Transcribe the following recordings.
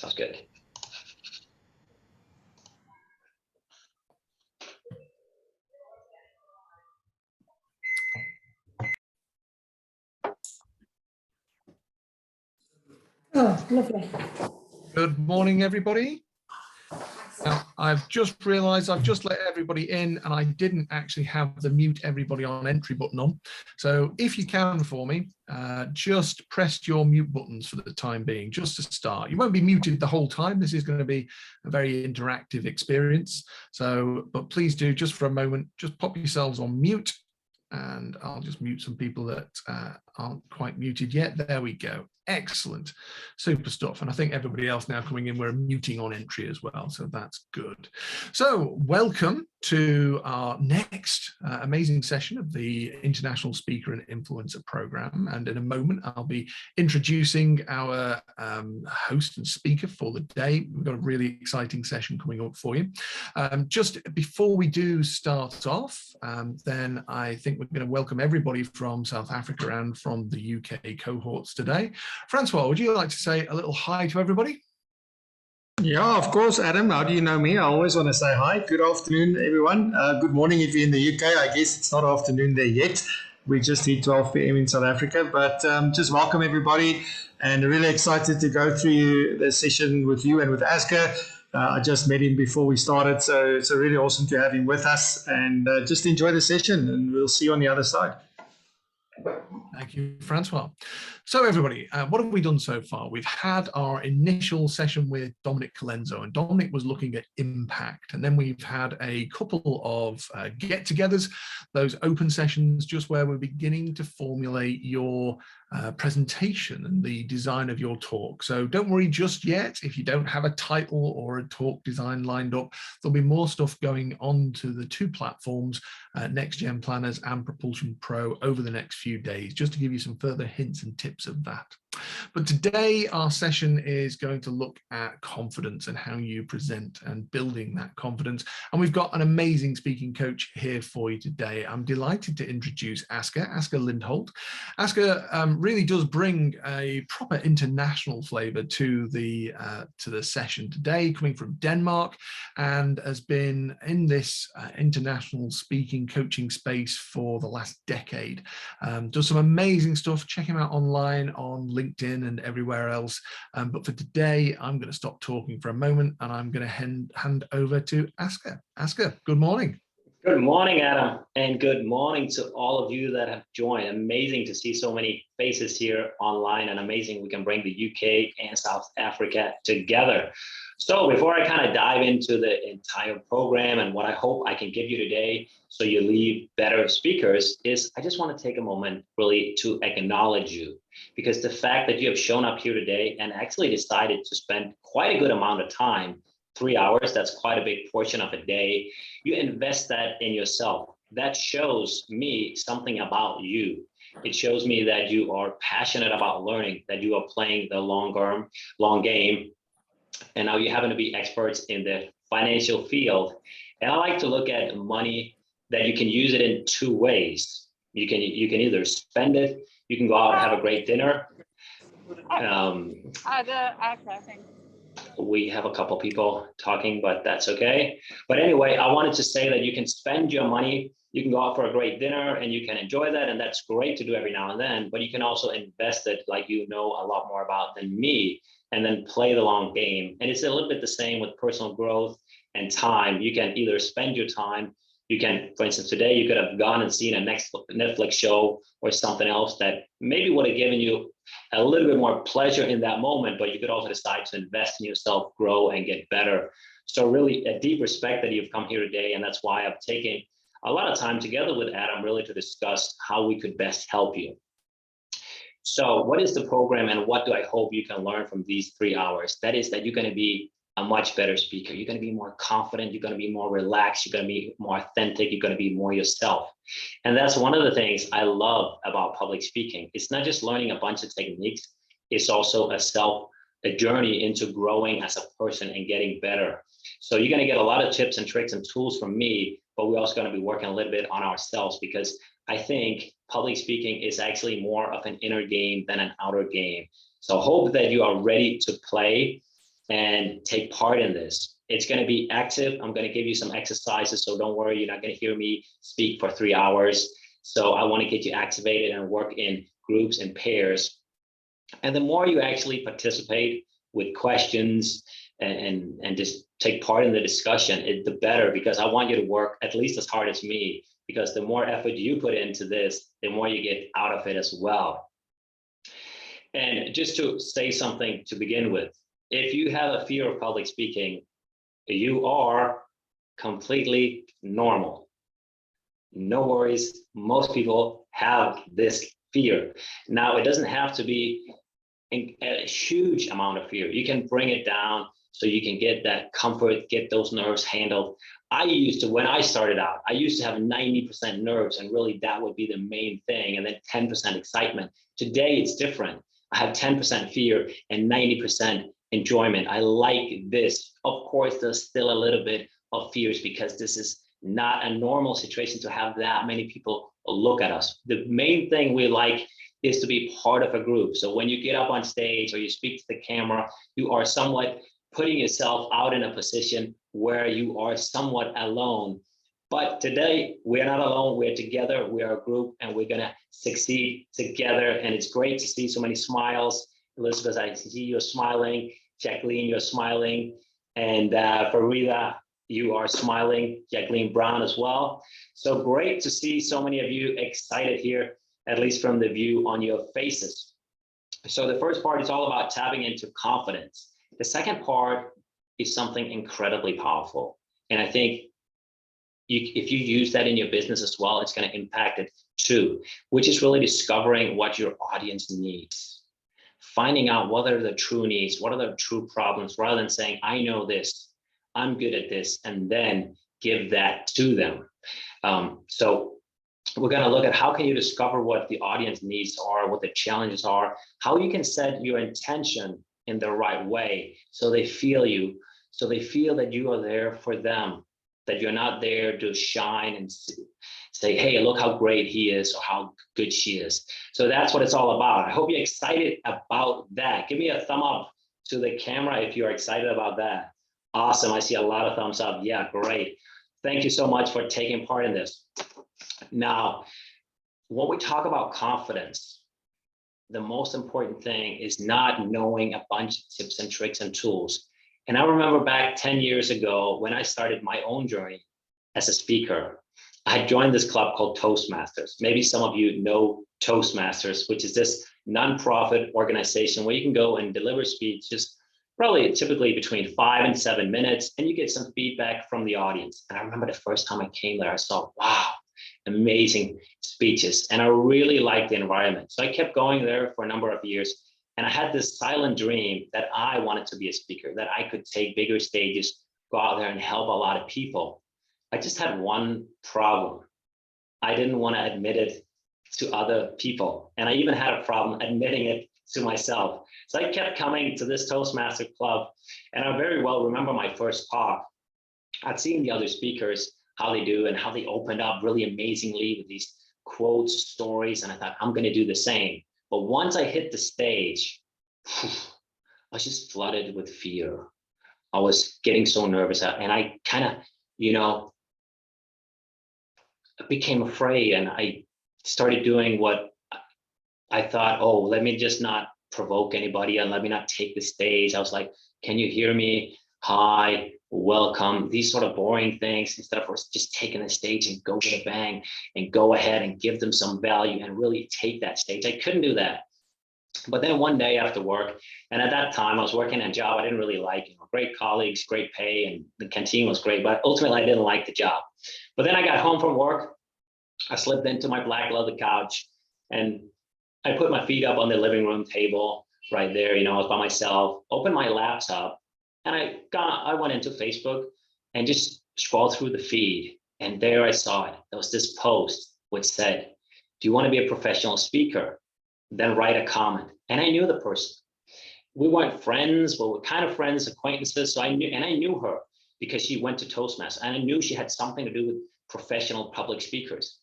Sounds good. Oh, lovely. Good morning, everybody. Now, I've just realized I've just let everybody in and I didn't actually have the mute everybody on entry button on. So if you can for me, just press your mute buttons for the time being, just to start. You won't be muted the whole time. This is going to be a very interactive experience. So, but please do, just for a moment, just pop yourselves on mute. And I'll just mute some people that aren't quite muted yet. There we go. Excellent. Super stuff. And I think everybody else now coming in, we're muting on entry as well. So that's good. So welcome to our next amazing session of the International Speaker and Influencer Program. And in a moment, I'll be introducing our host and speaker for the day. We've got a really exciting session coming up for you. Just before we do start off, then I think we're going to welcome everybody from South Africa and from the UK cohorts today. Francois, would you like to say a little hi to everybody? Yeah, of course, Adam. How do you know me? I always want to say hi. Good afternoon, everyone. Good morning if you're in the UK. I guess it's not afternoon there yet. We just hit 12 p.m. in South Africa, but just welcome everybody and really excited to go through the session with you and with Asker. I just met him before we started, so it's really awesome to have him with us, and just enjoy the session and we'll see you on the other side. Thank you, Francois. So everybody, what have we done so far? We've had our initial session with Dominic Colenso, and Dominic was looking at impact. And then we've had a couple of get-togethers, those open sessions, just where we're beginning to formulate your presentation and the design of your talk. So don't worry just yet if you don't have a title or a talk design lined up. There'll be more stuff going on to the two platforms, NextGen Planners and Propulsion Pro, over the next few days, just to give you some further hints and tips of that. But today our session is going to look at confidence and how you present and building that confidence. And we've got an amazing speaking coach here for you today. I'm delighted to introduce Asker Lindholt. Asker really does bring a proper international flavor to the session today, coming from Denmark, and has been in this international speaking coaching space for the last decade. Does some amazing stuff. Check him out online on LinkedIn and everywhere else. But for today, I'm going to stop talking for a moment and I'm going to hand over to Asker. Asker, good morning. Good morning, Adam, and good morning to all of you that have joined. Amazing to see so many faces here online, and amazing we can bring the UK and South Africa together. So before I kind of dive into the entire program and what I hope I can give you today so you leave better speakers, is I just want to take a moment really to acknowledge you, because the fact that you have shown up here today and actually decided to spend quite a good amount of time, 3 hours, that's quite a big portion of a day, you invest that in yourself. That shows me something about you. It shows me that you are passionate about learning, that you are playing the long game, and now you happen to be experts in the financial field. And I like to look at money that you can use it in two ways. You can either spend it, you can go out and have a great dinner. We have a couple people talking, but that's okay. But anyway, I wanted to say that you can spend your money, you can go out for a great dinner and you can enjoy that, and that's great to do every now and then, but you can also invest it, like you know a lot more about than me, and then play the long game. And it's a little bit the same with personal growth and time. You can either spend your time, you can, for instance, today you could have gone and seen a next Netflix show or something else that maybe would have given you a little bit more pleasure in that moment, but you could also decide to invest in yourself, grow and get better. So really a deep respect that you've come here today. And that's why I've taken a lot of time together with Adam really to discuss how we could best help you. So what is the program and what do I hope you can learn from these 3 hours? That is that you're going to be a much better speaker. You're going to be more confident. You're going to be more relaxed. You're going to be more authentic. You're going to be more yourself. And that's one of the things I love about public speaking. It's not just learning a bunch of techniques. It's also a journey into growing as a person and getting better. So you're going to get a lot of tips and tricks and tools from me, but we're also going to be working a little bit on ourselves, because I think public speaking is actually more of an inner game than an outer game. So I hope that you are ready to play and take part in this. It's going to be active. I'm going to give you some exercises, so don't worry, you're not going to hear me speak for 3 hours. So I want to get you activated and work in groups and pairs. And the more you actually participate with questions and just take part in the discussion, the better, because I want you to work at least as hard as me, because the more effort you put into this, the more you get out of it as well. And just to say something to begin with, if you have a fear of public speaking, you are completely normal. No worries. Most people have this fear. Now, it doesn't have to be a huge amount of fear. You can bring it down so you can get that comfort, get those nerves handled. When I started out, I used to have 90% nerves, and really that would be the main thing, and then 10% excitement. Today, it's different. I have 10% fear and 90% enjoyment. I like this. Of course, there's still a little bit of fears because this is not a normal situation to have that many people look at us. The main thing we like is to be part of a group. So when you get up on stage or you speak to the camera, you are somewhat putting yourself out in a position where you are somewhat alone. But today, we're not alone, we're together, we are a group, and we're gonna succeed together. And it's great to see so many smiles. Elizabeth, I see you're smiling. Jacqueline, you're smiling. And Farida, you are smiling. Jacqueline Brown as well. So great to see so many of you excited here, at least from the view on your faces. So the first part is all about tapping into confidence. The second part is something incredibly powerful. And I think if you use that in your business as well, it's going to impact it too, which is really discovering what your audience needs. Finding out what are the true needs, what are the true problems, rather than saying, I know this, I'm good at this, and then give that to them. So we're going to look at how can you discover what the audience needs are, what the challenges are, how you can set your intention in the right way so they feel you, so they feel that you are there for them, that you're not there to shine and say, hey, look how great he is or how good she is. So that's what it's all about. I hope you're excited about that. Give me a thumb up to the camera if you're excited about that. Awesome. I see a lot of thumbs up. Yeah, great. Thank you so much for taking part in this. Now, when we talk about confidence, the most important thing is not knowing a bunch of tips and tricks and tools. And I remember back 10 years ago when I started my own journey as a speaker, I joined this club called Toastmasters. Maybe some of you know Toastmasters, which is this nonprofit organization where you can go and deliver speeches, typically between 5 and 7 minutes, and you get some feedback from the audience. And I remember the first time I came there, I saw, wow, amazing speeches. And I really liked the environment. So I kept going there for a number of years. And I had this silent dream that I wanted to be a speaker, that I could take bigger stages, go out there and help a lot of people. I just had one problem. I didn't want to admit it to other people. And I even had a problem admitting it to myself. So I kept coming to this Toastmaster club. And I very well remember my first talk. I'd seen the other speakers, how they do and how they opened up really amazingly with these quotes, stories. And I thought, I'm going to do the same. But once I hit the stage, I was just flooded with fear. I was getting so nervous. And I kind of, became afraid. And I started doing what I thought, oh, let me just not provoke anybody and let me not take the stage. I was like, can you hear me? Hi, welcome. These sort of boring things, instead of just taking the stage and go with a bang and go ahead and give them some value and really take that stage. I couldn't do that. But then one day after work, and at that time I was working a job I didn't really like, great colleagues, great pay, and the canteen was great, but ultimately I didn't like the job. But then I got home from work, I slipped into my black leather couch, and I put my feet up on the living room table right there. I was by myself, opened my laptop, and I went into Facebook and just scrolled through the feed. And there I saw it. There was this post which said, do you want to be a professional speaker? Then write a comment. And I knew the person. We weren't friends, but we're kind of friends, acquaintances. So I knew her because she went to Toastmasters, and I knew she had something to do with professional public speakers.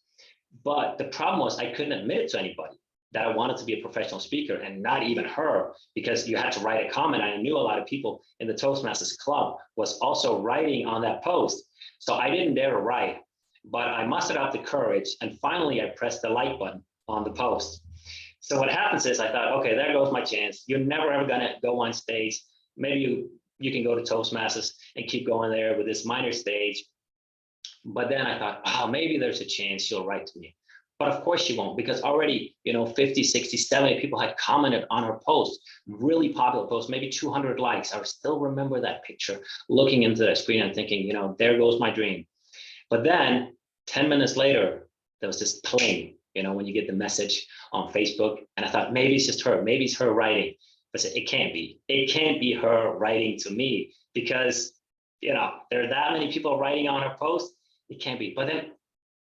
But the problem was I couldn't admit it to anybody. that I wanted to be a professional speaker, and not even her, because you had to write a comment. I knew a lot of people in the Toastmasters Club was also writing on that post. So I didn't dare to write, but I mustered up the courage, and finally I pressed the like button on the post. So what happens is I thought, okay, there goes my chance. You're never ever gonna go on stage. Maybe you can go to Toastmasters and keep going there with this minor stage. But then I thought, oh, maybe there's a chance she'll write to me. But of course she won't, because already, 50, 60, 70 people had commented on her post, really popular post, maybe 200 likes. I still remember that picture, looking into the screen and thinking, there goes my dream. But then 10 minutes later, there was this pling, when you get the message on Facebook, and I thought, maybe it's just her, maybe it's her writing. But it can't be her writing to me, because, there are that many people writing on her post. It can't be. But then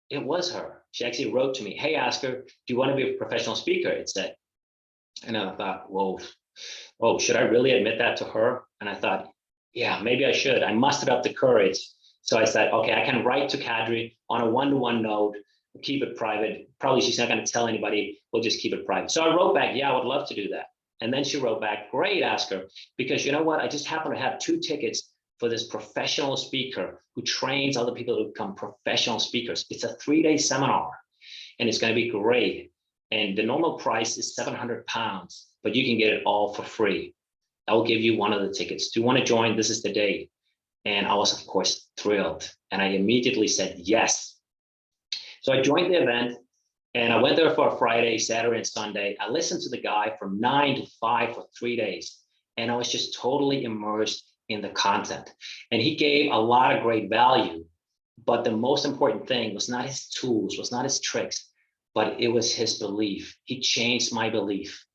it was her. She actually wrote to me, hey, Oscar, do you want to be a professional speaker? It said. And I thought, whoa, should I really admit that to her? And I thought, yeah, maybe I should. I mustered up the courage. So I said, okay, I can write to Kadri on a one-to-one note, keep it private. Probably she's not going to tell anybody. We'll just keep it private. So I wrote back, yeah, I would love to do that. And then she wrote back, great, Oscar, because you know what? I just happen to have 2 tickets for this professional speaker who trains other people to become professional speakers. It's a 3-day seminar, and it's going to be great. And the normal price is 700 pounds, but you can get it all for free. I will give you one of the tickets. Do you want to join? This is the date. And I was, of course, thrilled. And I immediately said yes. So I joined the event, and I went there for a Friday, Saturday, and Sunday. I listened to the guy from 9 to 5 for 3 days. And I was just totally immersed in the content. And he gave a lot of great value, but the most important thing was not his tools, was not his tricks, but it was his belief. He changed my belief.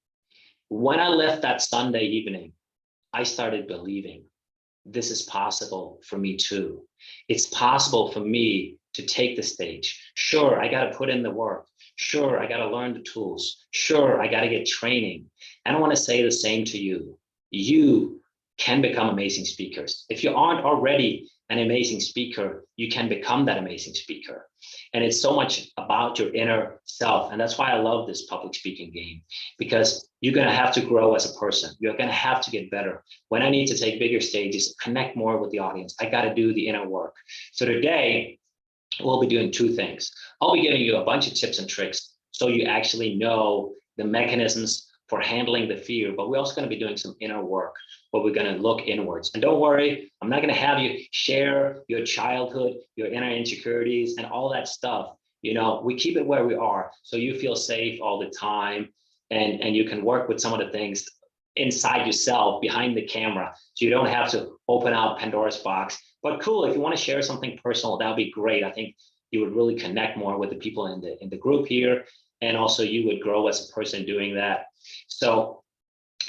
When I left that Sunday evening, I started believing this is possible for me too. It's possible for me to take the stage. Sure, I got to put in the work. Sure, I got to learn the tools. Sure, I got to get training. And I want to say the same to you. You can become amazing speakers. If you aren't already an amazing speaker, you can become that amazing speaker. And it's so much about your inner self. And that's why I love this public speaking game, because you're going to have to grow as a person. You're going to have to get better. When I need to take bigger stages, connect more with the audience, I got to do the inner work. So today, we'll be doing 2 things. I'll be giving you a bunch of tips and tricks so you actually know the mechanisms for handling the fear, but we're also going to be doing some inner work where we're going to look inwards. And don't worry, I'm not going to have you share your childhood, your inner insecurities, and all that stuff. We keep it where we are so you feel safe all the time, and you can work with some of the things inside yourself behind the camera, so you don't have to open out Pandora's box. But cool, if you want to share something personal, that would be great. I think you would really connect more with the people in the group here, and also you would grow as a person doing that. So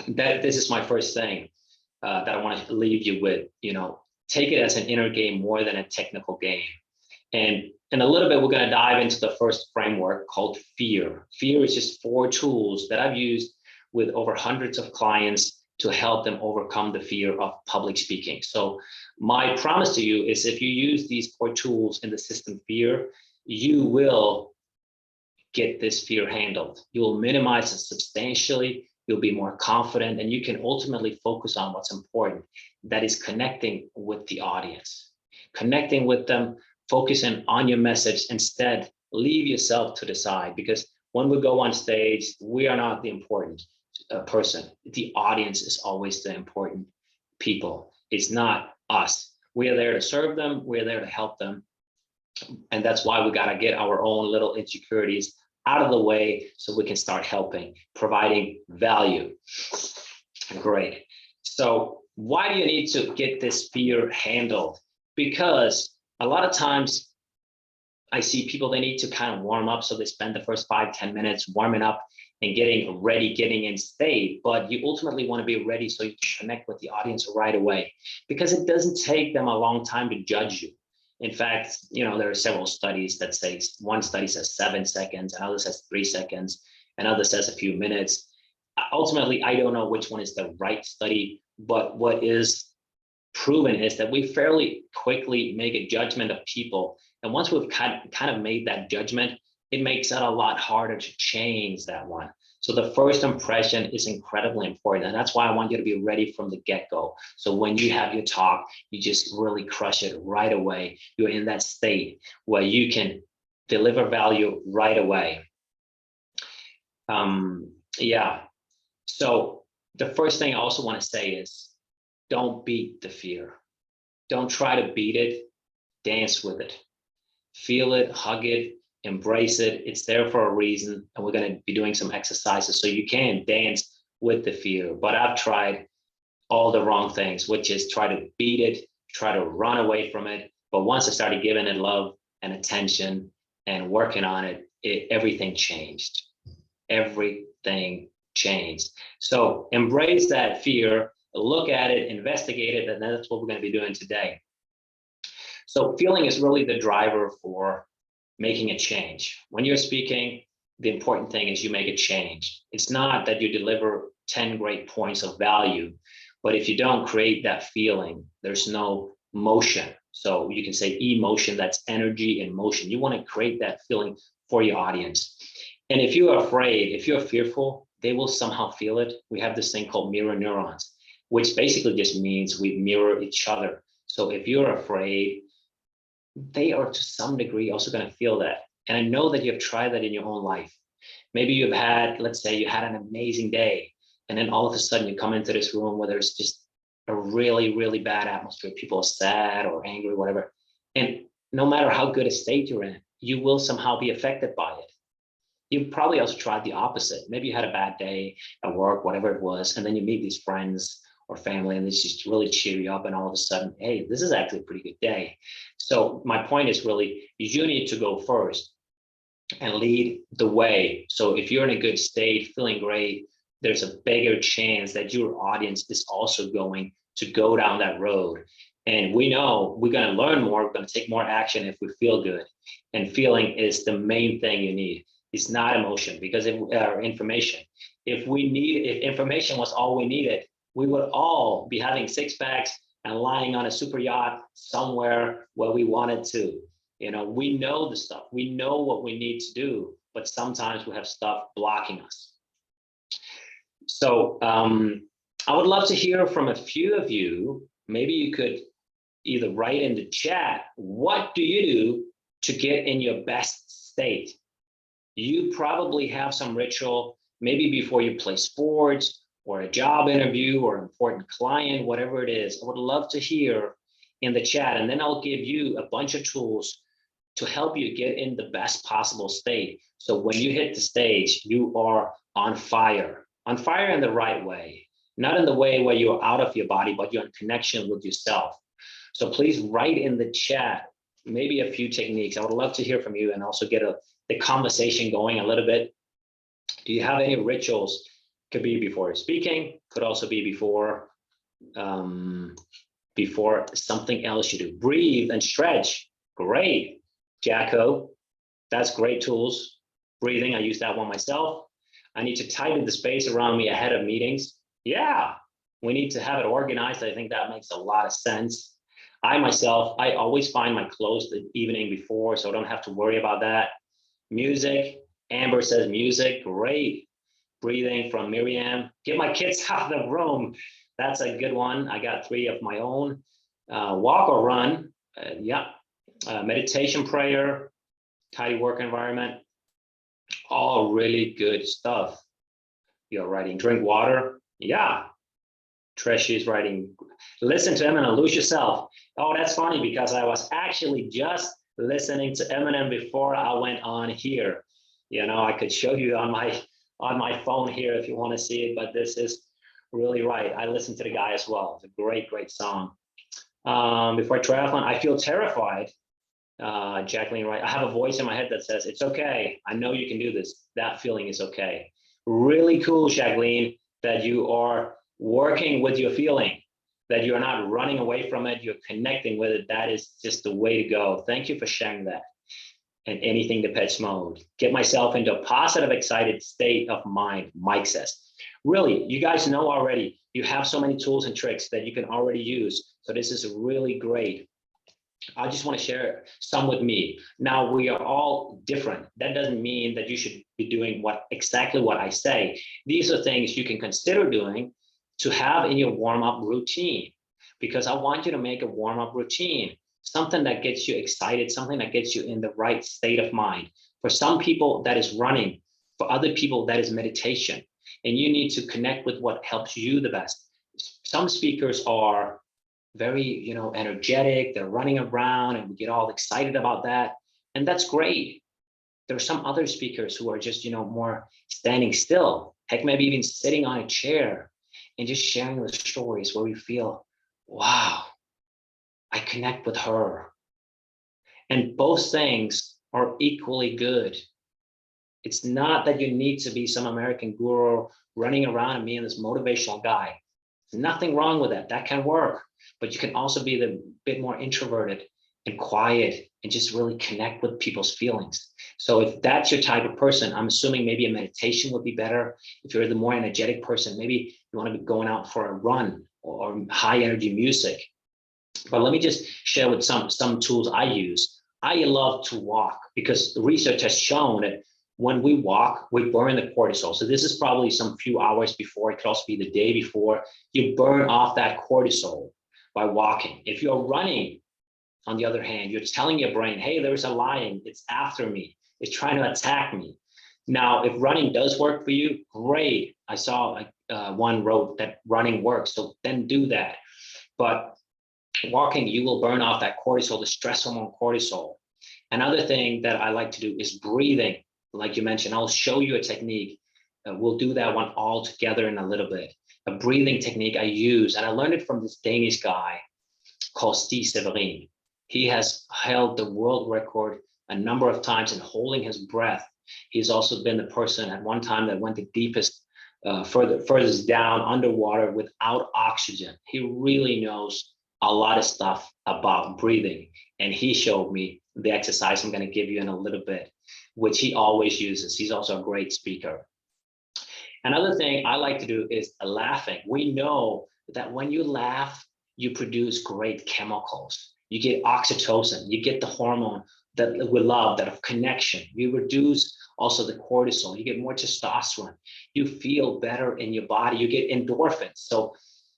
this is my first thing that I want to leave you with. Take it as an inner game more than a technical game. And in a little bit, we're going to dive into the first framework called fear. Fear is just 4 tools that I've used with over hundreds of clients to help them overcome the fear of public speaking. So my promise to you is if you use these 4 tools in the system fear, you will get this fear handled. You will minimize it substantially. You'll be more confident, and you can ultimately focus on what's important. That is connecting with the audience, connecting with them, focusing on your message. Instead, leave yourself to the side, because when we go on stage, we are not the important person. The audience is always the important people. It's not us. We are there to serve them. We're there to help them. And that's why we got to get our own little insecurities out of the way so we can start helping, providing value. Great. So why do you need to get this fear handled? Because a lot of times I see people, they need to kind of warm up. So they spend the first 5-10 minutes warming up and getting ready, getting in state. But you ultimately want to be ready so you can connect with the audience right away, because it doesn't take them a long time to judge you. In fact, there are several studies that say, one study says 7 seconds, another says 3 seconds, another says a few minutes. Ultimately, I don't know which one is the right study, but what is proven is that we fairly quickly make a judgment of people. And once we've kind of made that judgment, it makes it a lot harder to change that one. So the first impression is incredibly important. And that's why I want you to be ready from the get-go. So when you have your talk, you just really crush it right away. You're in that state where you can deliver value right away. Yeah. So the first thing I also want to say is don't beat the fear. Don't try to beat it. Dance with it. Feel it, hug it, embrace it. It's there for a reason. And we're going to be doing some exercises so you can dance with the fear. But I've tried all the wrong things, which is try to beat it, try to run away from it. But once I started giving it love and attention and working on it, everything changed. Everything changed. So embrace that fear, look at it, investigate it, and that's what we're going to be doing today. So feeling is really the driver for making a change. When you're speaking, the important thing is you make a change. It's not that you deliver 10 great points of value, but if you don't create that feeling, there's no motion. So you can say emotion, that's energy in motion. You want to create that feeling for your audience. And if you're afraid, if you're fearful, they will somehow feel it. We have this thing called mirror neurons, which basically just means we mirror each other. So if you're afraid, they are to some degree also going to feel that. And I know that you've tried that in your own life. Maybe you've had, let's say you had an amazing day, and then all of a sudden you come into this room where there's just a really, really bad atmosphere. People are sad or angry, whatever. And no matter how good a state you're in, you will somehow be affected by it. You've probably also tried the opposite. Maybe you had a bad day at work, whatever it was, and then you meet these friends or family and they just really cheer you up, and all of a sudden, hey, this is actually a pretty good day. So my point is really, you need to go first and lead the way. So if you're in a good state, feeling great, there's a bigger chance that your audience is also going to go down that road. And we know we're going to learn more, we're going to take more action if we feel good. And feeling is the main thing you need. It's not emotion, because if information, if information was all we needed, we would all be having six packs and lying on a super yacht somewhere where we wanted to. You know, we know the stuff, we know what we need to do, but sometimes we have stuff blocking us. So I would love to hear from a few of you. Maybe you could either write in the chat, what do you do to get in your best state? You probably have some ritual, maybe before you play sports or a job interview or an important client, whatever it is. I would love to hear in the chat, and then I'll give you a bunch of tools to help you get in the best possible state. So when you hit the stage, you are on fire in the right way, not in the way where you're out of your body, but you're in connection with yourself. So please write in the chat, maybe a few techniques. I would love to hear from you and also get the conversation going a little bit. Do you have any rituals? Could be before you're speaking, could also be before something else you do. Breathe and stretch. Great, Jacko. That's great tools. Breathing, I use that one myself. I need to tighten the space around me ahead of meetings. Yeah, we need to have it organized. I think that makes a lot of sense. I always find my clothes the evening before, so I don't have to worry about that. Music, Amber says music, great. Breathing from Miriam. Get my kids out of the room. That's a good one. I got 3 of my own. Walk or run. Meditation, prayer, tidy work environment. All really good stuff. You're writing. Drink water. Yeah. Treshy is writing. Listen to Eminem, lose yourself. Oh, that's funny because I was actually just listening to Eminem before I went on here. You know, I could show you on my phone here if you want to see it, but this is really right. I listened to the guy as well. It's a great, great song. Before triathlon, I feel terrified. Jacqueline, right? I have a voice in my head that says, it's okay. I know you can do this. That feeling is okay. Really cool, Jacqueline, that you are working with your feeling, that you're not running away from it. You're connecting with it. That is just the way to go. Thank you for sharing that. And anything Depeche Mode. Get myself into a positive, excited state of mind, Mike says. Really, you guys know already, you have so many tools and tricks that you can already use. So this is really great. I just want to share some with me. Now, we are all different. That doesn't mean that you should be doing exactly what I say. These are things you can consider doing to have in your warm-up routine, because I want you to make a warm-up routine, something that gets you excited, something that gets you in the right state of mind. For some people, that is running. For other people, that is meditation. And you need to connect with what helps you the best. Some speakers are very, energetic, they're running around and we get all excited about that. And that's great. There are some other speakers who are just, more standing still, heck, maybe even sitting on a chair and just sharing the stories where we feel, wow, I connect with her. And both things are equally good. It's not that you need to be some American guru running around and being this motivational guy. There's nothing wrong with that. That can work. But you can also be the bit more introverted and quiet and just really connect with people's feelings. So if that's your type of person, I'm assuming maybe a meditation would be better. If you're the more energetic person, maybe you want to be going out for a run or high energy music. But let me just share with some tools I use. I love to walk because the research has shown that when we walk, we burn the cortisol. So this is probably some few hours before, it could also be the day before. You burn off that cortisol by walking. If you're running, on the other hand, you're telling your brain, hey, there's a lion, it's after me, it's trying to attack me. Now, if running does work for you, great. I saw one wrote that running works, so then do that. But walking, you will burn off that cortisol, the stress hormone cortisol. Another thing that I like to do is breathing. Like you mentioned, I'll show you a technique. We'll do that one all together in a little bit. A breathing technique I use, and I learned it from this Danish guy called Stig Severin. He has held the world record a number of times in holding his breath. He's also been the person at one time that went the deepest, furthest down underwater without oxygen. He really knows a lot of stuff about breathing. And he showed me the exercise I'm going to give you in a little bit, which he always uses. He's also a great speaker. Another thing I like to do is laughing. We know that when you laugh, you produce great chemicals. You get oxytocin, you get the hormone that we love, that of connection. You reduce also the cortisol, you get more testosterone. You feel better in your body, you get endorphins. So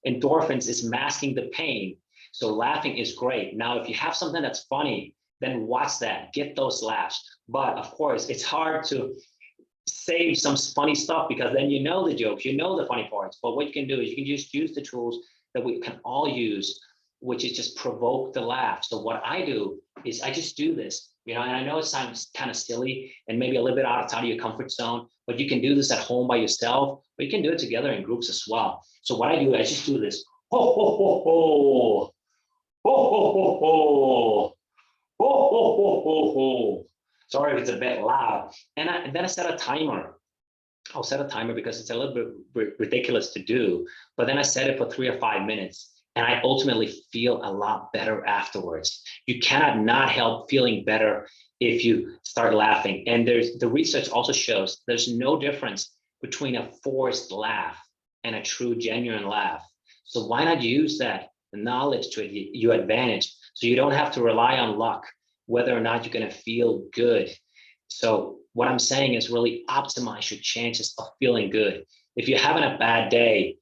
endorphins is masking the pain. So laughing is great. Now, if you have something that's funny, then watch that, get those laughs. But of course, it's hard to save some funny stuff because then you know the jokes, you know the funny parts. But what you can do is you can just use the tools that we can all use, which is just provoke the laugh. So what I do is I just do this, and I know it sounds kind of silly and maybe a little bit outside of your comfort zone, but you can do this at home by yourself, but you can do it together in groups as well. So what I do, I just do this. Ho, ho, ho, ho. Ho, ho, ho, ho. Ho, ho, ho, ho, ho. Sorry if it's a bit loud. And then I set a timer. I'll set a timer because it's a little bit ridiculous to do, but then I set it for 3 or 5 minutes. And I ultimately feel a lot better afterwards. You cannot not help feeling better if you start laughing. And the research also shows there's no difference between a forced laugh and a true, genuine laugh. So why not use that knowledge to your advantage so you don't have to rely on luck, whether or not you're going to feel good. So what I'm saying is really optimize your chances of feeling good. If you're having a bad day,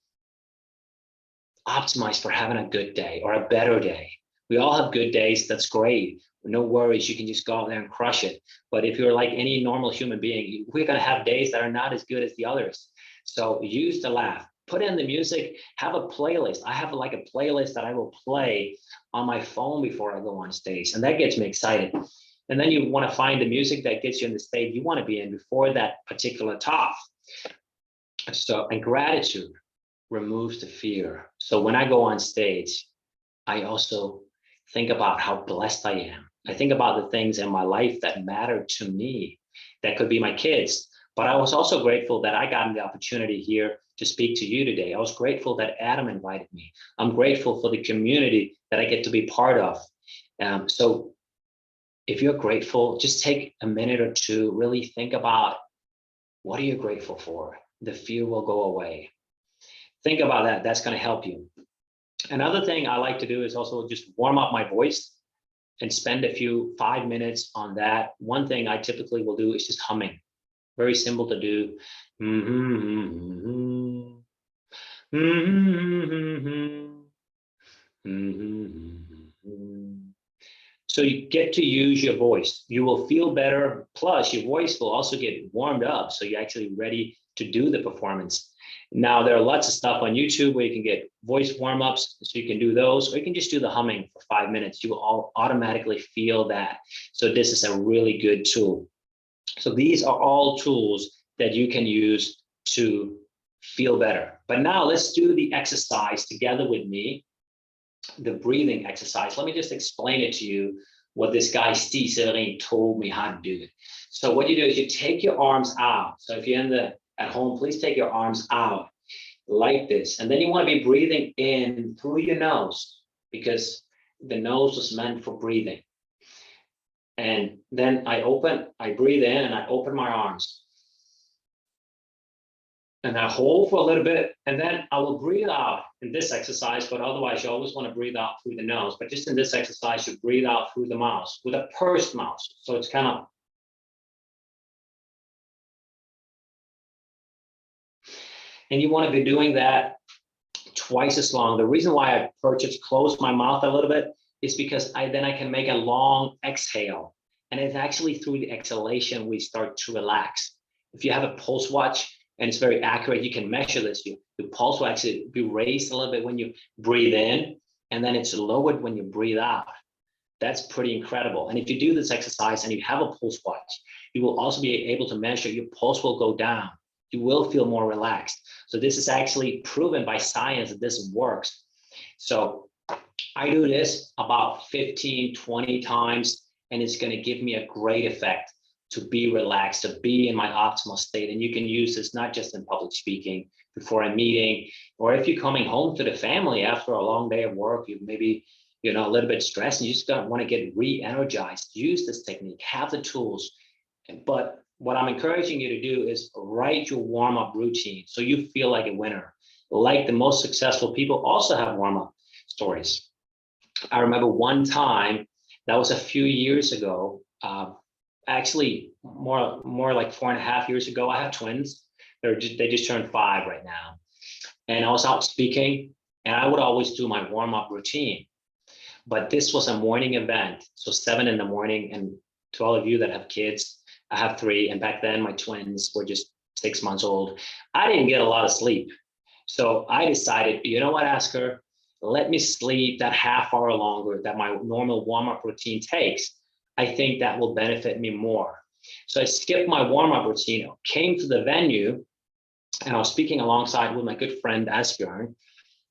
optimize for having a good day or a better day. We all have good days. That's great. No worries. You can just go out there and crush it. But if you're like any normal human being, we're going to have days that are not as good as the others. So use the laugh, put in the music, have a playlist. I have like a playlist that I will play on my phone before I go on stage. And that gets me excited. And then you want to find the music that gets you in the state you want to be in before that particular talk. So, and gratitude removes the fear. So when I go on stage, I also think about how blessed I am. I think about the things in my life that matter to me. That could be my kids. But I was also grateful that I got the opportunity here to speak to you today. I was grateful that Adam invited me. I'm grateful for the community that I get to be part of. So if you're grateful, just take a minute or two, really think about what are you grateful for? The fear will go away. Think about that. That's going to help you. Another thing I like to do is also just warm up my voice. and spend a few 5 minutes on that. One thing I typically will do is just humming. Very simple to do. So you get to use your voice. You will feel better. Plus, your voice will also get warmed up. So you're actually ready to do the performance. Now, there are lots of stuff on YouTube where you can get voice warm-ups. So you can do those, or you can just do the humming for 5 minutes. You will all automatically feel that. So this is a really good tool. So these are all tools that you can use to feel better. But now let's do the exercise together with me, the breathing exercise. Let me just explain it to you, what this guy Steve Serin told me how to do it. So what you do is you take your arms out. So if you're at home, please take your arms out like this. And then you want to be breathing in through your nose, because the nose was meant for breathing. And then I breathe in and I open my arms. And I hold for a little bit, and then I will breathe out in this exercise, but otherwise you always want to breathe out through the nose. But just in this exercise, you breathe out through the mouth with a pursed mouth. So it's kind of, and you want to be doing that twice as long. The reason why I close my mouth a little bit is because then I can make a long exhale. And it's actually through the exhalation we start to relax. If you have a pulse watch, and it's very accurate, you can measure this. The pulse will actually be raised a little bit when you breathe in, and then it's lowered when you breathe out. That's pretty incredible. And if you do this exercise and you have a pulse watch, you will also be able to measure your pulse will go down. You will feel more relaxed. So this is actually proven by science that this works. So I do this about 15, 20 times, and it's going to give me a great effect to be relaxed, to be in my optimal state. And you can use this not just in public speaking, before a meeting, or if you're coming home to the family after a long day of work, you maybe, a little bit stressed and you just don't want to get re-energized. Use this technique, have the tools. But what I'm encouraging you to do is write your warm-up routine so you feel like a winner. Like the most successful people also have warm-up stories. I remember one time, that was a few years ago, actually more like 4.5 years ago. I have twins. They just turned 5 right now. And I was out speaking, and I would always do my warm-up routine. But this was a morning event, so 7 in the morning. And to all of you that have kids, I have 3, and back then my twins were just 6 months old. I didn't get a lot of sleep. So I decided, you know what, Asker, let me sleep that half hour longer that my normal warm-up routine takes. I think that will benefit me more. So I skipped my warm-up routine, came to the venue, and I was speaking alongside with my good friend Asbjørn.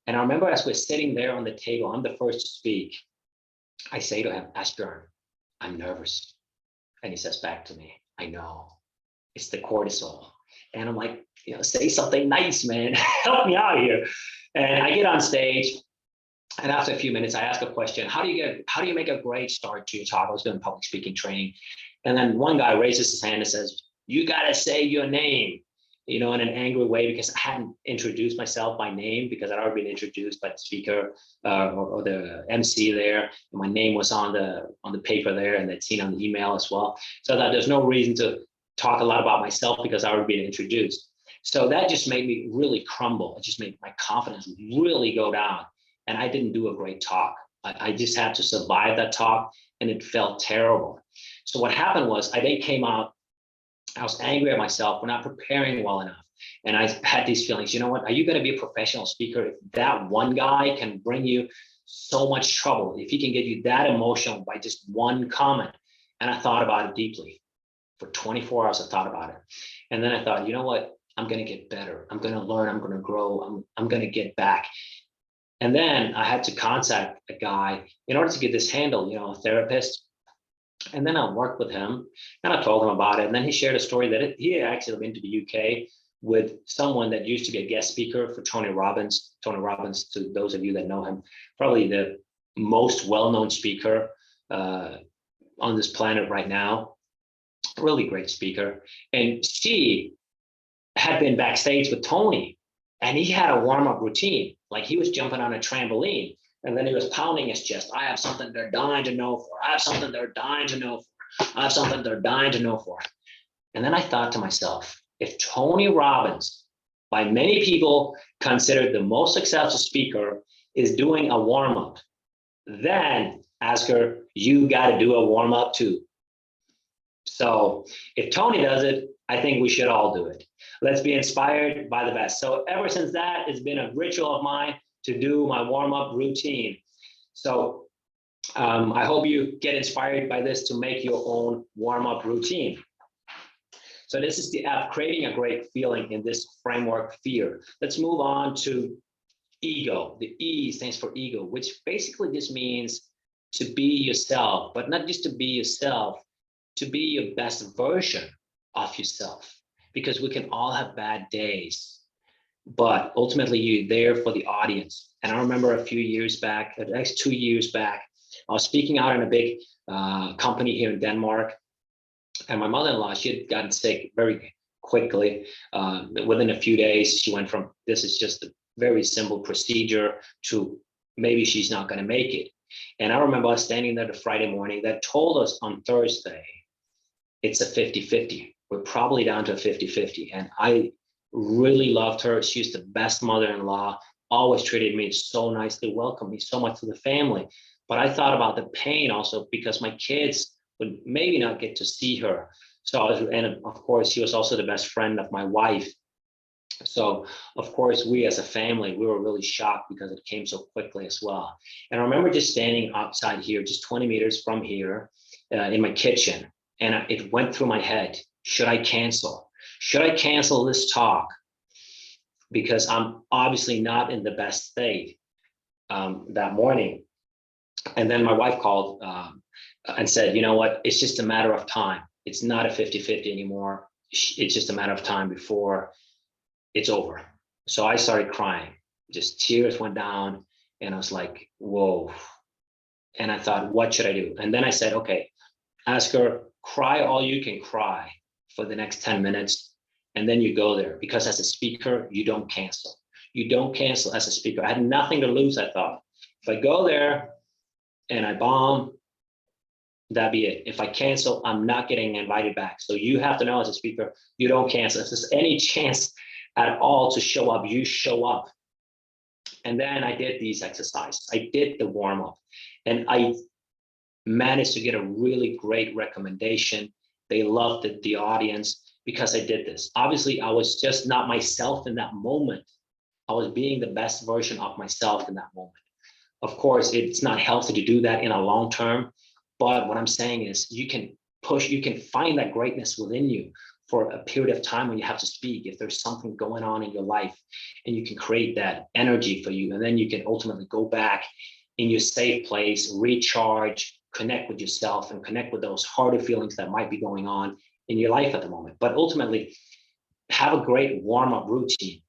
And I remember as we're sitting there on the table, I'm the first to speak. I say to him, Asbjørn, I'm nervous. And he says back to me, I know, it's the cortisol. And I'm like, say something nice, man. Help me out here. And I get on stage. And after a few minutes, I ask a question, how do you make a great start to your talk? I was doing public speaking training. And then one guy raises his hand and says, you got to say your name, in an angry way, because I hadn't introduced myself by name, because I'd already been introduced by the speaker or the MC there. And my name was on the paper there, and they'd seen on the email as well. So that there's no reason to talk a lot about myself because I already been introduced. So that just made me really crumble. It just made my confidence really go down. And I didn't do a great talk. I just had to survive that talk, and it felt terrible. So what happened was I then came out, I was angry at myself for not preparing well enough. And I had these feelings, you know what, are you going to be a professional speaker if that one guy can bring you so much trouble, if he can get you that emotional by just one comment? And I thought about it deeply. For 24 hours, I thought about it. And then I thought, you know what, I'm going to get better. I'm going to learn. I'm going to grow. I'm going to get back. And then I had to contact a guy in order to get this handled, a therapist. And then I worked with him, and I told him about it. And then he shared a story that he had actually been to the UK with someone that used to be a guest speaker for Tony Robbins. Tony Robbins, to those of you that know him, probably the most well-known speaker on this planet right now. Really great speaker. And she had been backstage with Tony, and he had a warm-up routine. Like he was jumping on a trampoline. And then he was pounding his chest. I have something they're dying to know for. I have something they're dying to know for. I have something they're dying to know for. And then I thought to myself, if Tony Robbins, by many people considered the most successful speaker, is doing a warm-up, then Asker, you got to do a warm-up too. So if Tony does it, I think we should all do it. Let's be inspired by the best. So ever since that, it's been a ritual of mine to do my warm-up routine. So I hope you get inspired by this to make your own warm-up routine. So this is the F, creating a great feeling in this framework, fear. Let's move on to ego. The E stands for ego, which basically just means to be yourself, but not just to be yourself, to be your best version of yourself, because we can all have bad days, but ultimately you're there for the audience. And I remember a few years back, the next 2 years back, I was speaking out in a big company here in Denmark, and my mother-in-law, she had gotten sick very quickly. Within a few days, she went from, this is just a very simple procedure, to maybe she's not going to make it. And I remember us standing there the Friday morning that told us on Thursday, it's a 50-50. We're probably down to a 50-50. And I really loved her. She's the best mother-in-law, always treated me so nicely, welcomed me so much to the family. But I thought about the pain also, because my kids would maybe not get to see her. So, and of course, she was also the best friend of my wife. So, of course, we as a family, we were really shocked because it came so quickly as well. And I remember just standing outside here, just 20 meters from here, in my kitchen, and it went through my head, should I cancel? Should I cancel this talk? Because I'm obviously not in the best state that morning. And then my wife called and said, you know what, it's just a matter of time. It's not a 50-50 anymore. It's just a matter of time before it's over. So I started crying, just tears went down, and I was like, whoa. And I thought, what should I do? And then I said, okay, Asker, cry all you can cry for the next 10 minutes. And then you go there, because as a speaker, you don't cancel. You don't cancel as a speaker. I had nothing to lose, I thought. If I go there and I bomb, that'd be it. If I cancel, I'm not getting invited back. So you have to know as a speaker, you don't cancel. If there's any chance at all to show up, you show up. And then I did these exercises. I did the warm-up, and I managed to get a really great recommendation. They loved it, the audience, because I did this. Obviously, I was just not myself in that moment. I was being the best version of myself in that moment. Of course, it's not healthy to do that in a long term, but what I'm saying is you can push, you can find that greatness within you for a period of time when you have to speak, if there's something going on in your life, and you can create that energy for you. And then you can ultimately go back in your safe place, recharge, connect with yourself, and connect with those harder feelings that might be going on in your life at the moment. But ultimately, have a great warm-up routine.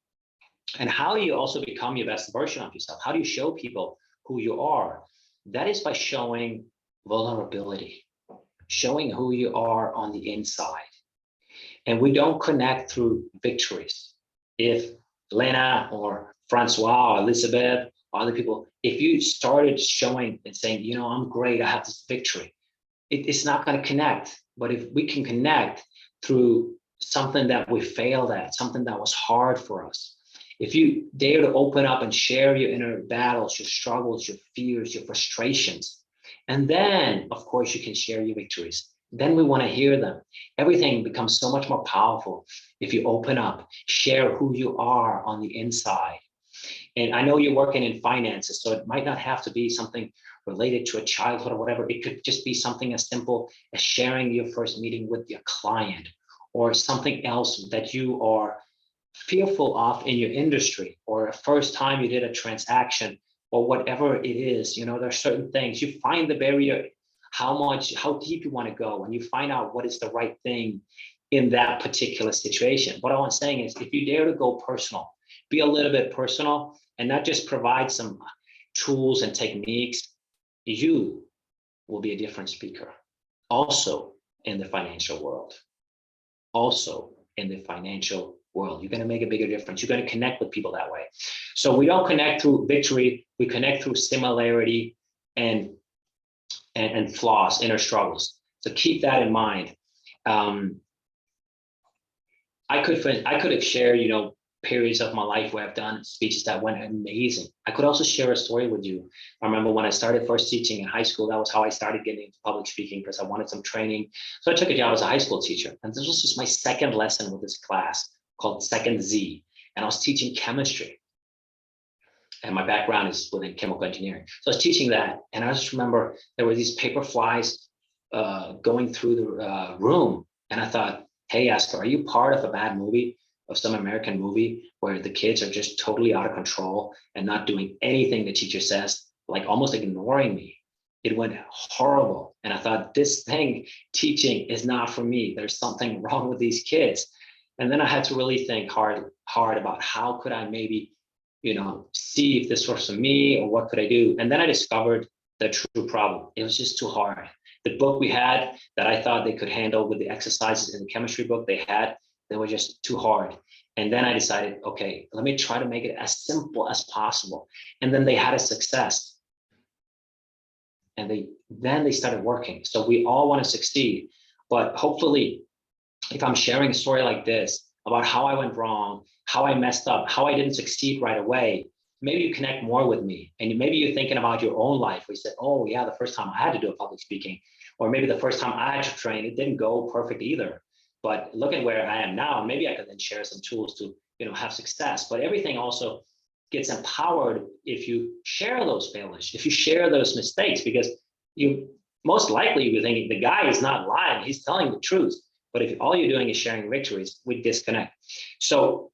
And how do you also become your best version of yourself? How do you show people who you are? That is by showing vulnerability, showing who you are on the inside. And we don't connect through victories. If Lena or Francois or Elizabeth or other people, if you started showing and saying, you know, I'm great, I have this victory, it's not going to connect. But if we can connect through something that we failed at, something that was hard for us, if you dare to open up and share your inner battles, your struggles, your fears, your frustrations, and then, of course, you can share your victories. Then we want to hear them. Everything becomes so much more powerful if you open up, share who you are on the inside. And I know you're working in finances, so it might not have to be something related to a childhood or whatever. It could just be something as simple as sharing your first meeting with your client, or something else that you are fearful of in your industry, or a first time you did a transaction, or whatever it is. You know, there are certain things you find the barrier, how deep you want to go, and you find out what is the right thing in that particular situation. What I'm saying is, if you dare to go personal, be a little bit personal, and not just provide some tools and techniques, you will be a different speaker. Also in the financial world, also in the financial world. You're going to make a bigger difference. You're going to connect with people that way. So we don't connect through victory. We connect through similarity and flaws, inner struggles. So keep that in mind. I could have shared, periods of my life where I've done speeches that went amazing. I could also share a story with you. I remember when I started first teaching in high school, that was how I started getting into public speaking, because I wanted some training. So I took a job as a high school teacher. And this was just my second lesson with this class called Second Z. And I was teaching chemistry. And my background is within chemical engineering. So I was teaching that. And I just remember there were these paper flies going through the room. And I thought, hey, Asker, are you part of a bad movie, of some American movie where the kids are just totally out of control and not doing anything the teacher says, like almost ignoring me? It went horrible. And I thought, this thing, teaching, is not for me. There's something wrong with these kids. And then I had to really think hard about how could I maybe, see if this was for me, or what could I do? And then I discovered the true problem. It was just too hard. The book we had that I thought they could handle with the exercises in the chemistry book they were just too hard. And then I decided, okay, let me try to make it as simple as possible. And then they had a success. And then they started working. So we all want to succeed. But hopefully, if I'm sharing a story like this about how I went wrong, how I messed up, how I didn't succeed right away, maybe you connect more with me. And maybe you're thinking about your own life, where you said, oh yeah, the first time I had to do a public speaking, or maybe the first time I had to train, it didn't go perfect either. But look at where I am now. Maybe I could then share some tools to, have success. But everything also gets empowered if you share those failures, if you share those mistakes, because you most likely you're thinking the guy is not lying, he's telling the truth. But if all you're doing is sharing victories, we disconnect. So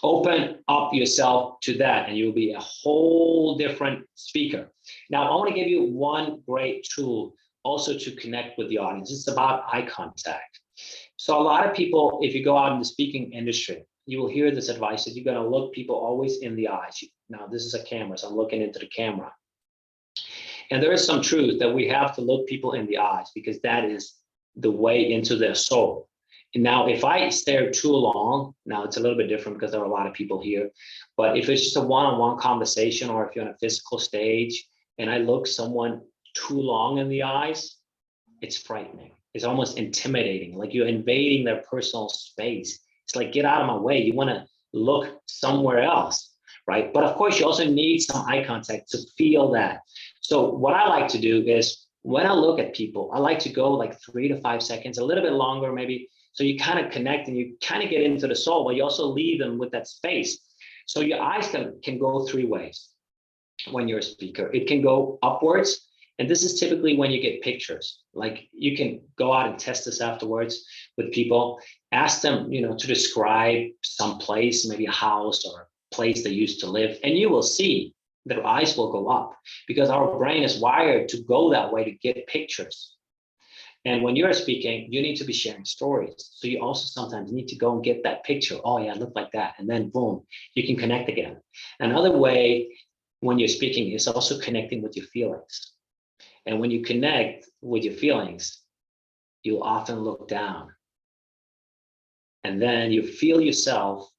open up yourself to that, and you'll be a whole different speaker. Now, I want to give you one great tool also to connect with the audience. It's about eye contact. So a lot of people, if you go out in the speaking industry, you will hear this advice that you're going to look people always in the eyes. Now, this is a camera, so I'm looking into the camera. And there is some truth that we have to look people in the eyes, because that is the way into their soul. And now, if I stare too long, now it's a little bit different because there are a lot of people here. But if it's just a one-on-one conversation, or if you're on a physical stage and I look someone too long in the eyes, it's frightening. It's almost intimidating, like you're invading their personal space. It's like, get out of my way. You want to look somewhere else, right? But of course, you also need some eye contact to feel that. So what I like to do is, when I look at people, I like to go like 3 to 5 seconds, a little bit longer maybe. So you kind of connect and you kind of get into the soul, but you also leave them with that space. So your eyes can go 3 ways when you're a speaker. It can go upwards. And this is typically when you get pictures. Like, you can go out and test this afterwards with people. Ask them, to describe some place, maybe a house or a place they used to live. And you will see their eyes will go up, because our brain is wired to go that way to get pictures. And when you're speaking, you need to be sharing stories. So you also sometimes need to go and get that picture. Oh yeah, it looked like that. And then boom, you can connect again. Another way when you're speaking is also connecting with your feelings. And when you connect with your feelings, you'll often look down. And then you feel yourself,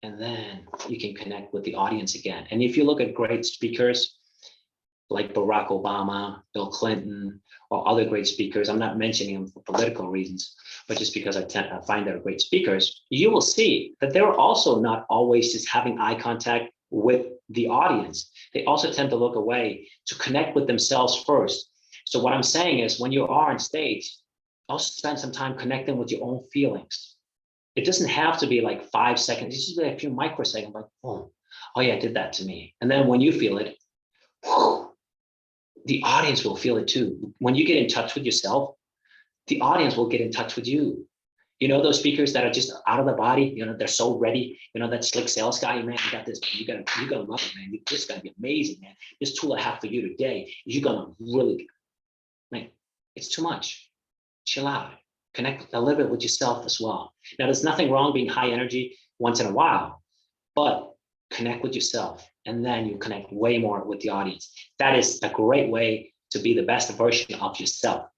and then you can connect with the audience again. And if you look at great speakers like Barack Obama, Bill Clinton, or other great speakers, I'm not mentioning them for political reasons, but just because I find they're great speakers, you will see that they're also not always just having eye contact with the audience. They also tend to look away to connect with themselves first. So what I'm saying is, when you are on stage, also spend some time connecting with your own feelings. It doesn't have to be like 5 seconds. It's just like a few microseconds, like, oh yeah, I did that to me. And then when you feel it, whew, the audience will feel it too. When you get in touch with yourself, the audience will get in touch with you. Those speakers that are just out of the body, they're so ready, that slick sales guy, man, you got this, you gotta love it, man. This is gonna be amazing, man. This tool I have for you today, you're gonna really, man, it's too much. Chill out, connect a little bit with yourself as well. Now, there's nothing wrong being high energy once in a while, but connect with yourself, and then you connect way more with the audience. That is a great way to be the best version of yourself.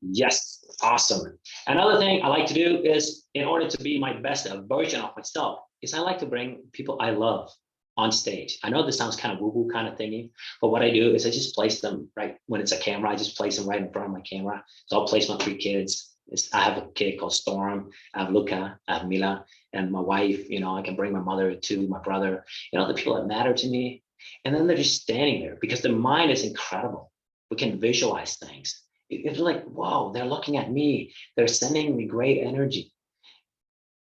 Yes. Awesome. Another thing I like to do is, in order to be my best version of myself, is I like to bring people I love on stage. I know this sounds kind of woo-woo kind of thingy, but what I do is I just place them right when it's a camera. I just place them right in front of my camera. So I'll place my 3 kids. I have a kid called Storm. I have Luca. I have Mila, and my wife. You know, I can bring my mother too, my brother. You know, the people that matter to me, and then they're just standing there because the mind is incredible. We can visualize things. It's like, whoa, they're looking at me. They're sending me great energy.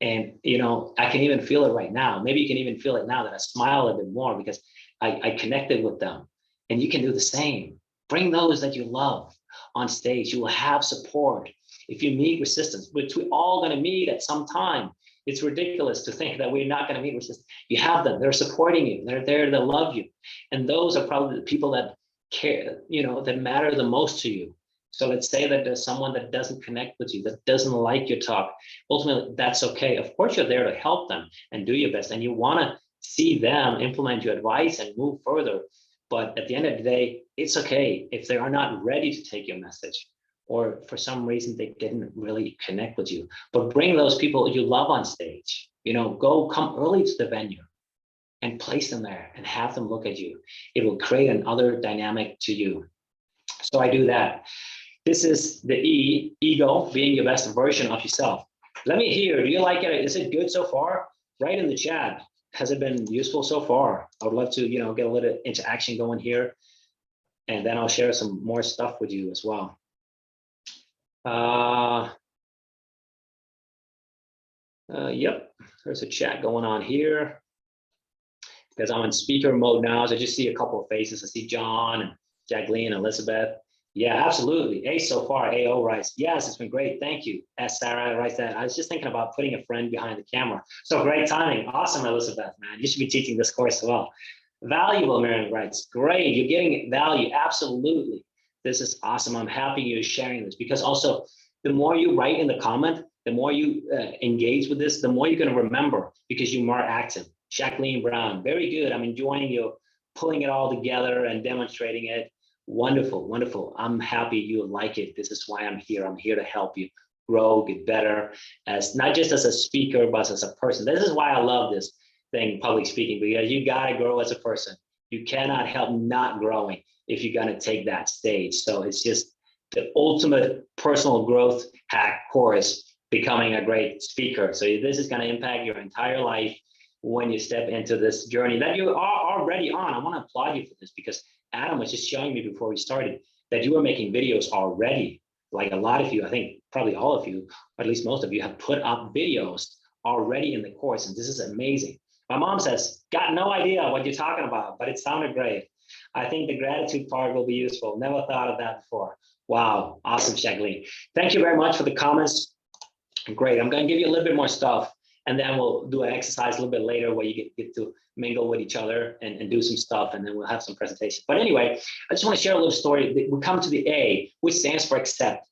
And, you know, I can even feel it right now. Maybe you can even feel it now that I smile a bit more because I connected with them. And you can do the same. Bring those that you love on stage. You will have support. If you meet resistance, which we're all going to meet at some time, it's ridiculous to think that we're not going to meet resistance. You have them. They're supporting you. They're there to love you. And those are probably the people that care, you know, that matter the most to you. So let's say that there's someone that doesn't connect with you, that doesn't like your talk. Ultimately, that's okay. Of course, you're there to help them and do your best. And you want to see them implement your advice and move further. But at the end of the day, it's okay if they are not ready to take your message, or for some reason they didn't really connect with you. But bring those people you love on stage. You know, come early to the venue and place them there and have them look at you. It will create another dynamic to you. So I do that. This is the ego, being your best version of yourself. Let me hear, do you like it? Is it good so far? Write in the chat. Has it been useful so far? I would love to, you know, get a little interaction going here, and then I'll share some more stuff with you as well. Yep, there's a chat going on here because I'm in speaker mode now. So I just see a couple of faces. I see John and Jacqueline, Elizabeth. Yeah, absolutely. A so far, AO writes, yes, it's been great. Thank you. S Sarah writes that. I was just thinking about putting a friend behind the camera. So great timing. Awesome, Elizabeth, man. You should be teaching this course as well. Valuable, Miriam writes. Great. You're getting value. Absolutely. This is awesome. I'm happy you're sharing this because also the more you write in the comment, the more you engage with this, the more you're going to remember because you're more active. Jacqueline Brown, very good. I'm enjoying you pulling it all together and demonstrating it. Wonderful, wonderful. I'm happy you like it. This is why I'm here. I'm here to help you grow, get better, as not just as a speaker, but as a person. This is why I love this thing, public speaking, because you got to grow as a person. You cannot help not growing if you're going to take that stage. So it's just the ultimate personal growth hack course, becoming a great speaker. So this is going to impact your entire life when you step into this journey that you are already on. I want to applaud you for this because Adam was just showing me before we started that you were making videos already. Like a lot of you, I think probably all of you, or at least most of you, have put up videos already in the course. And this is amazing. My mom says, got no idea what you're talking about, but it sounded great. I think the gratitude part will be useful. Never thought of that before. Wow, awesome, Jacqueline. Thank you very much for the comments. Great, I'm gonna give you a little bit more stuff, and then we'll do an exercise a little bit later where you get to mingle with each other and do some stuff, and then we'll have some presentation. But anyway, I just want to share a little story. We come to the A, which stands for accept.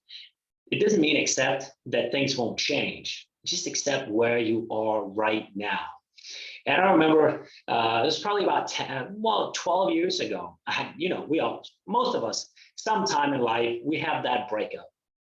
It doesn't mean accept that things won't change. Just accept where you are right now. And I remember it was probably about 12 years ago. I had, you know, most of us, sometime in life, we have that breakup.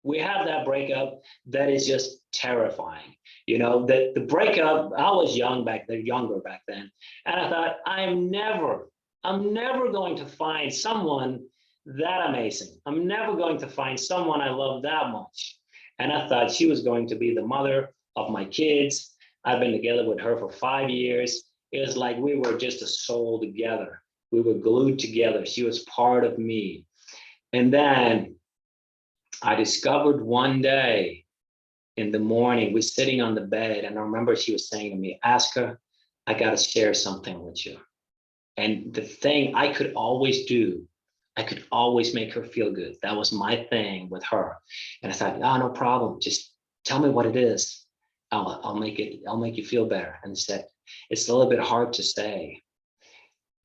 We have that breakup that is just terrifying. You know, the breakup, I was younger back then. And I thought, I'm never going to find someone that amazing. I'm never going to find someone I love that much. And I thought she was going to be the mother of my kids. I've been together with her for 5 years. It was like we were just a soul together. We were glued together. She was part of me. And then I discovered one day in the morning, we're sitting on the bed, and I remember she was saying to me, Asker, I got to share something with you. And the thing I could always do, I could always make her feel good. That was my thing with her. And I thought, oh, no problem. Just tell me what it is. I'll make you feel better. And she said, it's a little bit hard to say.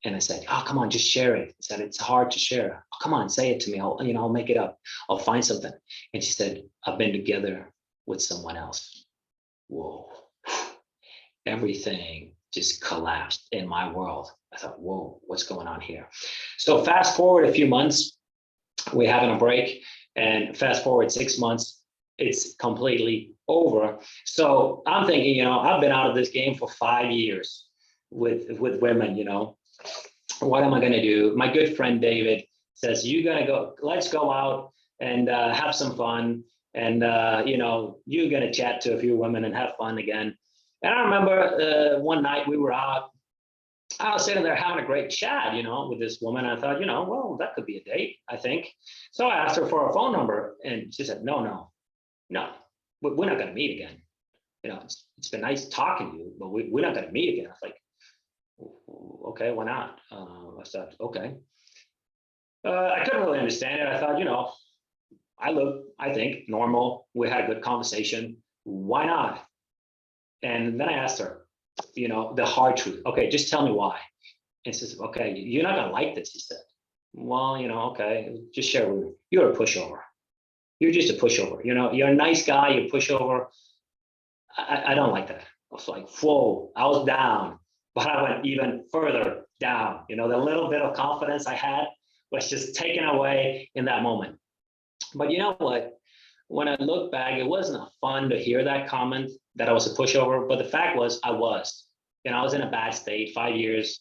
And I said, oh, come on, just share it. He said, it's hard to share. Oh, come on, say it to me. I'll make it up. I'll find something. And she said, I've been together with someone else. Whoa. Everything just collapsed in my world. I thought, whoa, what's going on here? So fast forward a few months, we're having a break, and fast forward 6 months, it's completely over. So I'm thinking, I've been out of this game for 5 years with women, what am I going to do? My good friend David says, let's go out and have some fun. And, you're going to chat to a few women and have fun again. And I remember one night we were out, I was sitting there having a great chat, with this woman. I thought, well, that could be a date, I think. So I asked her for a phone number and she said, no, we're not going to meet again. It's been nice talking to you, but we're not going to meet again. I was like, okay, why not? I said, okay. I couldn't really understand it. I thought, I think normal. We had a good conversation. Why not? And then I asked her, the hard truth. Okay, just tell me why. And she says, okay, you're not gonna like this, he said. Well, okay, just share with me. You're a pushover. You're just a pushover. You're a nice guy, you're a pushover. I don't like that. I was like, whoa, I was down, but I went even further down. The little bit of confidence I had was just taken away in that moment. But you know what? When I look back, it wasn't fun to hear that comment that I was a pushover, but the fact was I was. I was in a bad state, 5 years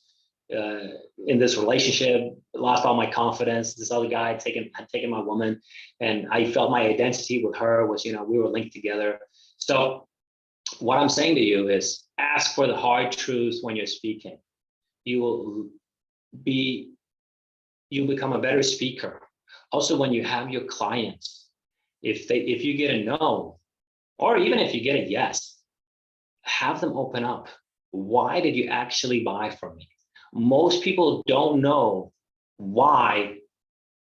in this relationship, lost all my confidence. This other guy had taken my woman, and I felt my identity with her was, we were linked together. So what I'm saying to you is ask for the hard truths when you're speaking. You'll become a better speaker. Also, when you have your clients, if you get a no, or even if you get a yes, have them open up. Why did you actually buy from me? Most people don't know why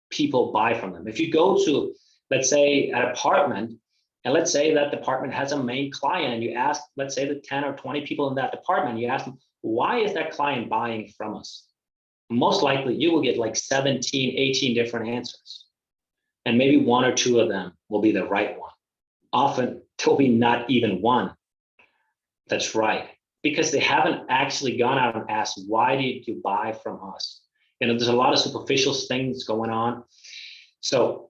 people buy from them. If you go to, let's say, an apartment, and let's say that department has a main client, and you ask, let's say, the 10 or 20 people in that department, you ask them, why is that client buying from us? Most likely you will get like 17, 18 different answers. And maybe 1 or 2 of them will be the right one. Often there'll be not even one that's right, because they haven't actually gone out and asked, why did you buy from us? There's a lot of superficial things going on. So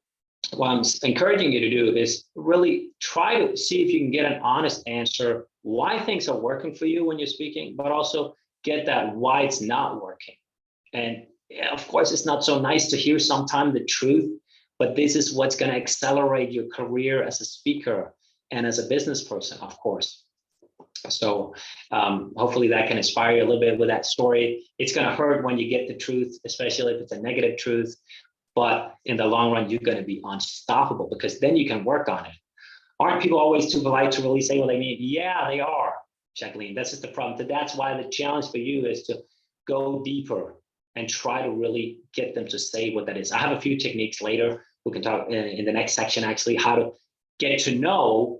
what I'm encouraging you to do is really try to see if you can get an honest answer, why things are working for you when you're speaking, but also get that why it's not working. And of course, it's not so nice to hear sometimes the truth, but this is what's going to accelerate your career as a speaker and as a business person, of course. So hopefully that can inspire you a little bit with that story. It's going to hurt when you get the truth, especially if it's a negative truth. But in the long run, you're going to be unstoppable, because then you can work on it. Aren't people always too polite to really say what they mean? Yeah, they are, Jacqueline. That's just the problem. That's why the challenge for you is to go deeper and try to really get them to say what that is. I have a few techniques later. We can talk in the next section, actually, how to get to know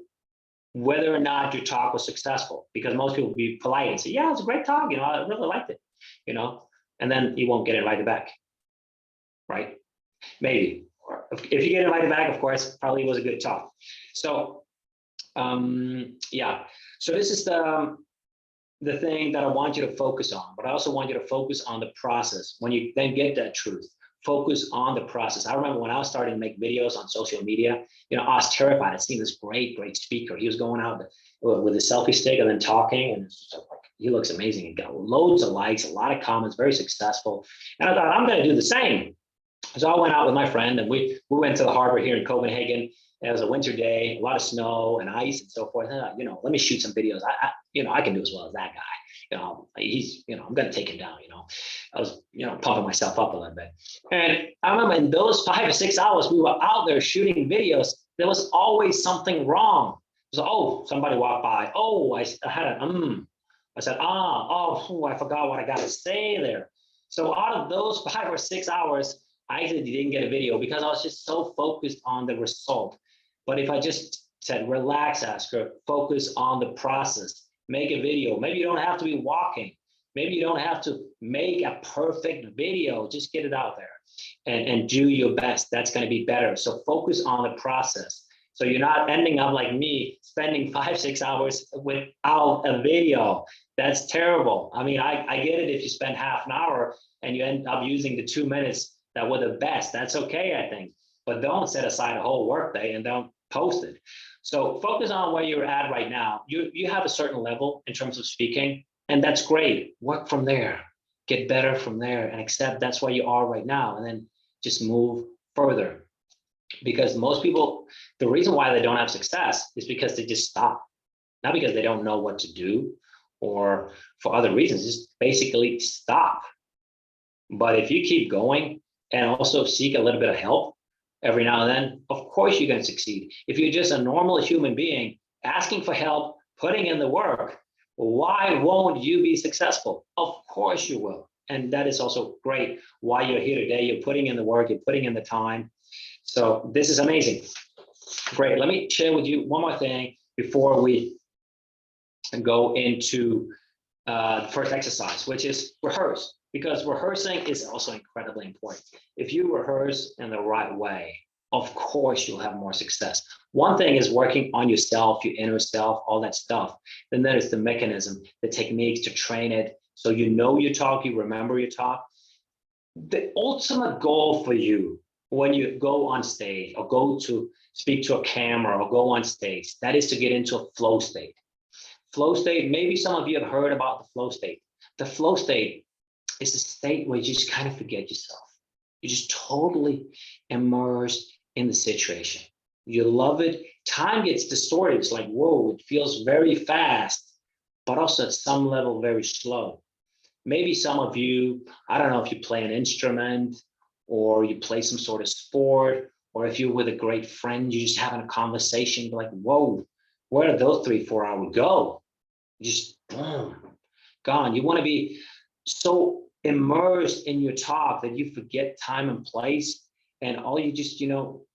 whether or not your talk was successful, because most people will be polite and say, yeah, it was a great talk. I really liked it, and then you won't get invited back, right? Maybe. Or if you get invited back, of course, probably was a good talk. So, yeah. So this is the thing that I want you to focus on, but I also want you to focus on the process. When you then get that truth, focus on the process. I remember when I was starting to make videos on social media, I was terrified. I'd seen this great speaker. He was going out with a selfie stick and then talking, and it's just like, he looks amazing. He got loads of likes, a lot of comments, very successful. And I thought, I'm going to do the same. So I went out with my friend, and we went to the harbor here in Copenhagen. It was a winter day, a lot of snow and ice and so forth. And I thought, let me shoot some videos. I can do as well as that guy. I'm going to take him down. I was, pumping myself up a little bit. And I remember in those 5 or 6 hours, we were out there shooting videos. There was always something wrong. It was, oh, somebody walked by. Oh, I had I said, I forgot what I got to say there. So out of those 5 or 6 hours, I actually didn't get a video because I was just so focused on the result. But if I just said, relax, Asker, focus on the process, make a video. Maybe you don't have to be walking. Maybe you don't have to make a perfect video. Just get it out there and do your best. That's going to be better. So focus on the process. So you're not ending up like me, spending 5, 6 hours without a video. That's terrible. I mean, I get it if you spend half an hour and you end up using the 2 minutes that were the best. That's okay, I think. But don't set aside a whole workday and don't posted. So focus on where you're at right now. You have a certain level in terms of speaking, and that's great. Work from there, get better from there, and accept that's where you are right now, and then just move further. Because most people, the reason why they don't have success is because they just stop, not because they don't know what to do or for other reasons, just basically stop. But if you keep going and also seek a little bit of help every now and then, of course you're going to succeed. If you're just a normal human being asking for help, putting in the work, why won't you be successful? Of course you will. And that is also great why you're here today. You're putting in the work, you're putting in the time. So this is amazing. Great. Let me share with you one more thing before we go into the first exercise, which is rehearse, because rehearsing is also incredibly important. If you rehearse in the right way, of course you'll have more success. One thing is working on yourself, your inner self, all that stuff. Then there's the mechanism, the techniques to train it. So you know your talk, you remember your talk. The ultimate goal for you when you go on stage or go to speak to a camera or go on stage, that is to get into a flow state. Flow state, maybe some of you have heard about the flow state. The flow state is a state where you just kind of forget yourself. You're just totally immersed in the situation. You love it. Time gets distorted. It's like, whoa, it feels very fast, but also at some level very slow. Maybe some of you, I don't know if you play an instrument or you play some sort of sport, or if you're with a great friend, you're just having a conversation, you're like, whoa, where did those 3-4 hours go? Just boom, gone. You want to be so immersed in your talk that you forget time and place, and all you just, you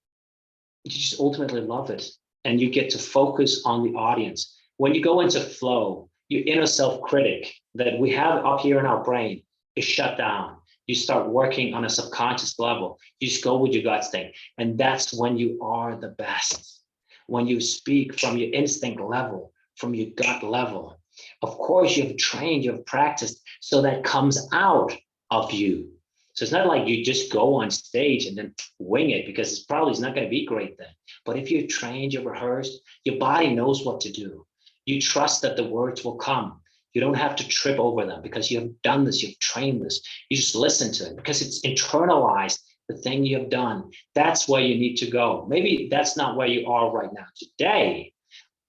just ultimately love it, and you get to focus on the audience. When you go into flow, your inner self-critic that we have up here in our brain is shut down. You start working on a subconscious level. You just go with your gut thing. And that's when you are the best. When you speak from your instinct level, from your gut level. Of course, you've trained, you've practiced, so that comes out of you. So it's not like you just go on stage and then wing it, because it's probably not going to be great then. But if you're trained, you've rehearsed, your body knows what to do. You trust that the words will come. You don't have to trip over them because you have done this, you've trained this. You just listen to it because it's internalized, the thing you have done. That's where you need to go. Maybe that's not where you are right now today,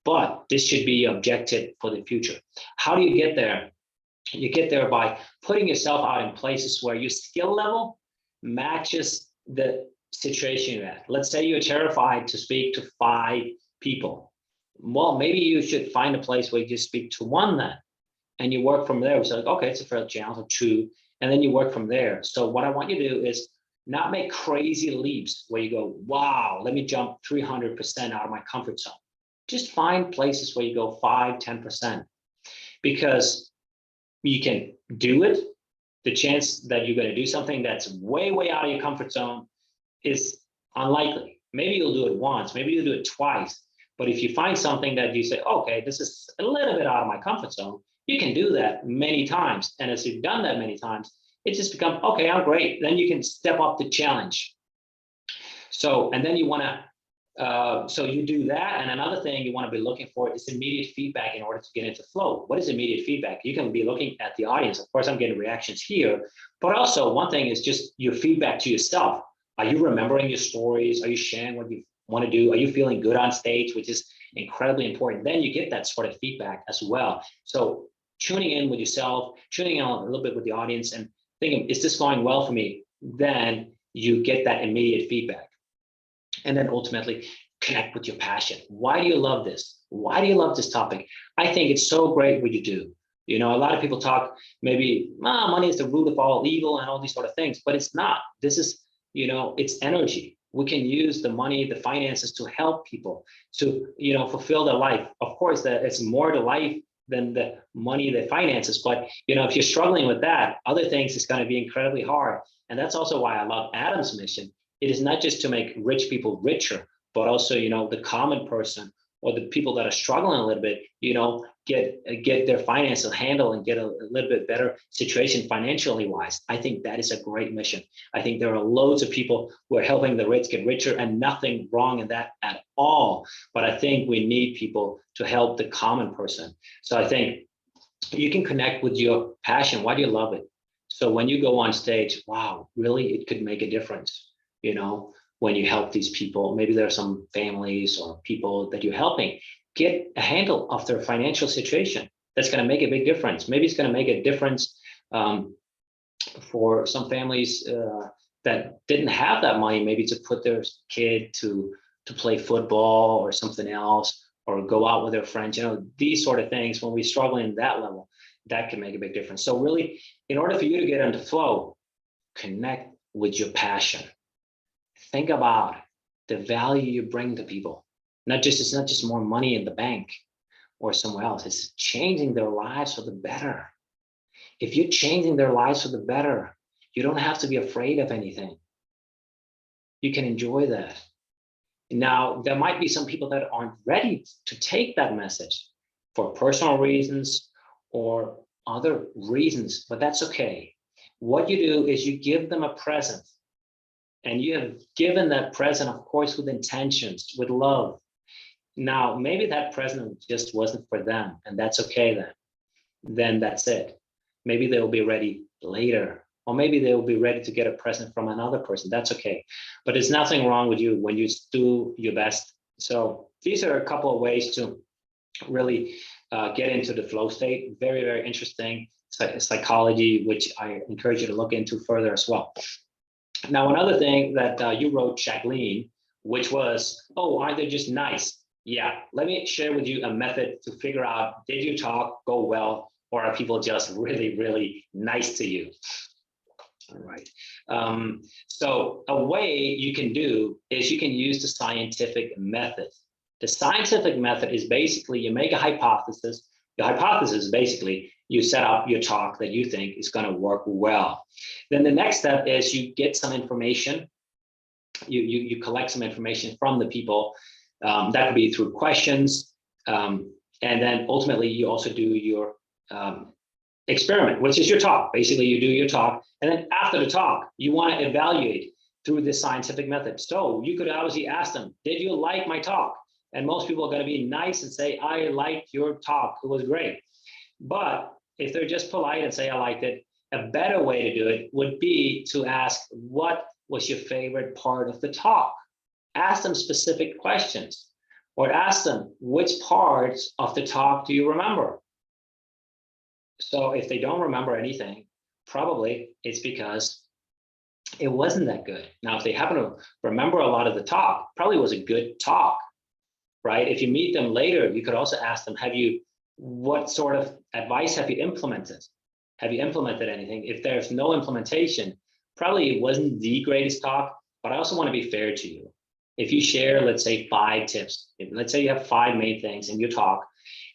but this should be your objective for the future. How do you get there? You get there by putting yourself out in places where your skill level matches the situation you're at. Let's say you're terrified to speak to 5 people. Well, maybe you should find a place where you just speak to 1 then, and you work from there. So like, okay, it's a fair challenge, or 2, and then you work from there. So what I want you to do is not make crazy leaps where you go, wow, let me jump 300% out of my comfort zone. Just find places where you go 5, 10%, because you can do it. The chance that you're going to do something that's way, way out of your comfort zone is unlikely. Maybe you'll do it once, maybe you'll do it twice. But if you find something that you say, okay, this is a little bit out of my comfort zone, you can do that many times. And as you've done that many times, it just becomes, okay, I'm great. Then you can step up the challenge. So, and then you want to, so you do that. And another thing you want to be looking for is immediate feedback in order to get into flow. What is immediate feedback? You can be looking at the audience. Of course, I'm getting reactions here, but also one thing is just your feedback to yourself. Are you remembering your stories? Are you sharing what you want to do? Are you feeling good on stage, which is incredibly important? Then you get that sort of feedback as well. So tuning in with yourself, tuning in a little bit with the audience and thinking, is this going well for me? Then you get that immediate feedback. And then ultimately connect with your passion. Why do you love this? Why do you love this topic? I think it's so great what you do. You know, a lot of people talk maybe, money is the root of all evil and all these sort of things, but it's not. This is, you know, it's energy. We can use the money, the finances to help people to, you know, fulfill their life. Of course, that it's more to life than the money, the finances. But, you know, if you're struggling with that, other things is going to be incredibly hard. And that's also why I love Adam's mission. It is not just to make rich people richer, but also, you know, the common person or the people that are struggling a little bit, get their finances handled and get a little bit better situation financially wise. I think that is a great mission. I think there are loads of people who are helping the rich get richer, and nothing wrong in that at all. But I think we need people to help the common person. So I think you can connect with your passion. Why do you love it? So when you go on stage, wow, really, it could make a difference, when you help these people. Maybe there are some families or people that you're helping get a handle of their financial situation. That's going to make a big difference. Maybe it's going to make a difference for some families that didn't have that money, maybe to put their kid to play football or something else, or go out with their friends. These sort of things, when we struggle in that level, that can make a big difference. So really, in order for you to get into flow, connect with your passion. Think about the value you bring to people. It's not just more money in the bank or somewhere else. It's changing their lives for the better. If you're changing their lives for the better, you don't have to be afraid of anything. You can enjoy that. Now, there might be some people that aren't ready to take that message for personal reasons or other reasons, but that's okay. What you do is you give them a present, and you have given that present, of course, with intentions, with love. Now, maybe that present just wasn't for them, and that's okay then. Then that's it. Maybe they'll be ready later, or maybe they'll be ready to get a present from another person. That's okay. But there's nothing wrong with you when you do your best. So these are a couple of ways to really get into the flow state. Very, very interesting psychology, which I encourage you to look into further as well. Now, another thing that you wrote, Jacqueline, which was, aren't they just nice? Yeah, let me share with you a method to figure out, did your talk go well, or are people just really, really nice to you? All right. So a way you can do is you can use the scientific method. The scientific method is basically you make a hypothesis. The hypothesis is basically you set up your talk that you think is going to work well. Then the next step is you get some information. You collect some information from the people. That could be through questions. And then ultimately you also do your experiment, which is your talk. Basically, you do your talk. And then after the talk, you want to evaluate through this scientific method. So you could obviously ask them, did you like my talk? And most people are going to be nice and say, I liked your talk. It was great. But if they're just polite and say, I liked it, a better way to do it would be to ask, what was your favorite part of the talk? Ask them specific questions, or ask them, which parts of the talk do you remember? So if they don't remember anything, probably it's because it wasn't that good. Now, if they happen to remember a lot of the talk, probably was a good talk, right? If you meet them later, you could also ask them, what sort of advice have you implemented? Have you implemented anything? If there's no implementation, probably it wasn't the greatest talk, but I also want to be fair to you. If you share, let's say 5 tips, let's say you have 5 main things in your talk,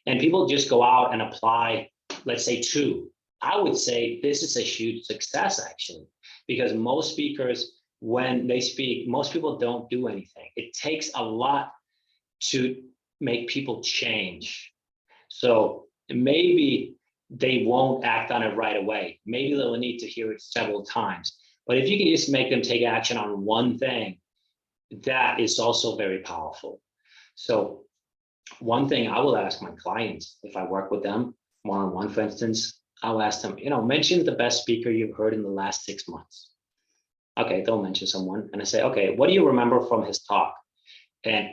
and people just go out and apply, let's say 2, I would say this is a huge success actually, because most speakers, when they speak, most people don't do anything. It takes a lot to make people change. So maybe they won't act on it right away. Maybe they'll need to hear it several times. But if you can just make them take action on one thing, that is also very powerful. So one thing I will ask my clients, if I work with them one-on-one, for instance, I'll ask them, mention the best speaker you've heard in the last 6 months. Okay, they'll mention someone. And I say, okay, what do you remember from his talk? And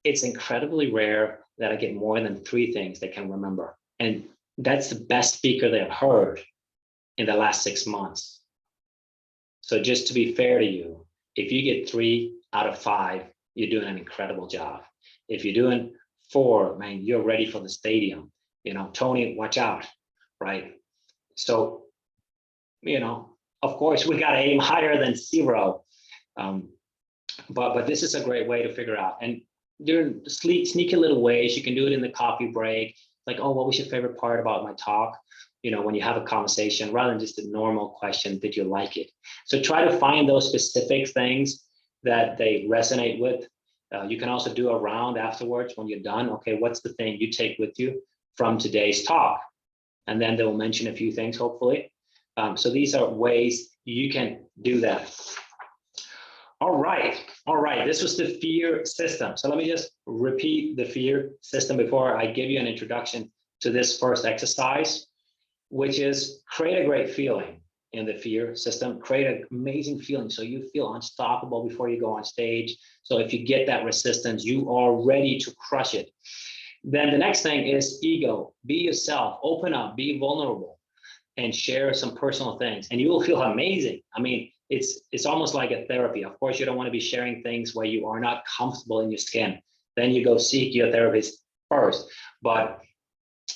it's incredibly rare that I get more than 3 things they can remember. And that's the best speaker they've heard in the last 6 months. So just to be fair to you, if you get 3 out of 5, you're doing an incredible job. If you're doing 4, man, you're ready for the stadium. Tony, watch out, right? So, of course, we got to aim higher than 0. But this is a great way to figure out. And there are sneaky little ways you can do it in the coffee break. Like, what was your favorite part about my talk? When you have a conversation, rather than just a normal question, did you like it? So try to find those specific things that they resonate with. You can also do a round afterwards when you're done. Okay, what's the thing you take with you from today's talk? And then they'll mention a few things, hopefully. So these are ways you can do that. All right. This was the fear system. So let me just repeat the fear system before I give you an introduction to this first exercise, which is create a great feeling in the fear system. Create an amazing feeling so you feel unstoppable before you go on stage. So if you get that resistance, you are ready to crush it. Then the next thing is ego. Be yourself, open up, be vulnerable, and share some personal things, and you will feel amazing. I mean, it's almost like a therapy. Of course, you don't want to be sharing things where you are not comfortable in your skin. Then you go seek your therapist first. But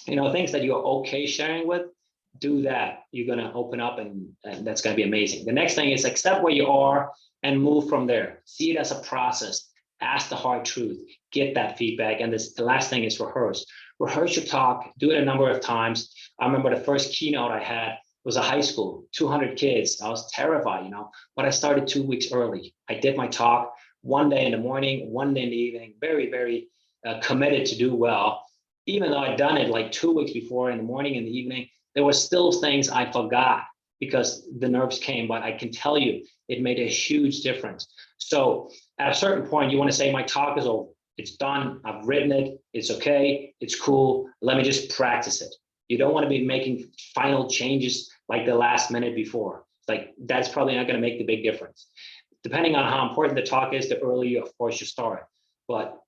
things that you're okay sharing with, do that. You're going to open up, and that's going to be amazing. The next thing is accept where you are and move from there. See it as a process. Ask the hard truth. Get that feedback. And the last thing is rehearse. Rehearse your talk. Do it a number of times. I remember the first keynote I had was a high school, 200 kids. I was terrified, but I started 2 weeks early. I did my talk one day in the morning, one day in the evening, very, very committed to do well. Even though I'd done it like 2 weeks before in the morning and the evening, there were still things I forgot because the nerves came, but I can tell you it made a huge difference. So at a certain point, you want to say, my talk is over. It's done. I've written it. It's okay. It's cool. Let me just practice it. You don't want to be making final changes like the last minute before. Like that's probably not going to make the big difference. Depending on how important the talk is, the earlier, of course, you start. But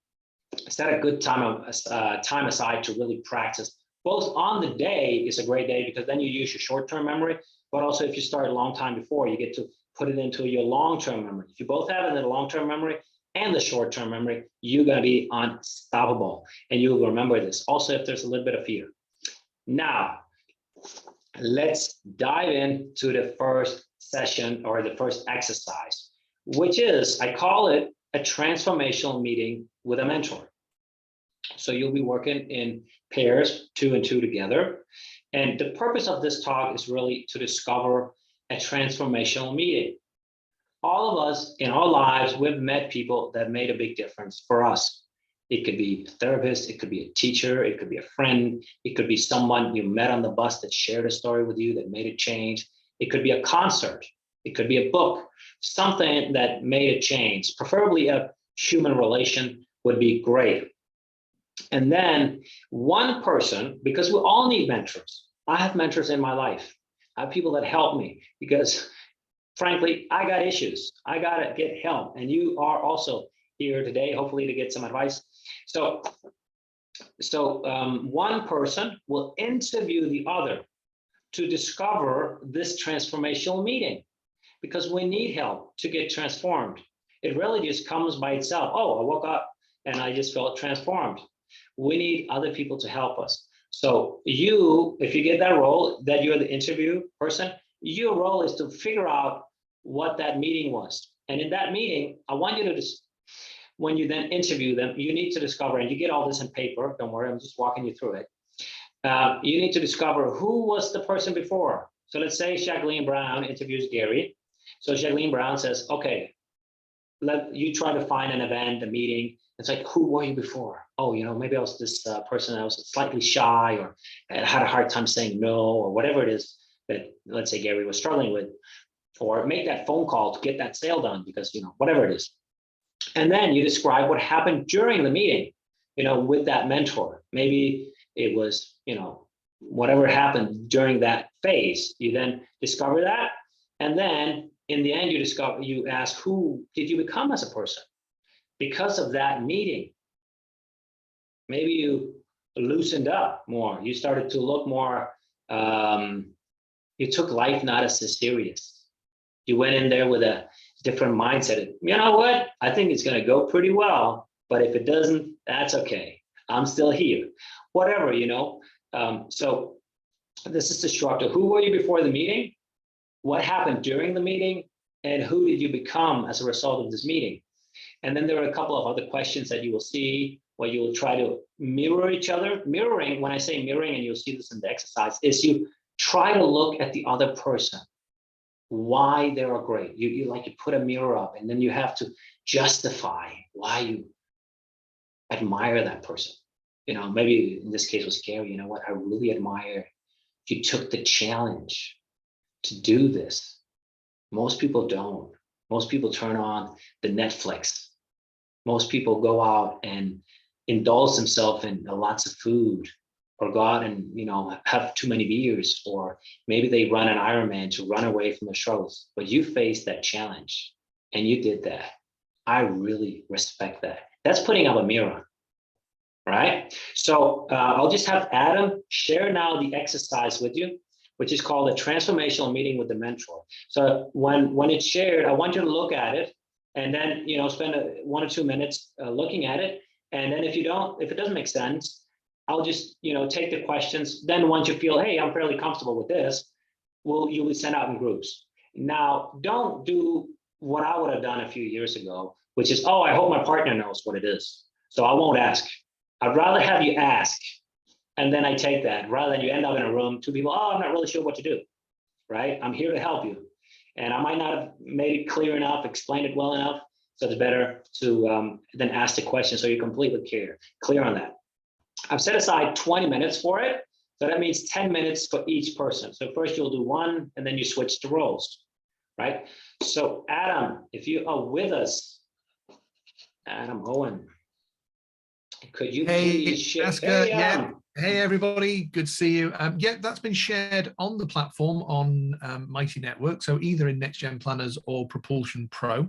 set a good time aside to really practice. Both on the day is a great day because then you use your short-term memory, but also if you start a long time before, you get to put it into your long-term memory. If you both have it in the long-term memory and the short-term memory, you're going to be unstoppable, and you will remember this. Also, if there's a little bit of fear. Now, let's dive into the first session or the first exercise, which is, I call it a transformational meeting with a mentor. So you'll be working in pairs, 2 and 2 together. And the purpose of this talk is really to discover a transformational meeting. All of us in our lives, we've met people that made a big difference for us. It could be a therapist, it could be a teacher, it could be a friend, it could be someone you met on the bus that shared a story with you that made a change. It could be a concert, it could be a book, something that made a change. Preferably a human relation would be great. And then one person, because we all need mentors. I have mentors in my life. I have people that help me because, frankly, I got issues. I got to get help. And you are also here today, hopefully, to get some advice. So one person will interview the other to discover this transformational meeting, because we need help to get transformed. It really just comes by itself. Oh, I woke up and I just felt transformed. We need other people to help us. So you, if you get that role, that you're the interview person, your role is to figure out what that meeting was. And in that meeting, I want you to just, when you then interview them, you need to discover, and you get all this in paper, don't worry, I'm just walking you through it. You need to discover who was the person before. So let's say Jacqueline Brown interviews Gary. So Jacqueline Brown says, okay, you try to find an event, a meeting. It's like, who were you before? Oh, maybe I was this person that was slightly shy or had a hard time saying no, or whatever it is that, let's say, Gary was struggling with. Or make that phone call to get that sale done because, whatever it is. And then you describe what happened during the meeting, with that mentor. Maybe it was, whatever happened during that phase. You then discover that. And then in the end, you ask, who did you become as a person? Because of that meeting, maybe you loosened up more. You started to look more, you took life not as serious. You went in there with a different mindset. You know what? I think it's going to go pretty well, but if it doesn't, that's okay. I'm still here. Whatever, So this is the structure. Who were you before the meeting? What happened during the meeting? And who did you become as a result of this meeting? And then there are a couple of other questions that you will see where you will try to mirror each other. Mirroring, when I say mirroring, and you'll see this in the exercise, is you try to look at the other person, why they are great. You put a mirror up, and then you have to justify why you admire that person. Maybe in this case was Gary. You know what? I really admire you took the challenge to do this. Most people don't. Most people turn on the Netflix. Most people go out and indulge themselves in lots of food, or go out and have too many beers, or maybe they run an Ironman to run away from the struggles. But you faced that challenge and you did that. I really respect that. That's putting up a mirror, right? So I'll just have Adam share now the exercise with you, which is called a transformational meeting with the mentor. So when it's shared, I want you to look at it and then spend 1 or 2 minutes looking at it. And then if it doesn't make sense, I'll just take the questions. Then once you feel, hey, I'm fairly comfortable with this, you will send out in groups. Now, don't do what I would have done a few years ago, which is, oh, I hope my partner knows what it is, so I won't ask. I'd rather have you ask, and then I take that, rather than you end up in a room, 2 people, oh, I'm not really sure what to do, right? I'm here to help you. And I might not have made it clear enough, explained it well enough, so it's better to then ask the question so you're completely clear on that. I've set aside 20 minutes for it, so that means 10 minutes for each person. So first you'll do one, and then you switch the roles, right? So Adam, if you are with us, Adam Owen, could you please share? Asker, Hey, yeah. Hey, everybody. Good to see you. Yeah, that's been shared on the platform on Mighty Network, so either in Next Gen Planners or Propulsion Pro.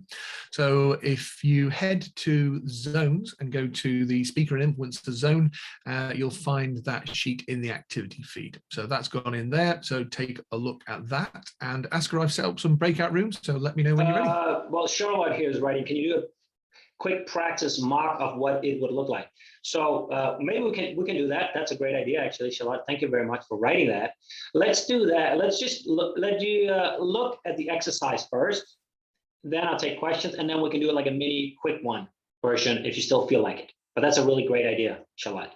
So if you head to Zones and go to the Speaker and Influencer zone, you'll find that sheet in the activity feed. So that's gone in there. So take a look at that. And Asker, I've set up some breakout rooms, so let me know when you're ready. Well, Charlotte here is writing. Can you do a quick practice mock of what it would look like? So maybe we can do that. That's a great idea, actually, Charlotte. Thank you very much for writing that. Let's do that. Let's just let you look at the exercise first. Then I'll take questions, and then we can do it like a mini quick one version if you still feel like it. But that's a really great idea, Charlotte.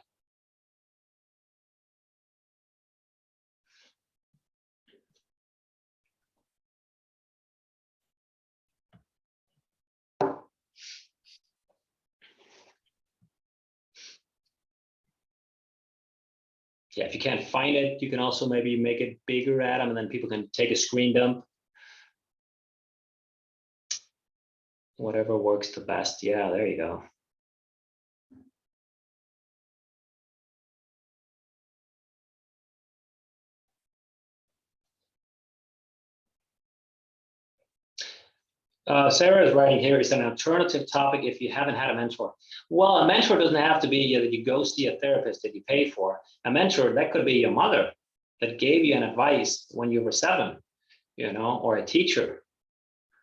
Yeah, if you can't find it, you can also maybe make it bigger, Adam, and then people can take a screen dump. Whatever works the best. Yeah, there you go. Sarah is writing here, it's an alternative topic if you haven't had a mentor. Well, a mentor doesn't have to be that you go see a therapist that you pay for. A mentor, that could be your mother that gave you an advice when you were 7, or a teacher.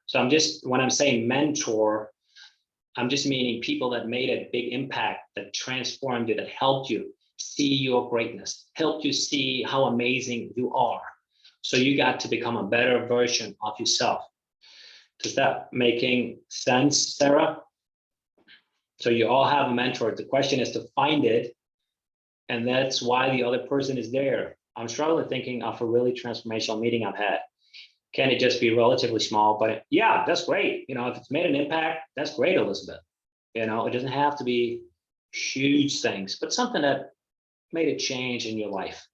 So when I'm saying mentor, I'm just meaning people that made a big impact, that transformed you, that helped you see your greatness, helped you see how amazing you are. So you got to become a better version of yourself. Does that making sense, Sarah? So you all have a mentor. The question is to find it, and that's why the other person is there. I'm struggling thinking of a really transformational meeting I've had. Can it just be relatively small? But yeah, that's great. If it's made an impact, that's great, Elizabeth. It doesn't have to be huge things, but something that made a change in your life.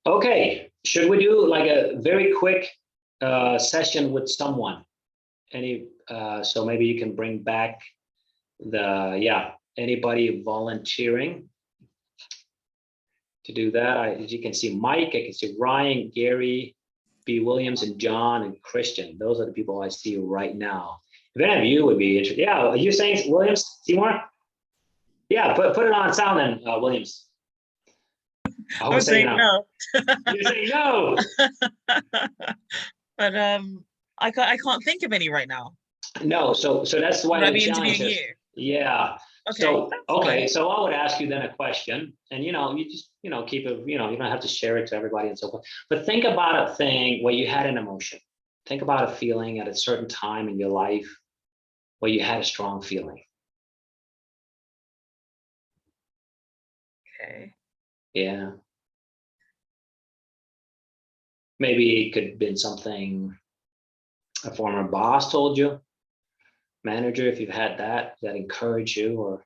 Okay, should we do like a very quick session with someone? So maybe you can bring back anybody volunteering to do that. As you can see, Mike, I can see Ryan, Gary, B. Williams, and John, and Christian. Those are the people I see right now. If any of you would be interested, yeah, are you saying Williams, Seymour? Yeah, put it on sound then, Williams. I'm saying no. You're saying no. But I can't think of any right now. No, so that's why I'd be interviewing you. Yeah. Okay. So I would ask you then a question, and you just keep it. You don't have to share it to everybody and so forth. But think about a thing where you had an emotion. Think about a feeling at a certain time in your life where you had a strong feeling. Okay. Yeah. Maybe it could have been something a former boss told you, manager, if you've had that encouraged you, or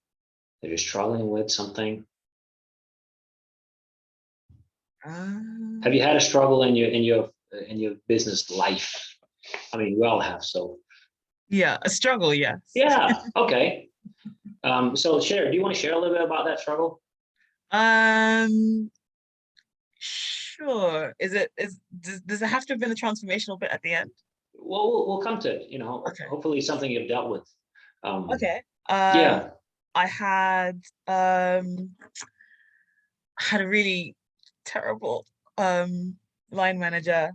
that you're struggling with something. Have you had a struggle in your business life? I mean, we all have, so. Yeah, a struggle, yes. Yeah, okay. So share, do you want to share a little bit about that struggle? Sure. Does it have to have been a transformational bit at the end? Well, we'll come to it, Okay. hopefully something you've dealt with. Okay. Yeah, I had a really terrible line manager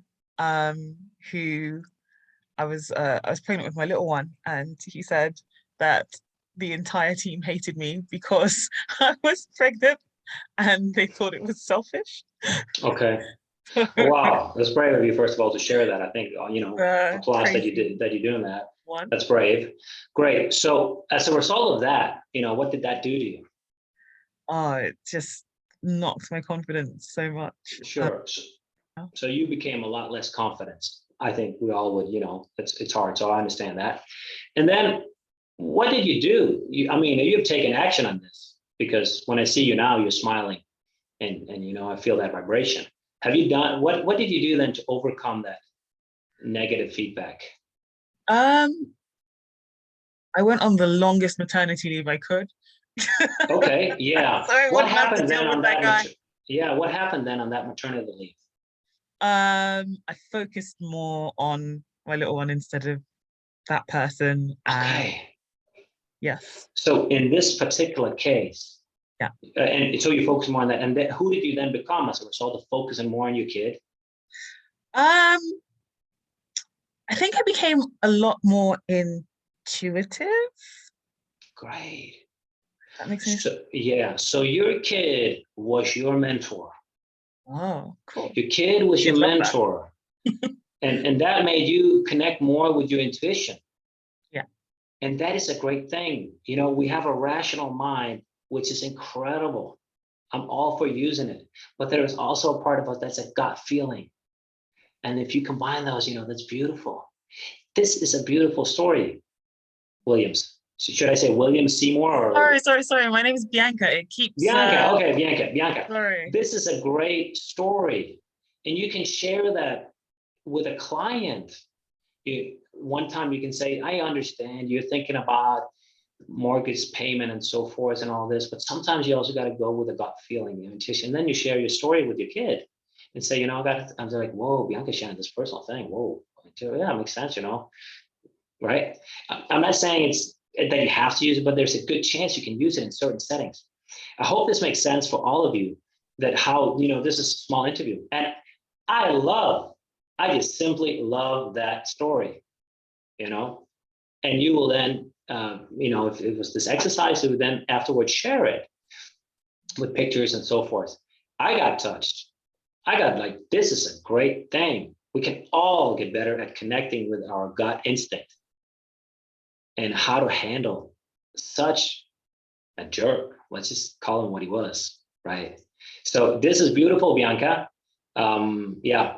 who I was pregnant with my little one, and he said that the entire team hated me because I was pregnant and they thought it was selfish. okay. Wow, that's brave of you, first of all, to share that. I think, applause that Crazy you're doing that. one. That's brave. Great. So as a result of that, what did that do to you? Oh, it just knocked my confidence so much. Sure. So you became a lot less confident. I think we all would, it's hard. So I understand that. And then what did you do? You've taken action on this, because when I see you now, you're smiling and I feel that vibration. Have you done, what did you do then to overcome that negative feedback? I went on the longest maternity leave I could. Okay, yeah. So I What wouldn't have to happened then deal on with that guy. yeah, what happened then on that maternity leave? I focused more on my little one instead of that person. Okay. Yes. So in this particular case, Yeah. And so you focus more on that, and then who did you then become as a result of focusing more on your kid? I think I became a lot more intuitive. Great. That makes sense. So your kid was your mentor. Oh, cool. Your kid was your mentor. and that made you connect more with your intuition. Yeah. And that is a great thing. We have a rational mind, which is incredible. I'm all for using it. But there is also a part of us that's a gut feeling. And if you combine those, that's beautiful. This is a beautiful story, Williams. So should I say William Seymour? Or... Sorry. My name is Bianca. It keeps... Bianca, okay, Bianca. Sorry. This is a great story. And you can share that with a client. One time you can say, I understand you're thinking about mortgage payment and so forth and all this, but sometimes you also got to go with a gut feeling, intuition. And then you share your story with your kid and say, I'm like, whoa, Bianca sharing this personal thing. Whoa, yeah, it makes sense, right? I'm not saying it's that you have to use it, but there's a good chance you can use it in certain settings. I hope this makes sense for all of you, that how, this is a small interview. And I just simply love that story, and you will then, if it was this exercise, you would then afterwards share it with pictures and so forth. I got touched. I got like, this is a great thing. We can all get better at connecting with our gut instinct and how to handle such a jerk. Let's just call him what he was, right? So this is beautiful, Bianca. Yeah.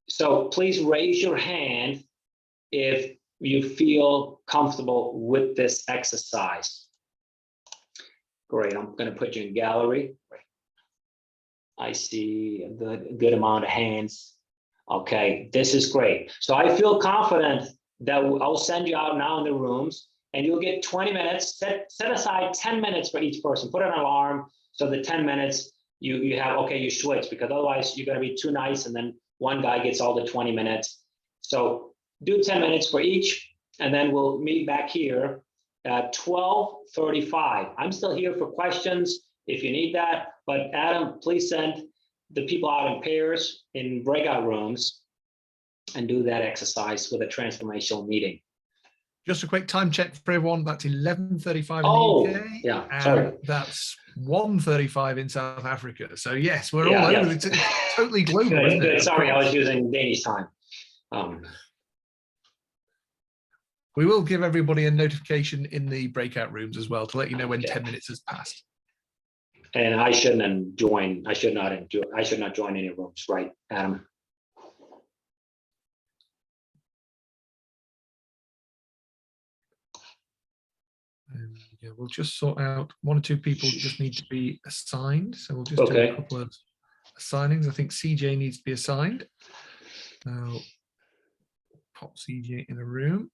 So please raise your hand if you feel comfortable with this exercise. Great, I'm gonna put you in gallery. I see a good amount of hands. Okay, this is great. So I feel confident that I'll send you out now in the rooms, and you'll get 20 minutes. Set aside 10 minutes for each person. Put an alarm so the 10 minutes you have, okay, you switch, because otherwise you're gonna be too nice and then one guy gets all the 20 minutes. So do 10 minutes for each, and then we'll meet back here at 12:35. I'm still here for questions if you need that, but Adam, please send the people out in pairs in breakout rooms and do that exercise with a transformational meeting. Just a quick time check for everyone. That's 11:35 in the UK. Yeah, sorry. That's 1:35 in South Africa. So yes, we're all over. It's totally global. Good, isn't it? Sorry, I was using Danish time. We will give everybody a notification in the breakout rooms as well to let you know when 10 minutes has passed. And I should not join any rooms, right, Adam? Yeah, we'll just sort out 1 or 2 people just need to be assigned. So we'll just do Okay. a couple of assignings. I think CJ needs to be assigned. So pop CJ in a room.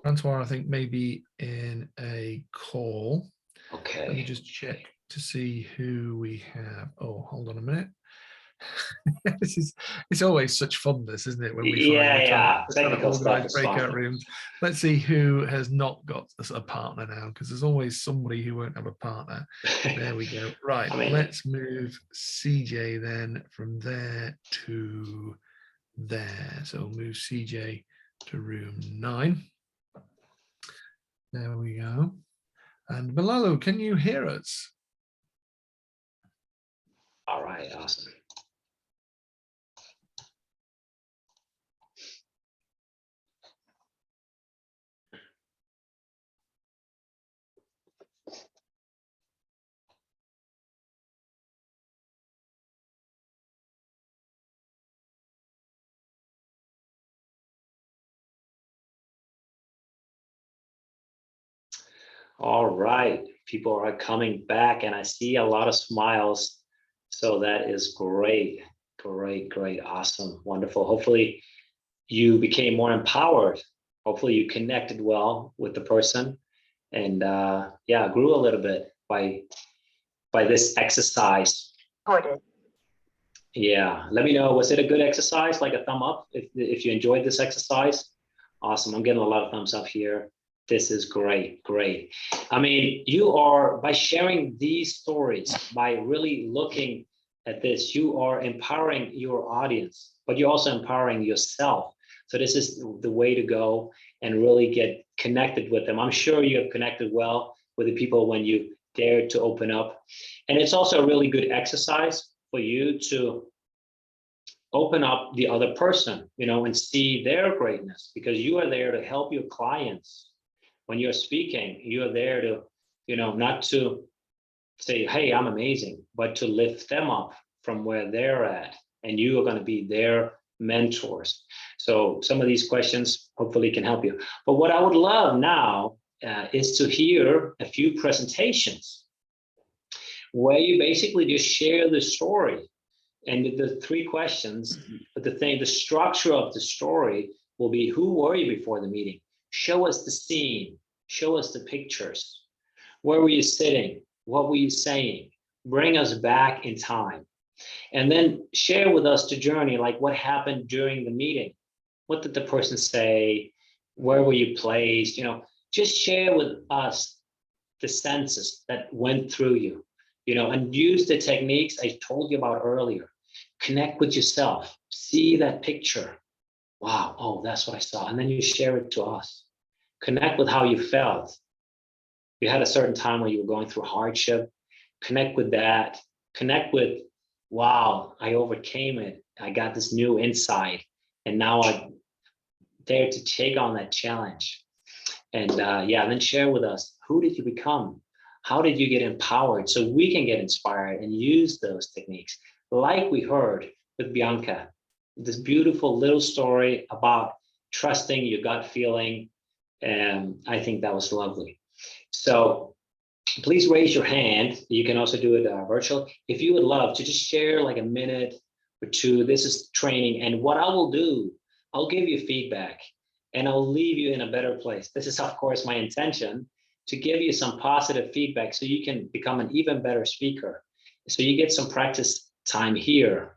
Francois, I think, maybe in a call. Let me Okay. just check to see who we have. Oh, hold on a minute. It's always such fun, this, isn't it? When we Yeah, finally yeah. try to Technical stuff organize is breakout fun. rooms. Let's see who has not got a partner now, because there's always somebody who won't have a partner. There we go. Right, I mean, let's move CJ then from there to there. So we'll move CJ to room 9. There we go. And Malalo, can you hear us? all right, awesome. All right, people are coming back and I see a lot of smiles. So that is great, great, great, awesome, wonderful. Hopefully you became more empowered. Hopefully you connected well with the person and yeah, grew a little bit by this exercise. Yeah, let me know, was it a good exercise? Like a thumb up if you enjoyed this exercise. Awesome, I'm getting a lot of thumbs up here. This is great, great. I mean, you are, by sharing these stories, by really looking at this, you are empowering your audience, but you're also empowering yourself. So this is the way to go and really get connected with them. I'm sure you have connected well with the people when you dared to open up. And it's also a really good exercise for you to open up the other person, you know, and see their greatness, because you are there to help your clients. When you're speaking, you're there to, you know, not to say, hey, I'm amazing, but to lift them up from where they're at. And you are going to be their mentors. So some of these questions hopefully can help you. But what I would love now is to hear a few presentations where you basically just share the story. And the 3 questions, but the structure of the story will be, who were you before the meeting? Show us the scene, show us the pictures. Where were you sitting? What were you saying? Bring us back in time. And then share with us the journey, like what happened during the meeting. What did the person say? Where were you placed? You know, just share with us the senses that went through you, you know, and use the techniques I told you about earlier. Connect with yourself, see that picture. Wow, oh, that's what I saw. And then you share it to us. Connect with how you felt. You had a certain time where you were going through hardship. Connect with that. Connect with, wow, I overcame it. I got this new insight. And now I dare to take on that challenge. And yeah, then share with us, who did you become? How did you get empowered so we can get inspired and use those techniques? Like we heard with Bianca, this beautiful little story about trusting your gut feeling. And I think that was lovely. So please raise your hand. You can also do it virtual. If you would love to just share like a minute or 2, this is training. And what I will do, I'll give you feedback and I'll leave you in a better place. This is, of course, my intention, to give you some positive feedback so you can become an even better speaker. So you get some practice time here.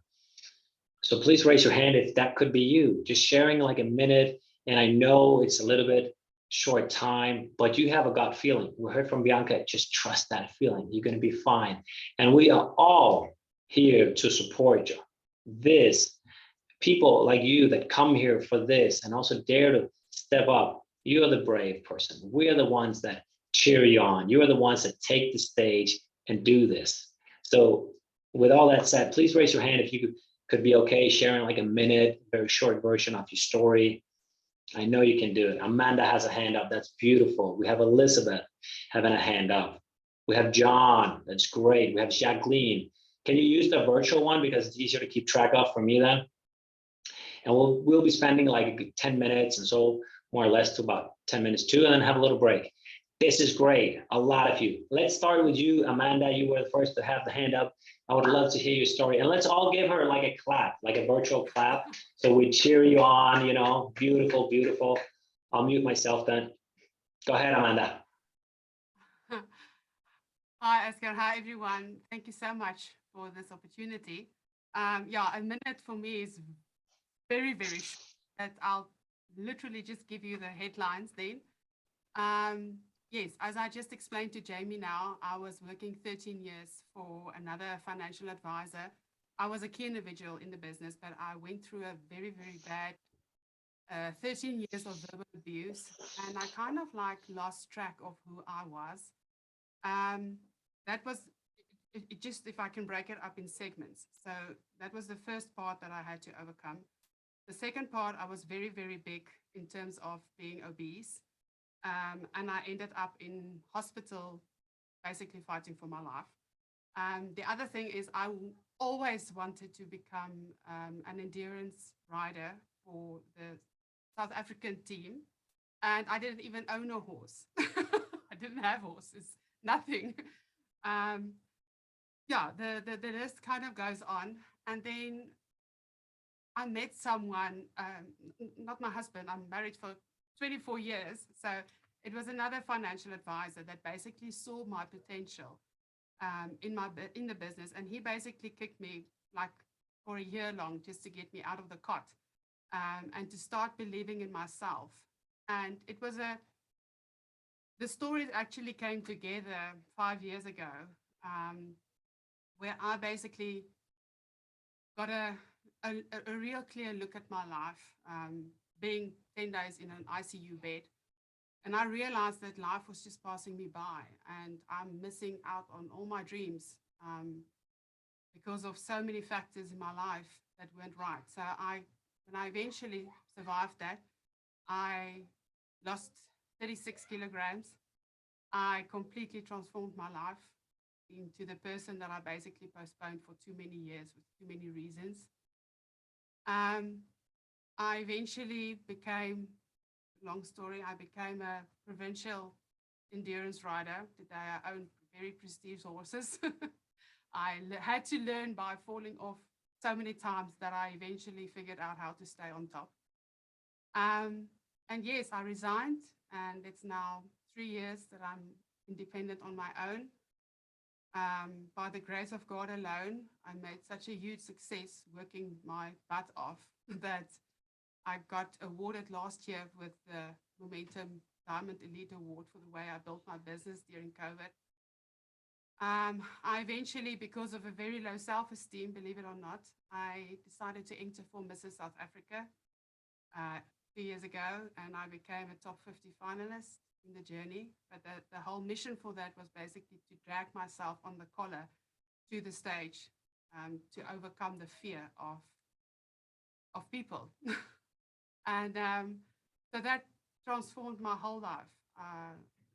So please raise your hand if that could be you. Just sharing like a minute. And I know it's a little bit short time, but you have a gut feeling. We heard from Bianca, just trust that feeling. You're going to be fine. And we are all here to support you. This, people like you that come here for this and also dare to step up, you're the brave person. We are the ones that cheer you on. You are the ones that take the stage and do this. So with all that said, please raise your hand if you could be okay sharing like a minute, very short version of your story. I know you can do it. Amanda has a hand up. That's beautiful. We have Elizabeth having a hand up. We have John. That's great. We have Jacqueline. Can you use the virtual one because it's easier to keep track of for me then? And we'll be spending like 10 minutes and so more or less to about 10 minutes too, and then have a little break. This is great. A lot of you. Let's start with you, Amanda. You were the first to have the hand up. I would love to hear your story. And let's all give her like a clap, like a virtual clap. So we cheer you on, you know, beautiful, beautiful. I'll mute myself then. Go ahead, Amanda. Hi, Oscar. Hi, everyone. Thank you so much for this opportunity. Yeah, a minute for me is very, very short. That I'll literally just give you the headlines then. Yes, as I just explained to Jamie now, I was working 13 years for another financial advisor. I was a key individual in the business, but I went through a very, very bad 13 years of verbal abuse, and I kind of like lost track of who I was. That was it just, if I can break it up in segments. So that was the first part that I had to overcome. The second part, I was very, very big in terms of being obese. And I ended up in hospital, basically fighting for my life. The other thing is I always wanted to become an endurance rider for the South African team. And I didn't even own a horse. I didn't have horses, nothing. Yeah, the list kind of goes on. And then I met someone, not my husband, I'm married for 24 years. So it was another financial advisor that basically saw my potential in the business. And he basically kicked me like for a year long just to get me out of the cot and to start believing in myself. And it was the story actually came together 5 years ago, where I basically got a real clear look at my life, being 10 days in an ICU bed. And I realized that life was just passing me by and I'm missing out on all my dreams because of so many factors in my life that weren't right. So when I eventually survived that, I lost 36 kilograms. I completely transformed my life into the person that I basically postponed for too many years with too many reasons. I eventually became, long story, I became a provincial endurance rider. Today I own very prestigious horses. I had to learn by falling off so many times that I eventually figured out how to stay on top. And yes, I resigned, and it's now 3 years that I'm independent on my own. By the grace of God alone, I made such a huge success working my butt off that I got awarded last year with the Momentum Diamond Elite Award for the way I built my business during COVID. I eventually, because of a very low self-esteem, believe it or not, I decided to enter for Mrs. South Africa 2 years ago, and I became a top 50 finalist in the journey. But the whole mission for that was basically to drag myself on the collar to the stage to overcome the fear of people. And so that transformed my whole life.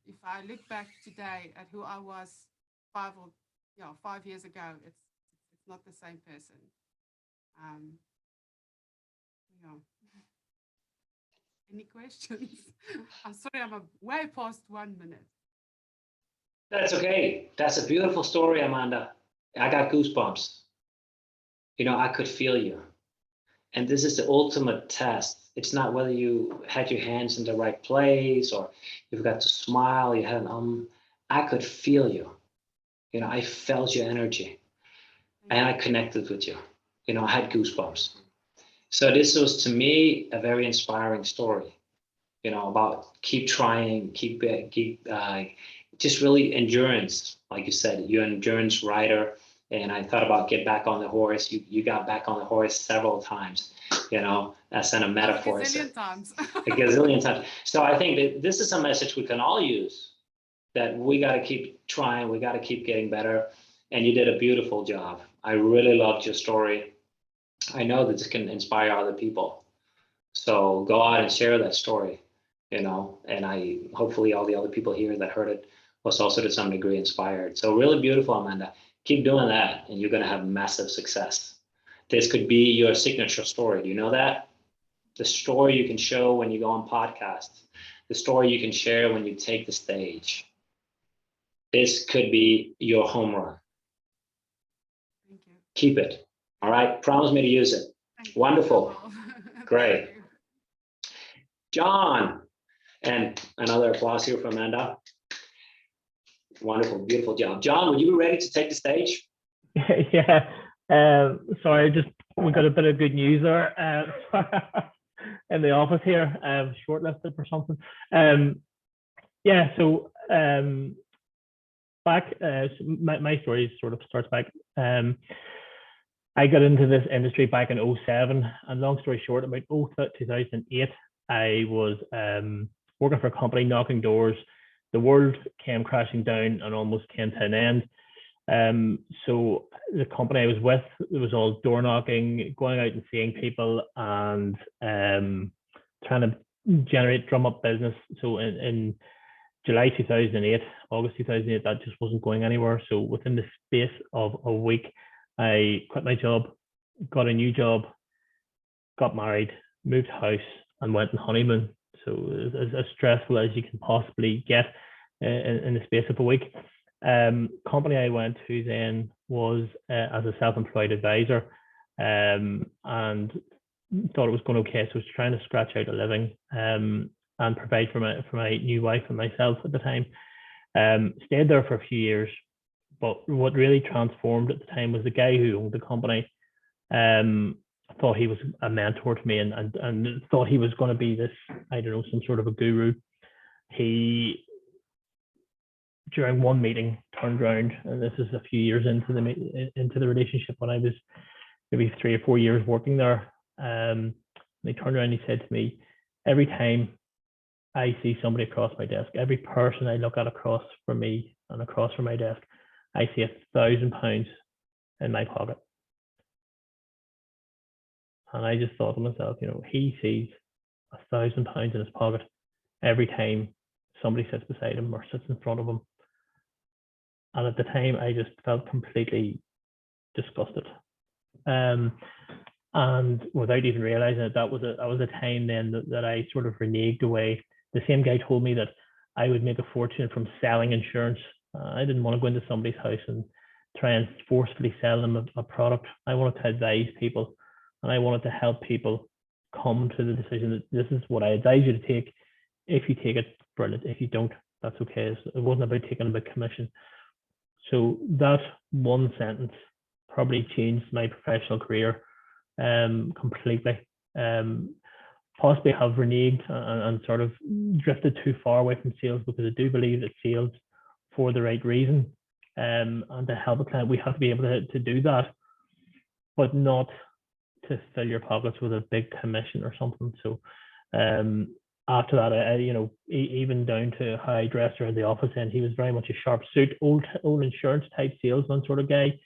If I look back today at who I was 5 years ago, it's not the same person. Yeah. Any questions? I'm sorry, I'm way past 1 minute. That's okay. That's a beautiful story, Amanda. I got goosebumps. You know, I could feel you. And this is the ultimate test. It's not whether you had your hands in the right place or you've got to smile, you had an I could feel you. You know, I felt your energy and I connected with you. You know, I had goosebumps. So this was, to me, a very inspiring story, you know, about keep trying, keep just really endurance. Like you said, you're an endurance rider. And I thought about get back on the horse. You got back on the horse several times, you know, that's in a metaphor. A gazillion times. A gazillion times. So I think that this is a message we can all use, that we got to keep trying. We got to keep getting better. And you did a beautiful job. I really loved your story. I know that this can inspire other people. So go out and share that story, and hopefully all the other people here that heard it was also to some degree inspired. So really beautiful, Amanda. Keep doing that and you're going to have massive success. This could be your signature story. Do you know that? The story you can show when you go on podcasts, the story you can share when you take the stage. This could be your home run. Thank you. Keep it. All right. Promise me to use it. Thank you. Wonderful. I will. Great. Thank you. John, and another applause here for Amanda. Wonderful, beautiful job. John, would you be ready to take the stage? Yeah. Sorry, we got a bit of good news there in the office here. Shortlisted for something. Yeah. So back. My story sort of starts back. I got into this industry back in 2007, and long story short, about 2008, I was working for a company, knocking doors. The world came crashing down and almost came to an end. So the company I was with, it was all door knocking, going out and seeing people, and trying to drum up business. So in July 2008, August 2008, that just wasn't going anywhere. So within the space of a week, I quit my job, got a new job, got married, moved house, and went on honeymoon. So as stressful as you can possibly get in the space of a week. Company I went to then was as a self-employed advisor, and thought it was going okay. So I was trying to scratch out a living and provide for my new wife and myself at the time. Stayed there for a few years, but what really transformed at the time was the guy who owned the company. I thought he was a mentor to me, and thought he was going to be this, I don't know, some sort of a guru. He, during one meeting, turned around, and this is a few years into the relationship, when I was maybe 3 or 4 years working there. He turned around and he said to me, every time I see somebody across my desk, every person I look at across from me and across from my desk, I see £1,000 in my pocket. And I just thought to myself, he sees £1,000 in his pocket every time somebody sits beside him or sits in front of him. And at the time, I just felt completely disgusted. And without even realizing it, that was a time then that I sort of reneged away. The same guy told me that I would make a fortune from selling insurance. I didn't want to go into somebody's house and try and forcefully sell them a product. I wanted to advise people, and I wanted to help people come to the decision that this is what I advise you to take. If you take it, brilliant. If you don't, that's okay. It wasn't about taking a big commission. So that one sentence probably changed my professional career completely. Possibly have reneged and sort of drifted too far away from sales, because I do believe that sales, for the right reason, and to help a client, we have to be able to do that, but not to fill your pockets with a big commission or something. So after that, I even down to how I dressed around the office, and he was very much a sharp suit, old insurance type salesman sort of guy.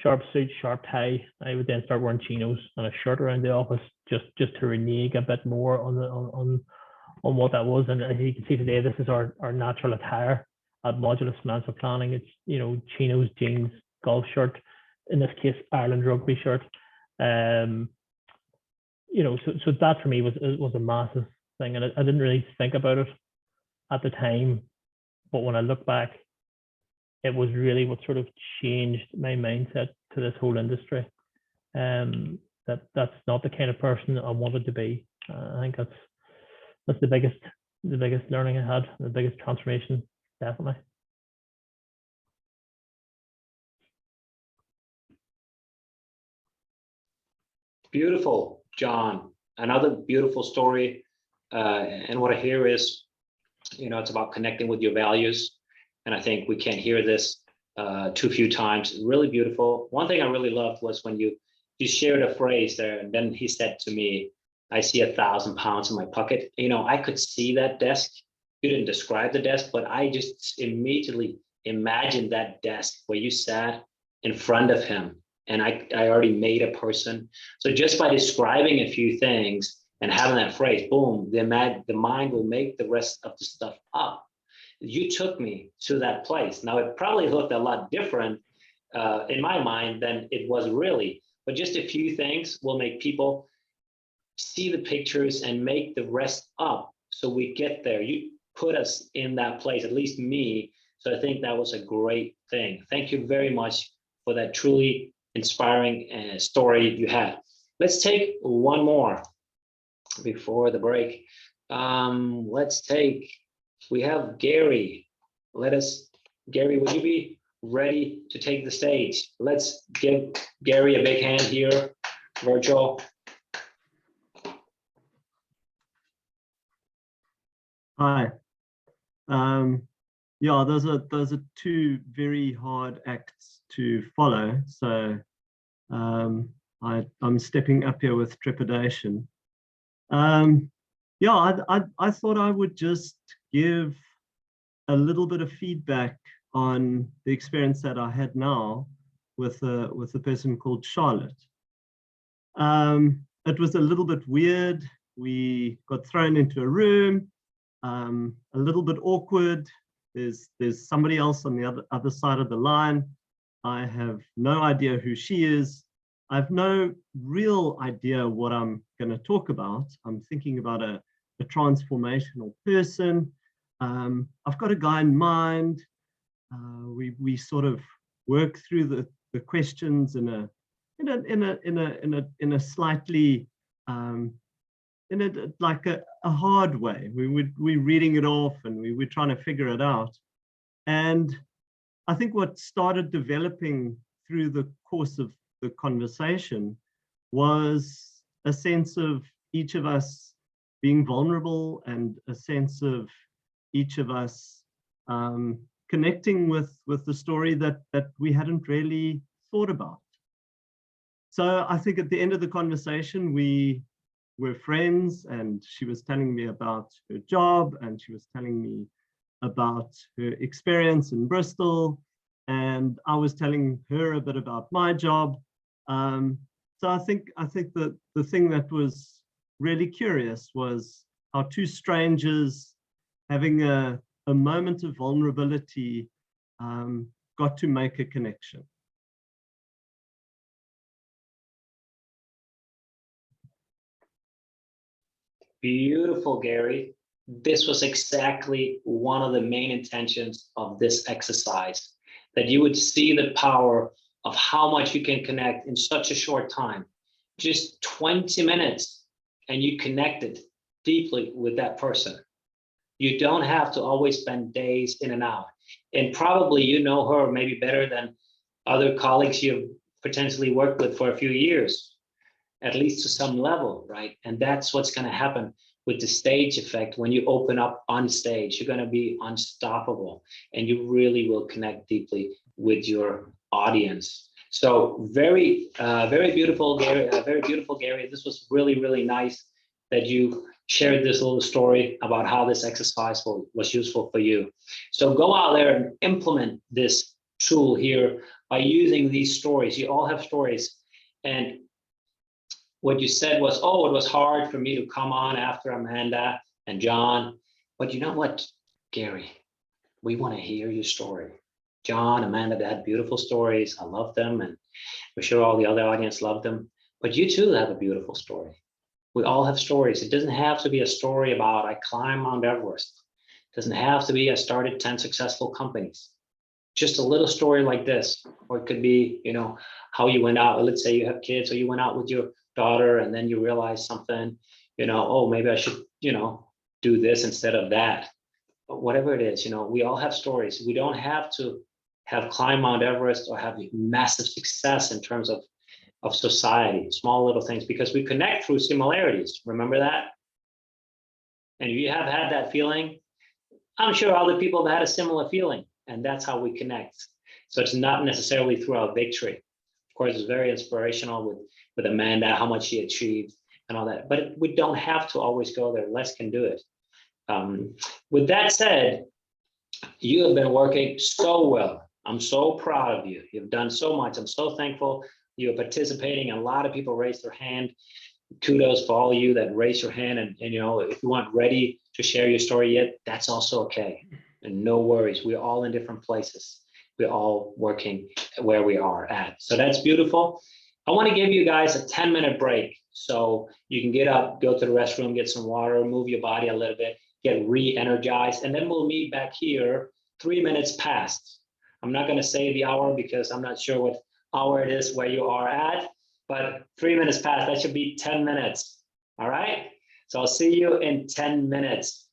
Sharp suit, sharp tie. I would then start wearing chinos and a shirt around the office, just to renege a bit more on what that was. And as you can see today, this is our natural attire at Modulus Financial Planning. It's chinos, jeans, golf shirt, in this case Ireland rugby shirt. So that for me was a massive thing, and I didn't really think about it at the time, but when I look back, it was really what sort of changed my mindset to this whole industry. That's not the kind of person I wanted to be. I think that's the biggest learning I had, the biggest transformation, definitely. Beautiful, John. Another beautiful story. And what I hear is, it's about connecting with your values. And I think we can't hear this too few times. Really beautiful. One thing I really loved was when you shared a phrase there, and then he said to me, I see £1,000 in my pocket. I could see that desk. You didn't describe the desk, but I just immediately imagined that desk where you sat in front of him and I already made a person. So just by describing a few things and having that phrase, boom, the mind will make the rest of the stuff up. You took me to that place. Now, it probably looked a lot different in my mind than it was really, but just a few things will make people see the pictures and make the rest up. So we get there. You put us in that place, at least me. So I think that was a great thing. Thank you very much for that truly inspiring story you had. Let's take one more before the break. We have Gary. Gary, would you be ready to take the stage? Let's give Gary a big hand here, virtual. Hi. Yeah, those are two very hard acts to follow. So I'm stepping up here with trepidation. Yeah, I thought I would just give a little bit of feedback on the experience that I had now with a person called Charlotte. It was a little bit weird. We got thrown into a room, a little bit awkward. There's somebody else on the other side of the line. I have no idea who she is. I have no real idea what I'm going to talk about. I'm thinking about a transformational person. I've got a guy in mind. We sort of work through the questions in a slightly like a hard way. We're reading it off and we're trying to figure it out. And I think what started developing through the course of the conversation was a sense of each of us being vulnerable and a sense of each of us connecting with the story that we hadn't really thought about. So I think at the end of the conversation, we were friends, and she was telling me about her job, and she was telling me about her experience in Bristol, and I was telling her a bit about my job. So I think that the thing that was really curious was how two strangers having a moment of vulnerability got to make a connection. Beautiful, Gary. This was exactly one of the main intentions of this exercise, that you would see the power of how much you can connect in such a short time. Just 20 minutes and you connected deeply with that person. You don't have to always spend days in and out. And probably you know her maybe better than other colleagues you've potentially worked with for a few years, at least to some level, right? And that's what's going to happen with the stage effect. When you open up on stage, you're going to be unstoppable, and you really will connect deeply with your audience. So very beautiful, Gary. Very beautiful, Gary. This was really, really nice that you shared this little story about how this exercise was useful for you. So go out there and implement this tool here by using these stories. You all have stories, and what you said was, oh, it was hard for me to come on after Amanda and John. But you know what, Gary? We want to hear your story. John, Amanda, they had beautiful stories. I love them, and we're sure all the other audience loved them. But you too have a beautiful story. We all have stories. It doesn't have to be a story about I climbed Mount Everest. It doesn't have to be I started 10 successful companies. Just a little story like this. Or it could be, you know, how you went out. Let's say you have kids, or you went out with your daughter and then you realize something, you know, oh, maybe I should, you know, do this instead of that. But whatever it is, you know, we all have stories. We don't have to have climbed Mount Everest or have massive success in terms of society, small little things, because we connect through similarities. Remember that? And if you have had that feeling, I'm sure other people have had a similar feeling, and that's how we connect. So it's not necessarily through our victory. Of course, it's very inspirational with Amanda, how much she achieved and all that, but we don't have to always go there. Less can do it. With that said, you have been working so well. I'm so proud of you. You've done so much. I'm so thankful You're participating. A lot of people raised their hand. Kudos for all of you that raised your hand. And you know, if you aren't ready to share your story yet, that's also okay. And no worries. We're all in different places. We're all working where we are at. So that's beautiful. I want to give you guys a 10-minute break. So you can get up, go to the restroom, get some water, move your body a little bit, get re-energized. And then we'll meet back here 3 minutes past. I'm not going to say the hour because I'm not sure what hour it is where you are at, but 3 minutes past, that should be 10 minutes. All right. So I'll see you in 10 minutes.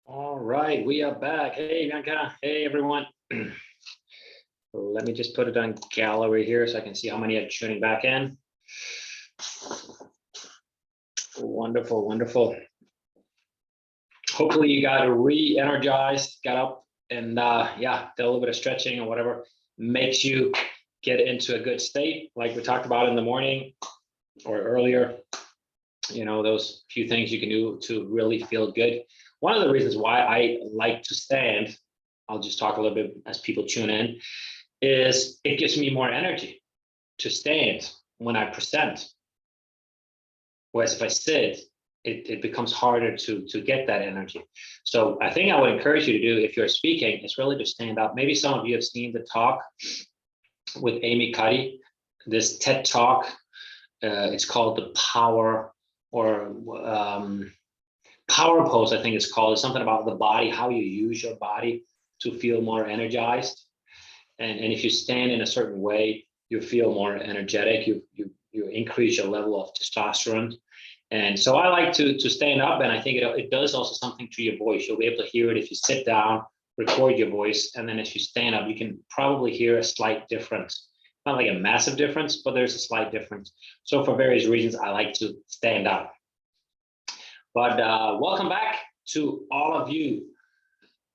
All right, we are back. Hey, Bianca. Hey, everyone. Let me just put it on gallery here so I can see how many are tuning back in. Wonderful, wonderful. Hopefully you got re-energized, got up, and yeah, did a little bit of stretching or whatever makes you get into a good state, like we talked about in the morning or earlier. You know, those few things you can do to really feel good. One of the reasons why I like to stand, I'll just talk a little bit as people tune in, is it gives me more energy to stand when I present. Whereas if I sit, it becomes harder to get that energy. So I think I would encourage you to do, if you're speaking, is really to stand up. Maybe some of you have seen the talk with Amy Cuddy, this TED Talk. It's called The Power, or Power Pose, I think it's called. It's something about the body, how you use your body to feel more energized. And if you stand in a certain way, you feel more energetic. You increase your level of testosterone. And so I like to stand up, and I think it does also something to your voice. You'll be able to hear it if you sit down, record your voice, and then if you stand up, you can probably hear a slight difference. Not like a massive difference, but there's a slight difference. So for various reasons, I like to stand up. But welcome back to all of you,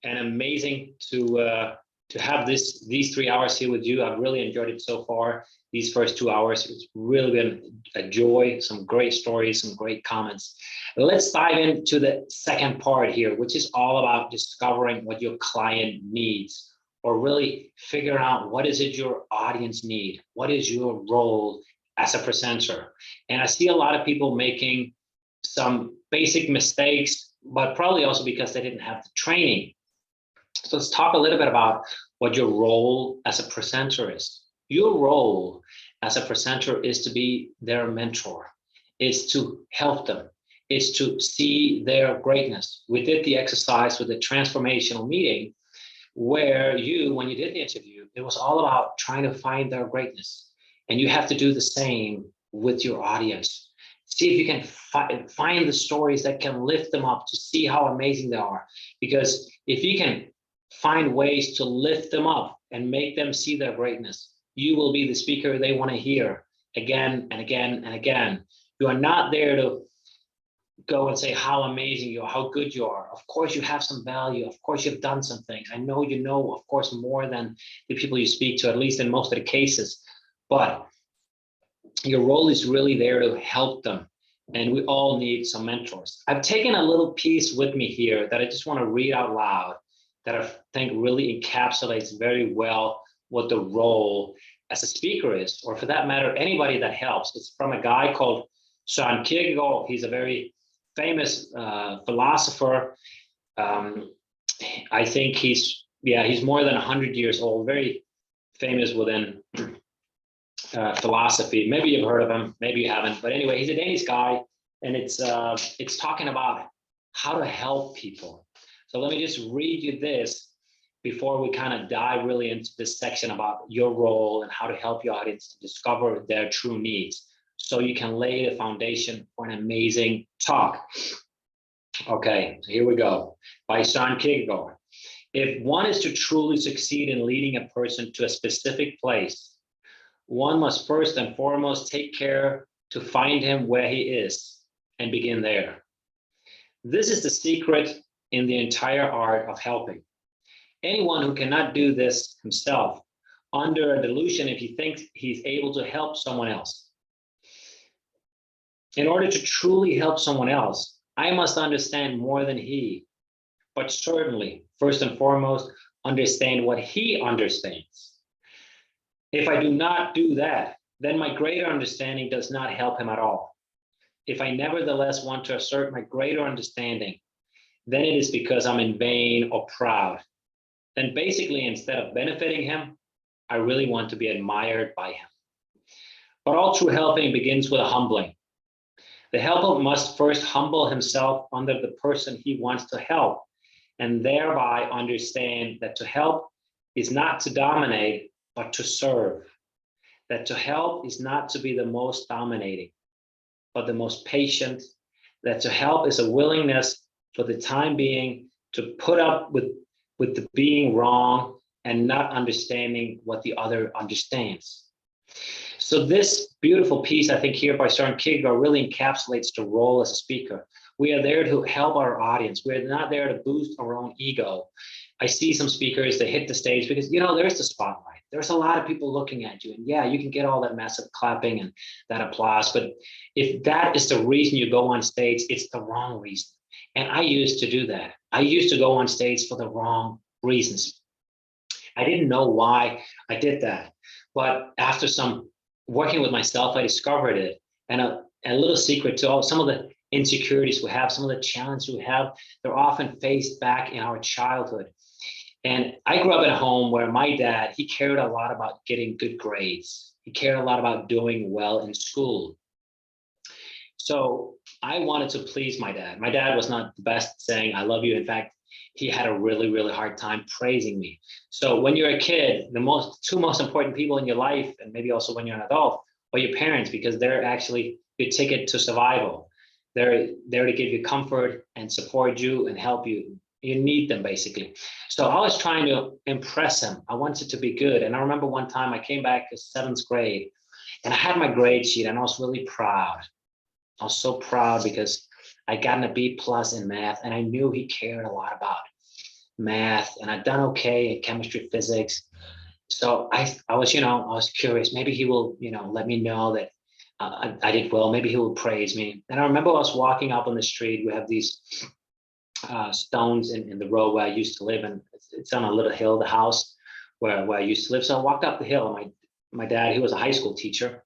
and amazing to have these 3 hours here with you. I've really enjoyed it so far. These first 2 hours, it's really been a joy, some great stories, some great comments. Let's dive into the second part here, which is all about discovering what your client needs, or really figuring out what is it your audience need? What is your role as a presenter? And I see a lot of people making some basic mistakes, but probably also because they didn't have the training. So let's talk a little bit about what your role as a presenter is. Your role as a presenter is to be their mentor. It's to help them. It's to see their greatness. We did the exercise with the transformational meeting where when you did the interview, it was all about trying to find their greatness. And you have to do the same with your audience. See if you can find the stories that can lift them up to see how amazing they are. Because if you can find ways to lift them up and make them see their greatness, you will be the speaker they want to hear again and again and again. You are not there to go and say how amazing you are, how good you are. Of course, you have some value. Of course, you've done some things. I know you know, of course, more than the people you speak to, at least in most of the cases. But your role is really there to help them. And we all need some mentors. I've taken a little piece with me here that I just want to read out loud, that I think really encapsulates very well what the role as a speaker is, or for that matter, anybody that helps. It's from a guy called Søren Kierkegaard. He's a very famous philosopher. I think he's more than 100 years old, very famous within philosophy. Maybe you've heard of him, maybe you haven't, but anyway, he's a Danish guy, and it's talking about how to help people. So let me just read you this before we kind of dive really into this section about your role and how to help your audience to discover their true needs, so you can lay the foundation for an amazing talk. Okay, so here we go. By Søren Kierkegaard. If one is to truly succeed in leading a person to a specific place, one must first and foremost take care to find him where he is and begin there. This is the secret in the entire art of helping. Anyone who cannot do this himself, under a delusion if he thinks he's able to help someone else. In order to truly help someone else, I must understand more than he, but certainly, first and foremost, understand what he understands. If I do not do that, then my greater understanding does not help him at all. If I nevertheless want to assert my greater understanding, then it is because I'm in vain or proud. Then basically, instead of benefiting him, I really want to be admired by him. But all true helping begins with a humbling. The helper must first humble himself under the person he wants to help, and thereby understand that to help is not to dominate, but to serve. That to help is not to be the most dominating, but the most patient. That to help is a willingness for the time being to put up with the being wrong and not understanding what the other understands. So this beautiful piece, I think, here by Søren Kierkegaard really encapsulates the role as a speaker. We are there to help our audience. We're not there to boost our own ego. I see some speakers that hit the stage because, you know, there's the spotlight. There's a lot of people looking at you. And yeah, you can get all that massive clapping and that applause. But if that is the reason you go on stage, it's the wrong reason. And I used to do that. I used to go on stage for the wrong reasons. I didn't know why I did that. But after some working with myself, I discovered it. And a little secret to all some of the insecurities we have, some of the challenges we have, they're often faced back in our childhood. And I grew up in a home where my dad, he cared a lot about getting good grades. He cared a lot about doing well in school. So I wanted to please my dad. My dad was not the best at saying, I love you. In fact, he had a really, really hard time praising me. So when you're a kid, the two most important people in your life, and maybe also when you're an adult, are your parents, because they're actually your ticket to survival. They're there to give you comfort and support you and help you. You need them, basically. So I was trying to impress him. I wanted to be good. And I remember one time I came back to 7th grade and I had my grade sheet and I was really proud. I was so proud because I gotten a B+ in math, and I knew he cared a lot about math, and I'd done okay in chemistry, physics. So I was curious. Maybe he will, let me know that I did well. Maybe he will praise me. And I remember I was walking up on the street. We have these stones in the road where I used to live, and it's on a little hill, the house where I used to live. So I walked up the hill, and my dad, he was a high school teacher,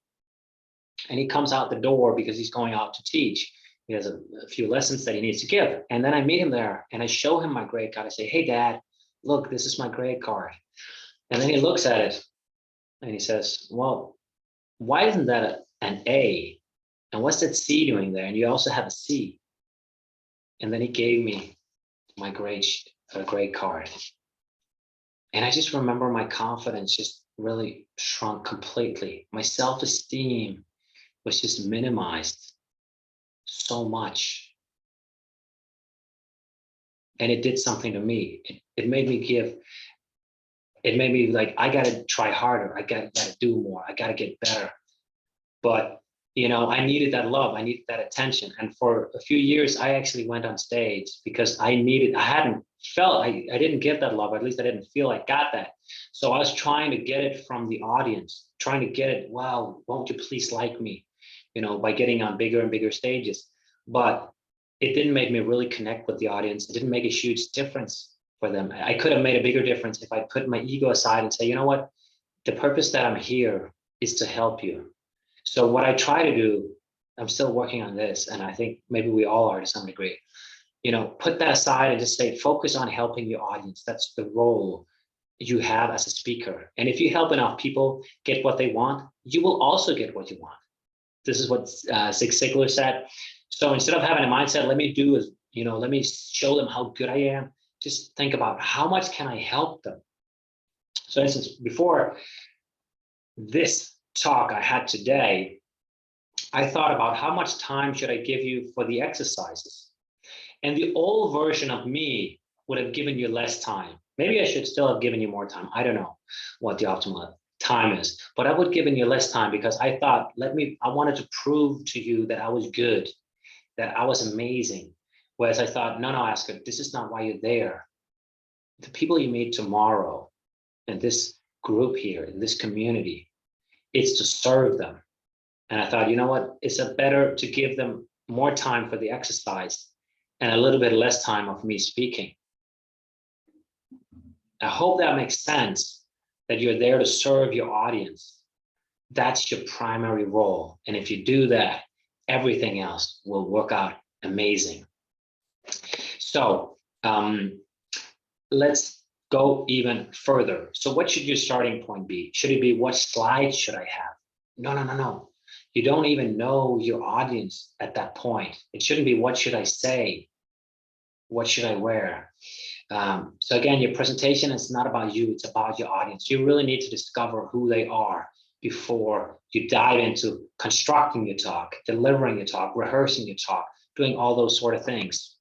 and he comes out the door because he's going out to teach. He has a few lessons that he needs to give. And then I meet him there and I show him my grade card. I say, hey, Dad, look, this is my grade card. And then he looks at it and he says, well, why isn't that an A? And what's that C doing there? And you also have a C. And then he gave me my grade card. And I just remember my confidence just really shrunk completely. My self-esteem was just minimized so much. And it did something to me. It made me like, I gotta try harder. I gotta do more. I gotta get better. But, I needed that love. I needed that attention. And for a few years, I actually went on stage because I didn't get that love. Or at least I didn't feel I got that. So I was trying to get it from the audience, trying to get it, wow, won't you please like me? By getting on bigger and bigger stages. But it didn't make me really connect with the audience. It didn't make a huge difference for them. I could have made a bigger difference if I put my ego aside and say, you know what, the purpose that I'm here is to help you. So what I try to do, I'm still working on this, and I think maybe we all are to some degree, put that aside and just say, focus on helping your audience. That's the role you have as a speaker. And if you help enough people get what they want, you will also get what you want. This is what Zig Ziglar said. So instead of having a mindset, let me show them how good I am. Just think about how much can I help them? So instance, before this talk I had today, I thought about how much time should I give you for the exercises? And the old version of me would have given you less time. Maybe I should still have given you more time. I don't know what the optimal time is, but I would have given you less time because I thought, I wanted to prove to you that I was good, that I was amazing. Whereas I thought, no, Asger, this is not why you're there. The people you meet tomorrow in this group here, in this community, it's to serve them. And I thought, you know what, it's better to give them more time for the exercise and a little bit less time of me speaking. I hope that makes sense, that you're there to serve your audience. That's your primary role. And if you do that, everything else will work out amazing. So let's go even further. So what should your starting point be? Should it be, what slides should I have? No. You don't even know your audience at that point. It shouldn't be, what should I say? What should I wear? So again, your presentation is not about you, it's about your audience. You really need to discover who they are before you dive into constructing your talk, delivering your talk, rehearsing your talk, doing all those sort of things.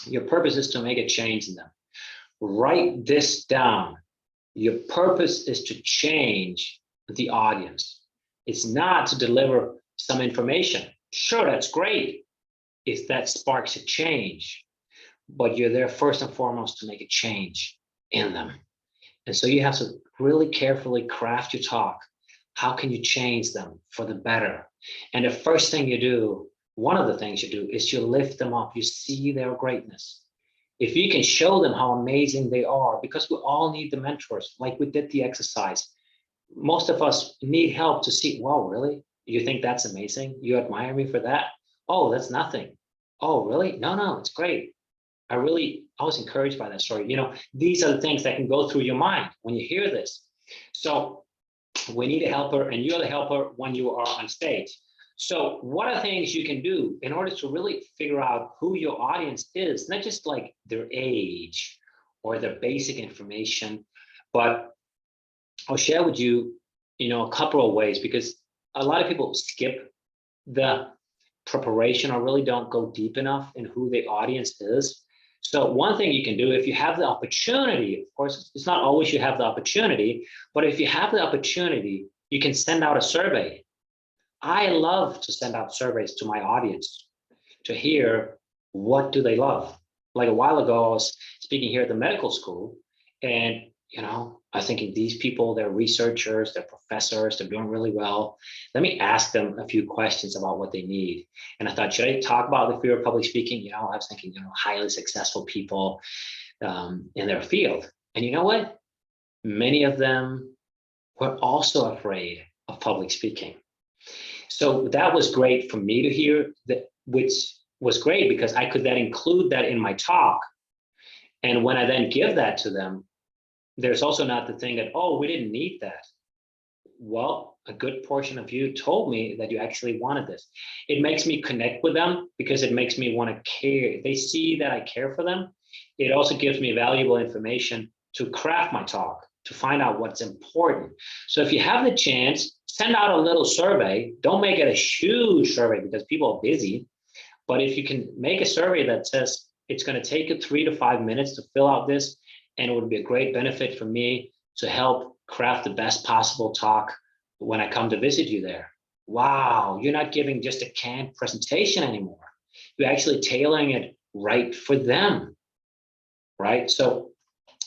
Your purpose is to make a change in them. Write this down. Your purpose is to change the audience. It's not to deliver some information. Sure, that's great if that sparks a change, but you're there first and foremost to make a change in them. And so you have to really carefully craft your talk. How can you change them for the better? And the first thing you do, one of the things you do, is you lift them up. You see their greatness. If you can show them how amazing they are, because we all need the mentors, like we did the exercise. Most of us need help to see, wow, really? You think that's amazing? You admire me for that? Oh, that's nothing. Oh, really? No, it's great. I was encouraged by that story. You know, these are the things that can go through your mind when you hear this. So we need a helper, and you're the helper when you are on stage. So what are things you can do in order to really figure out who your audience is, not just like their age or their basic information, but I'll share with you, a couple of ways, because a lot of people skip the preparation or really don't go deep enough in who the audience is. So one thing you can do, if you have the opportunity, of course, it's not always you have the opportunity, but if you have the opportunity, you can send out a survey. I love to send out surveys to my audience to hear what do they love. Like a while ago, I was speaking here at the medical school, and I was thinking these people, they're researchers, they're professors, they're doing really well. Let me ask them a few questions about what they need. And I thought, should I talk about the fear of public speaking? I was thinking, highly successful people in their field. And you know what? Many of them were also afraid of public speaking. So that was great for me to hear, which was great because I could then include that in my talk. And when I then give that to them, there's also not the thing that, oh, we didn't need that. Well, a good portion of you told me that you actually wanted this. It makes me connect with them because it makes me want to care. They see that I care for them. It also gives me valuable information to craft my talk, to find out what's important. So if you have the chance, send out a little survey. Don't make it a huge survey because people are busy. But if you can make a survey that says it's going to take you 3 to 5 minutes to fill out this, and it would be a great benefit for me to help craft the best possible talk when I come to visit you there. Wow, you're not giving just a canned presentation anymore. You're actually tailoring it right for them, right? So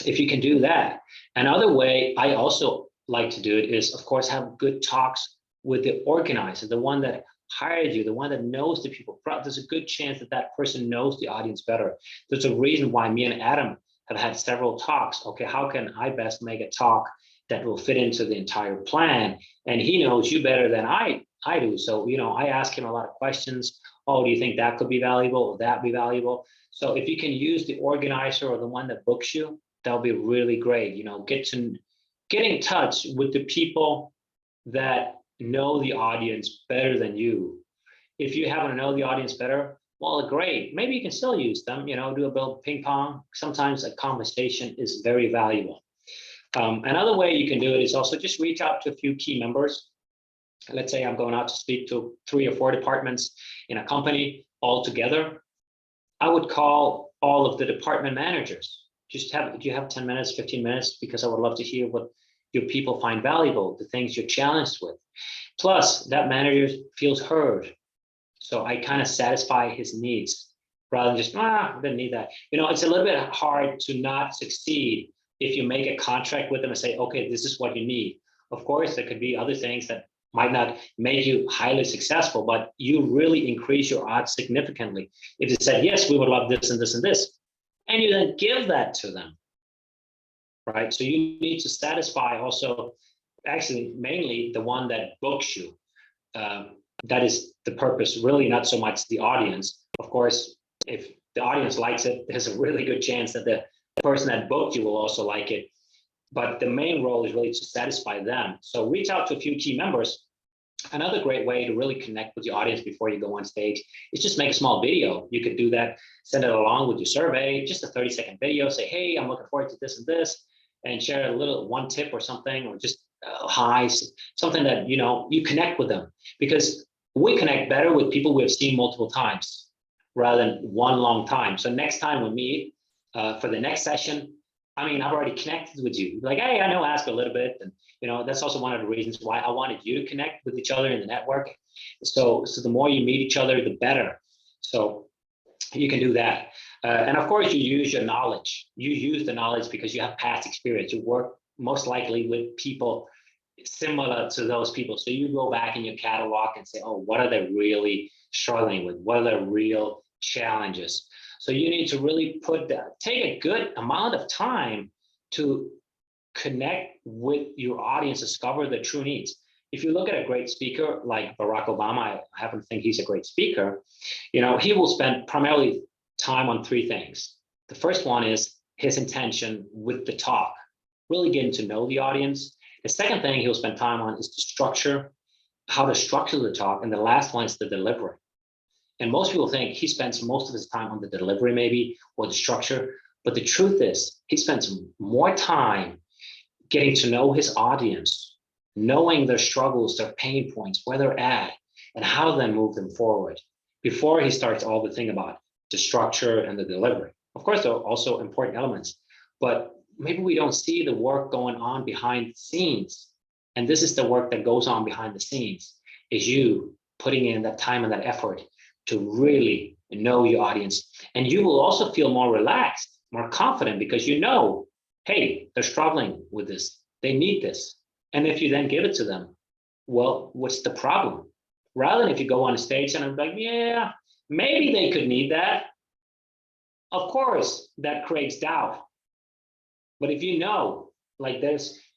if you can do that. Another way I also like to do it is, of course, have good talks with the organizer, the one that hired you, the one that knows the people. There's a good chance that that person knows the audience better. There's a reason why me and Adam have had several talks. Okay, how can I best make a talk that will fit into the entire plan? And he knows you better than I do. So, I ask him a lot of questions. Oh, do you think that could be valuable? Or that be valuable? So if you can use the organizer or the one that books you, that'll be really great. Get in touch with the people that know the audience better than you. If you happen to know the audience better, well, great. Maybe you can still use them, do a little ping pong. Sometimes a conversation is very valuable. Another way you can do it is also just reach out to a few key members. Let's say I'm going out to speak to 3 or 4 departments in a company all together. I would call all of the department managers. Do you have 10 minutes, 15 minutes? Because I would love to hear what your people find valuable, the things you're challenged with. Plus, that manager feels heard. So I kind of satisfy his needs rather than just, I didn't need that. It's a little bit hard to not succeed if you make a contract with them and say, okay, this is what you need. Of course, there could be other things that might not make you highly successful, but you really increase your odds significantly. If you said, yes, we would love this and this and this, and you then give that to them, right? So you need to satisfy also, actually, mainly the one that books you. That is the purpose, really not so much the audience. Of course, if the audience likes it, there's a really good chance that the person that booked you will also like it. But the main role is really to satisfy them. So reach out to a few key members. Another great way to really connect with the audience before you go on stage is just make a small video. You could do that, send it along with your survey, just a 30-second video, say, hey, I'm looking forward to this and this, and share a little one tip or something, or just hi, something that, you connect with them. Because we connect better with people we have seen multiple times. rather than one long time. So next time we meet for the next session, I mean, I've already connected with you. Like, hey, I know Ask a little bit. And, you know, that's also one of the reasons why I wanted you to connect with each other in the network. So the more you meet each other, the better. So you can do that. And of course, you use your knowledge. You use the knowledge because you have past experience. You work most likely with people similar to those people. So you go back in your catalog and say, oh, what are they really struggling with? What are their real challenges? So you need to really take a good amount of time to connect with your audience, discover the true needs. If you look at a great speaker like Barack Obama, I happen to think he's a great speaker, you know, he will spend primarily time on three things. The first one is his intention with the talk, really getting to know the audience. The second thing he'll spend time on is how to structure the talk. And the last one is the delivery. And most people think he spends most of his time on the delivery maybe, or the structure. But the truth is he spends more time getting to know his audience, knowing their struggles, their pain points, where they're at, and how to then move them forward before he starts all the thing about the structure and the delivery. Of course, there are also important elements, but maybe we don't see the work going on behind the scenes. And this is the work that goes on behind the scenes, is you putting in that time and that effort to really know your audience. And you will also feel more relaxed, more confident, because you know, hey, they're struggling with this. They need this. And if you then give it to them, well, what's the problem? Rather than if you go on a stage and I'm like, yeah, maybe they could need that. Of course, that creates doubt. But if you know, like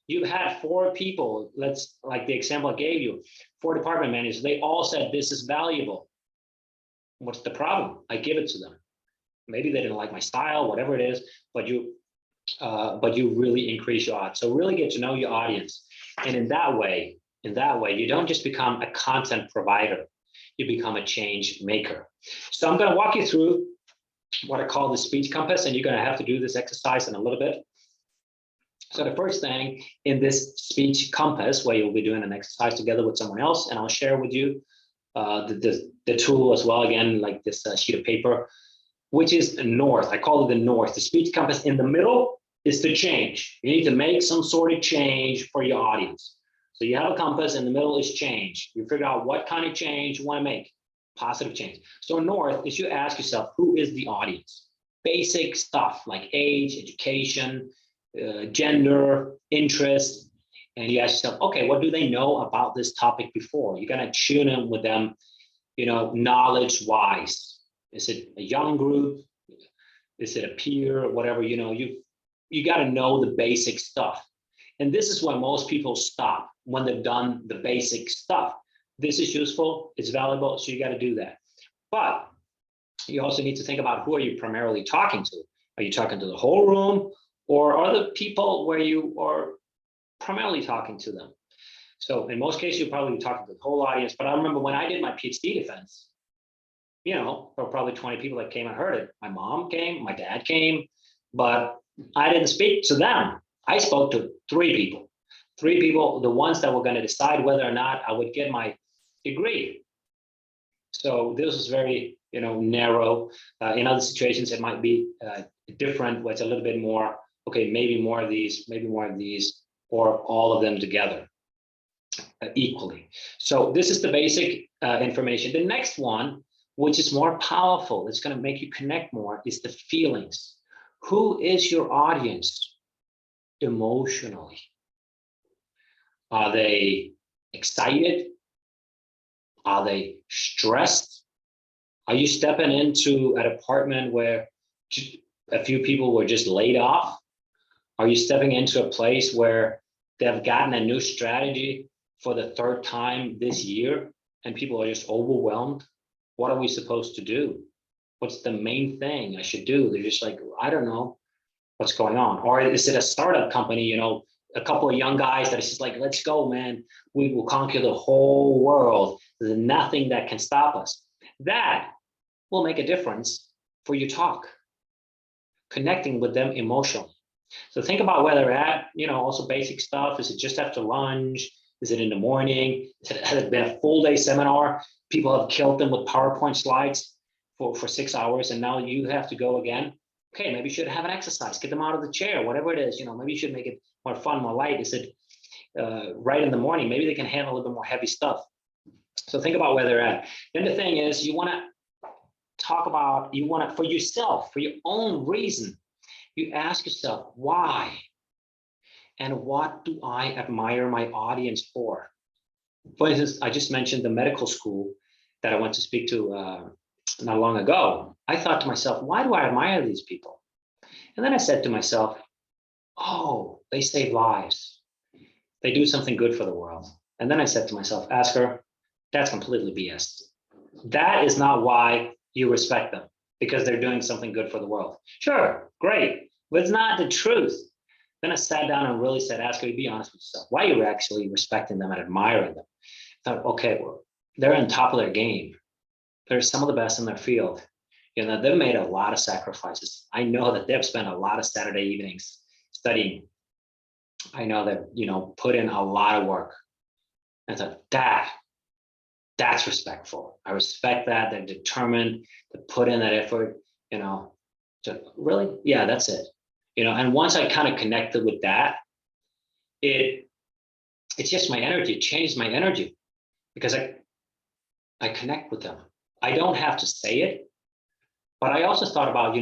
you've had 4 people, like the example I gave you, 4 department managers, they all said this is valuable. What's the problem? I give it to them. Maybe they didn't like my style, whatever it is, but you really increase your odds. So really get to know your audience. And in that way, you don't just become a content provider, you become a change maker. So I'm going to walk you through what I call the speech compass, and you're going to have to do this exercise in a little bit. So the first thing in this speech compass, where you'll be doing an exercise together with someone else, and I'll share with you the tool as well, again, like this sheet of paper, which is north. I call it the north. The speech compass in the middle is the change. You need to make some sort of change for your audience. So you have a compass, in the middle is change. You figure out what kind of change you want to make, positive change. So north is you ask yourself, who is the audience? Basic stuff like age, education, gender, interest, and you ask yourself, okay, what do they know about this topic before? You're going to tune in with them, knowledge wise. Is it a young group? Is it a peer? Whatever, you got to know the basic stuff. And this is where most people stop when they've done the basic stuff. This is useful, it's valuable, so you got to do that. But you also need to think about, who are you primarily talking to? Are you talking to the whole room, or are the people where you are primarily talking to them? So in most cases, you're probably talking to the whole audience. But I remember when I did my PhD defense, there were probably 20 people that came and heard it. My mom came, my dad came, but I didn't speak to them. I spoke to 3 people, the ones that were going to decide whether or not I would get my degree. So this was very, narrow. In other situations, it might be different, where it's a little bit more, okay, maybe more of these, or all of them together equally. So this is the basic information. The next one, which is more powerful, it's going to make you connect more, is the feelings. Who is your audience emotionally? Are they excited? Are they stressed? Are you stepping into a department where a few people were just laid off? Are you stepping into a place where they've gotten a new strategy for the 3rd time this year and people are just overwhelmed? What are we supposed to do? What's the main thing I should do? They're just like, I don't know what's going on. Or is it a startup company, a couple of young guys that is just like, let's go, man. We will conquer the whole world. There's nothing that can stop us. That will make a difference for your talk, connecting with them emotionally. So think about where they're at, also basic stuff. Is it just after lunch? Is it in the morning? Has it been a full day seminar? People have killed them with PowerPoint slides. for 6 hours, and now you have to go again. Okay, maybe you should have an exercise, get them out of the chair, whatever it is, maybe you should make it more fun, more light. Is it right in the morning? Maybe they can handle a little bit more heavy stuff. So think about where they're at. Then the thing is, you want to talk about, for yourself, for your own reason, you ask yourself, why? And what do I admire my audience for? For instance, I just mentioned the medical school that I went to speak to not long ago. I thought to myself, why do I admire these people? And then I said to myself, oh, they save lives. They do something good for the world. And then I said to myself, Asker, that's completely BS. That is not why you respect them, because they're doing something good for the world. Sure, great, but it's not the truth. Then I sat down and really said, Asker, be honest with yourself. Why are you actually respecting them and admiring them? I thought, okay, well, they're on top of their game. They're some of the best in their field. They've made a lot of sacrifices. I know that they've spent a lot of Saturday evenings studying. I know that, put in a lot of work. I thought, that's respectful. I respect that. They're determined to put in that effort, to really, yeah, that's it. And once I kind of connected with that, it's just my energy. It changed my energy because I connect with them. I don't have to say it, but I also thought about,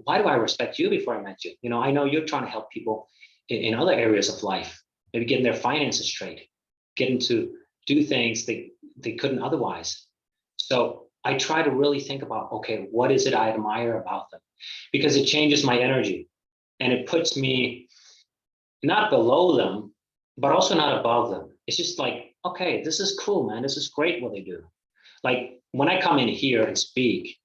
why do I respect you before I met you? I know you're trying to help people in other areas of life, maybe getting their finances straight, getting to do things they couldn't otherwise. So I try to really think about, okay, what is it I admire about them? Because it changes my energy and it puts me not below them, but also not above them. It's just like, okay, this is cool, man. This is great what they do. Like when I come in here and speak,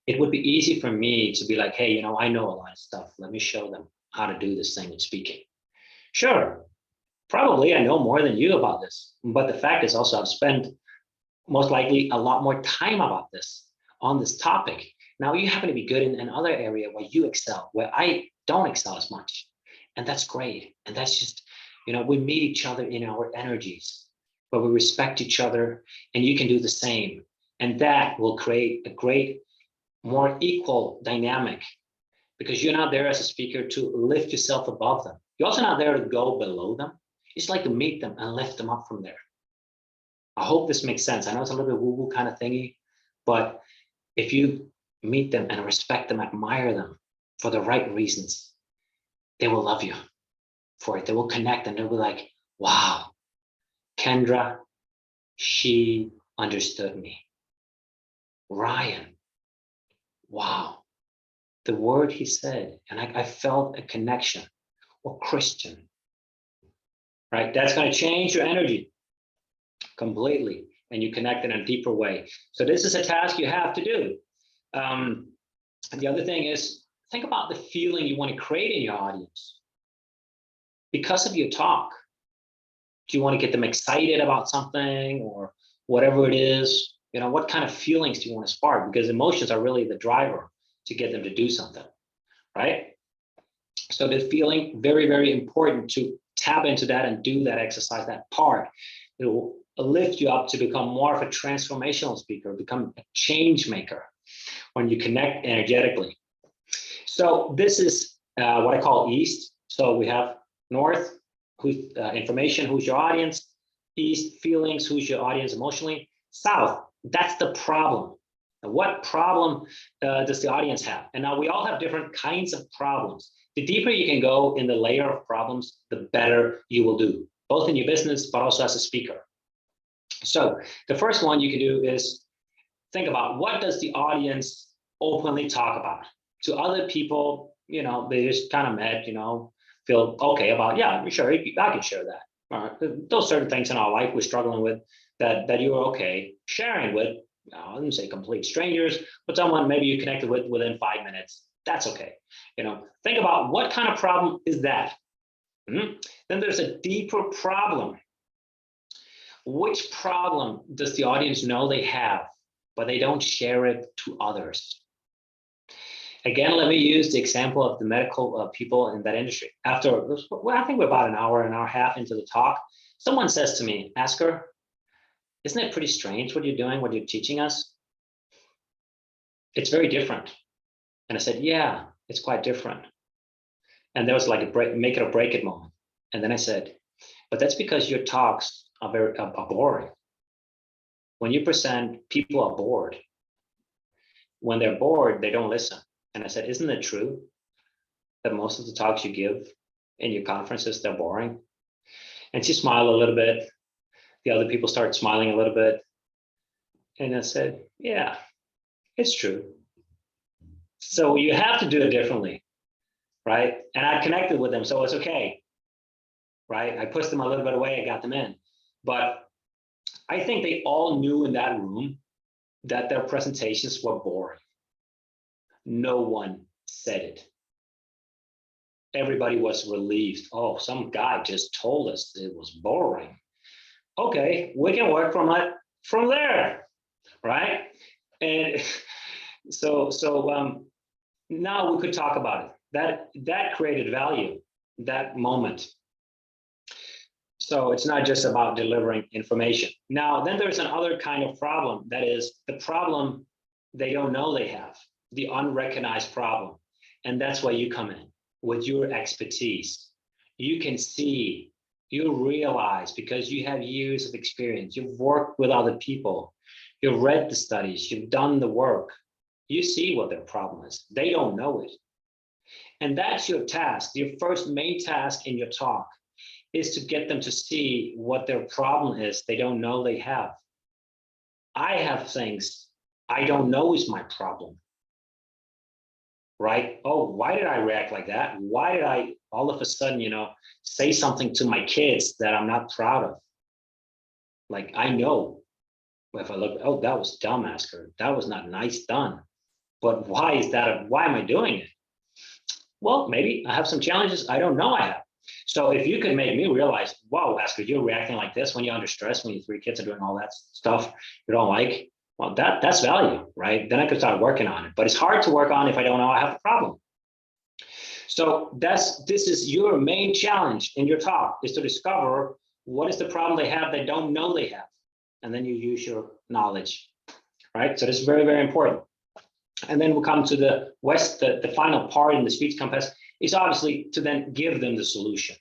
it would be easy for me to be like, hey, I know a lot of stuff. Let me show them how to do this thing with speaking. Sure, probably I know more than you about this. But the fact is also I've spent most likely a lot more time about this on this topic. Now you happen to be good in another area where you excel, where I don't excel as much. And that's great. And that's just, we meet each other in our energies, where we respect each other, and you can do the same. And that will create a great, more equal dynamic, because you're not there as a speaker to lift yourself above them. You're also not there to go below them. It's like to meet them and lift them up from there. I hope this makes sense. I know it's a little bit woo-woo kind of thingy, but if you meet them and respect them, admire them for the right reasons, they will love you for it. They will connect and they'll be like, wow, Kendra, she understood me. Ryan, wow, the word he said, and I felt a connection. Or Christian, right? That's going to change your energy completely, and you connect in a deeper way. So this is a task you have to do. And the other thing is, think about the feeling you want to create in your audience. Because of your talk, do you want to get them excited about something or whatever it is? What kind of feelings do you want to spark? Because emotions are really the driver to get them to do something, right? So the feeling, very, very important to tap into that and do that exercise, that part. It will lift you up to become more of a transformational speaker, become a change maker when you connect energetically. So this is what I call East. So we have North, who's information, who's your audience. East, feelings, who's your audience emotionally. South, that's the problem. And what problem does the audience have? And now we all have different kinds of problems. The deeper you can go in the layer of problems, the better you will do, both in your business, but also as a speaker. So the first one you can do is think about, what does the audience openly talk about? To other people, they just kind of met, feel okay about, yeah, sure, I can share that. Those certain things in our life we're struggling with that you're okay sharing with, I wouldn't say complete strangers, but someone maybe you connected with within 5 minutes. That's okay. Think about what kind of problem is that. Then there's a deeper problem. Which problem does the audience know they have, but they don't share it to others? Again, let me use the example of the medical people in that industry. After, I think we're about an hour and a half into the talk, someone says to me, Asker, isn't it pretty strange what you're doing, what you're teaching us? it's very different. And I said, yeah, it's quite different. And there was like a make it or break it moment. And then I said, but that's because your talks are boring. When you present, people are bored. When they're bored, they don't listen. And I said, isn't it true that most of the talks you give in your conferences, they're boring? And she smiled a little bit. The other people started smiling a little bit. And I said, yeah, it's true. So you have to do it differently, right? And I connected with them, so it's okay, right? I pushed them a little bit away, I got them in. But I think they all knew in that room that their presentations were boring. No one said it. Everybody was relieved. Oh, some guy just told us it was boring. Okay, we can work from there, right? And so now we could talk about it. That created value, that moment. So it's not just about delivering information. Now, then there's another kind of problem, that is the problem they don't know they have, the unrecognized problem. And that's where you come in with your expertise. You can see, you realize, because you have years of experience, you've worked with other people, you've read the studies, you've done the work, you see what their problem is. They don't know it. And that's your task. Your first main task in your talk is to get them to see what their problem is they don't know they have. I have things I don't know is my problem, right? Oh, why did I react like that? Why did I all of a sudden, say something to my kids that I'm not proud of? Like, I know if I look, oh, that was dumb, Asker. That was not nice done. But why is that? Why am I doing it? Well, maybe I have some challenges I don't know I have. So if you could make me realize, wow, Asker, you're reacting like this when you're under stress, when your 3 kids are doing all that stuff you don't like, well, that's value, right? Then I could start working on it. But it's hard to work on if I don't know I have the problem. So this is your main challenge in your talk, is to discover what is the problem they have they don't know they have. And then you use your knowledge, right? So this is very, very important. And then we'll come to the final part in the speech compass is obviously to then give them the solution,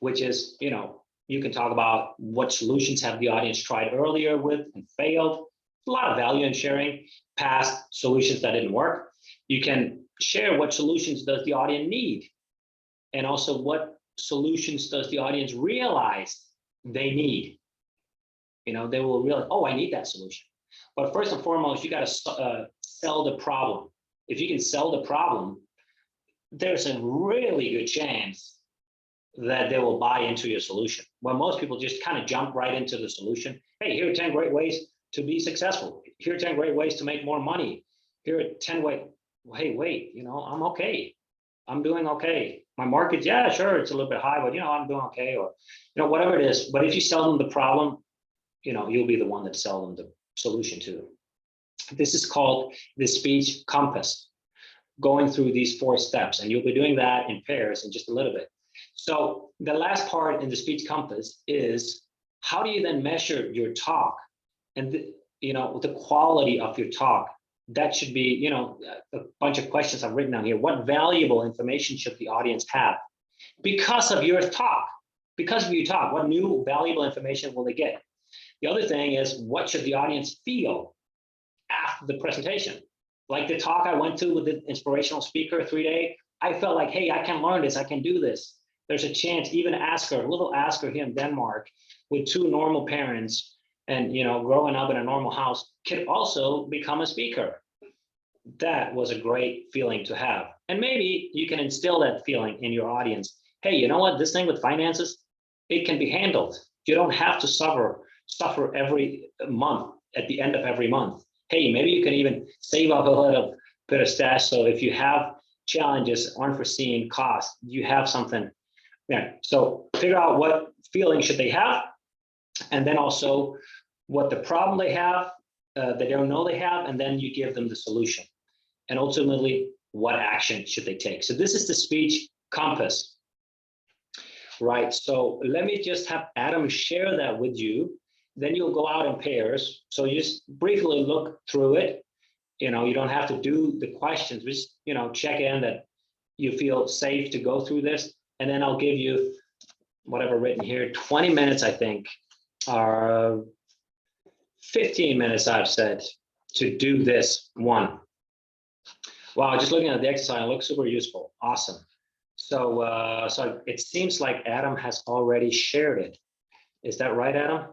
which is, you can talk about what solutions have the audience tried earlier with and failed. A lot of value in sharing past solutions that didn't work. You can share what solutions does the audience need, and also what solutions does the audience realize they need. They will realize, oh, I need that solution. But first and foremost, you got to sell the problem. If you can sell the problem, there's a really good chance that they will buy into your solution. Well, most people just kind of jump right into the solution. Hey, here are 10 great ways to be successful. Here are 10 great ways to make more money. Here are 10 ways. Hey, wait, I'm okay. I'm doing okay. My market, yeah, sure, it's a little bit high, but I'm doing okay, or whatever it is. But if you sell them the problem, you'll be the one that sell them the solution to. This is called the speech compass, going through these 4 steps, and you'll be doing that in pairs in just a little bit. So the last part in the speech compass is, how do you then measure your talk and the quality of your talk? That should be, a bunch of questions I've written down here. What valuable information should the audience have because of your talk? Because of your talk, what new valuable information will they get? The other thing is, what should the audience feel after the presentation? Like the talk I went to with the inspirational speaker 3-day, I felt like, hey, I can learn this, I can do this. There's a chance, even little Asker here in Denmark with 2 normal parents and growing up in a normal house, can also become a speaker. That was a great feeling to have. And maybe you can instill that feeling in your audience. Hey, you know what, this thing with finances, it can be handled. You don't have to suffer every month at the end of every month. Hey, maybe you can even save up a little bit of stash. So if you have challenges, unforeseen costs, you have something. Yeah. So figure out what feeling should they have, and then also what the problem they have, they don't know they have, and then you give them the solution. And ultimately, what action should they take? So this is the speech compass, right? So let me just have Adam share that with you. Then you'll go out in pairs. So you just briefly look through it you know, you don't have to do the questions, just, you know, check in that you feel safe to go through this. And then I'll give you whatever written here, 20 minutes, I think, or 15 minutes I've said to do this one. Wow, just looking at the exercise, it looks super useful. Awesome. So, so it seems like Adam has already shared it. Is that right, Adam?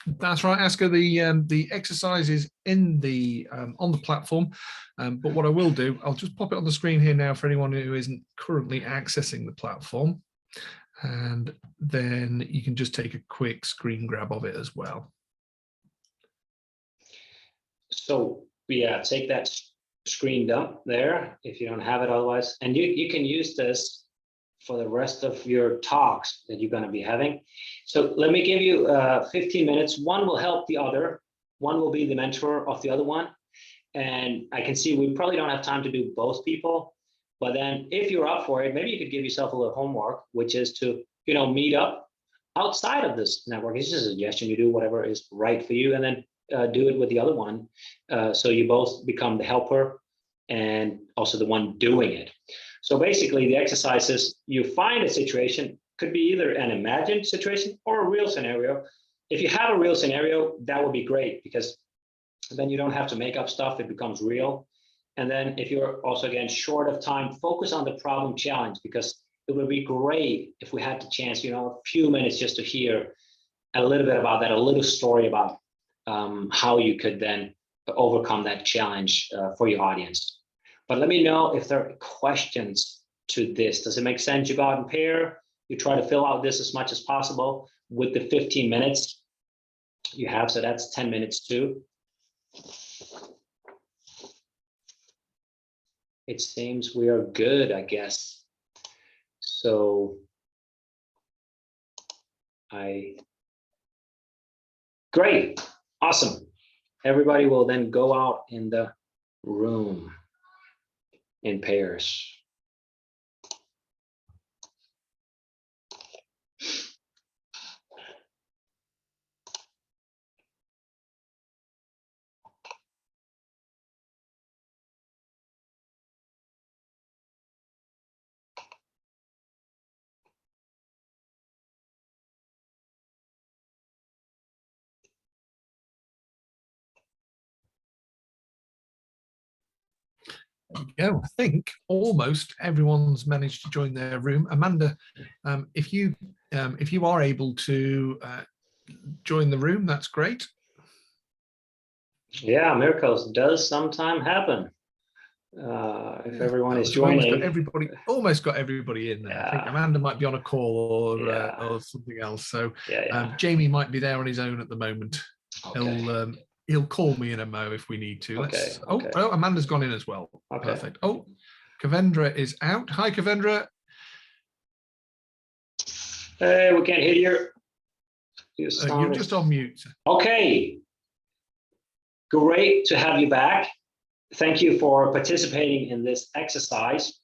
That's right, Asker. The exercise is in the on the platform, but what I will do, I'll just pop it on the screen here now for anyone who isn't currently accessing the platform, and then you can just take a quick screen grab of it as well. So yeah, take that screen dump there if you don't have it otherwise, and you can use this for the rest of your talks that you're going to be having. So let me give you 15 minutes. One will help the other. One will be the mentor of the other one. And I can see we probably don't have time to do both people, but then if you're up for it, maybe you could give yourself a little homework, which is to, you know, meet up outside of this network. It's just a suggestion. You do whatever is right for you, and then do it with the other one. So you both become the helper and also the one doing it. So basically the exercises, you find a situation, could be either an imagined situation or a real scenario. If you have a real scenario, that would be great, because then you don't have to make up stuff, it becomes real. And then if you're also, again, short of time, focus on the problem challenge, because it would be great if we had the chance, you know, a few minutes just to hear a little bit about that, a little story about how you could then overcome that challenge for your audience. But let me know if there are questions to this. Does it make sense? You go out and pair, you try to fill out this as much as possible with the 15 minutes you have. So that's 10 minutes too. It seems we are good, I guess. So great, awesome. Everybody will then go out in the room in pairs. Yeah, I think almost everyone's managed to join their room. Amanda, if you are able to join the room, that's great. Yeah, miracles does sometimes happen. If everyone is So almost joining, almost got everybody in there. Yeah. I think Amanda might be on a call Yeah. or something else. So yeah. Jamie might be there on his own at the moment. Okay. He'll call me in a mo if we need to. Okay, Oh, okay. oh, Amanda's gone in as well. Okay. Perfect. Oh, Kavendra is out. Hi, Kavendra. Hey, we can't hear you. You're just on mute. Okay. Great to have you back. Thank you for participating in this exercise.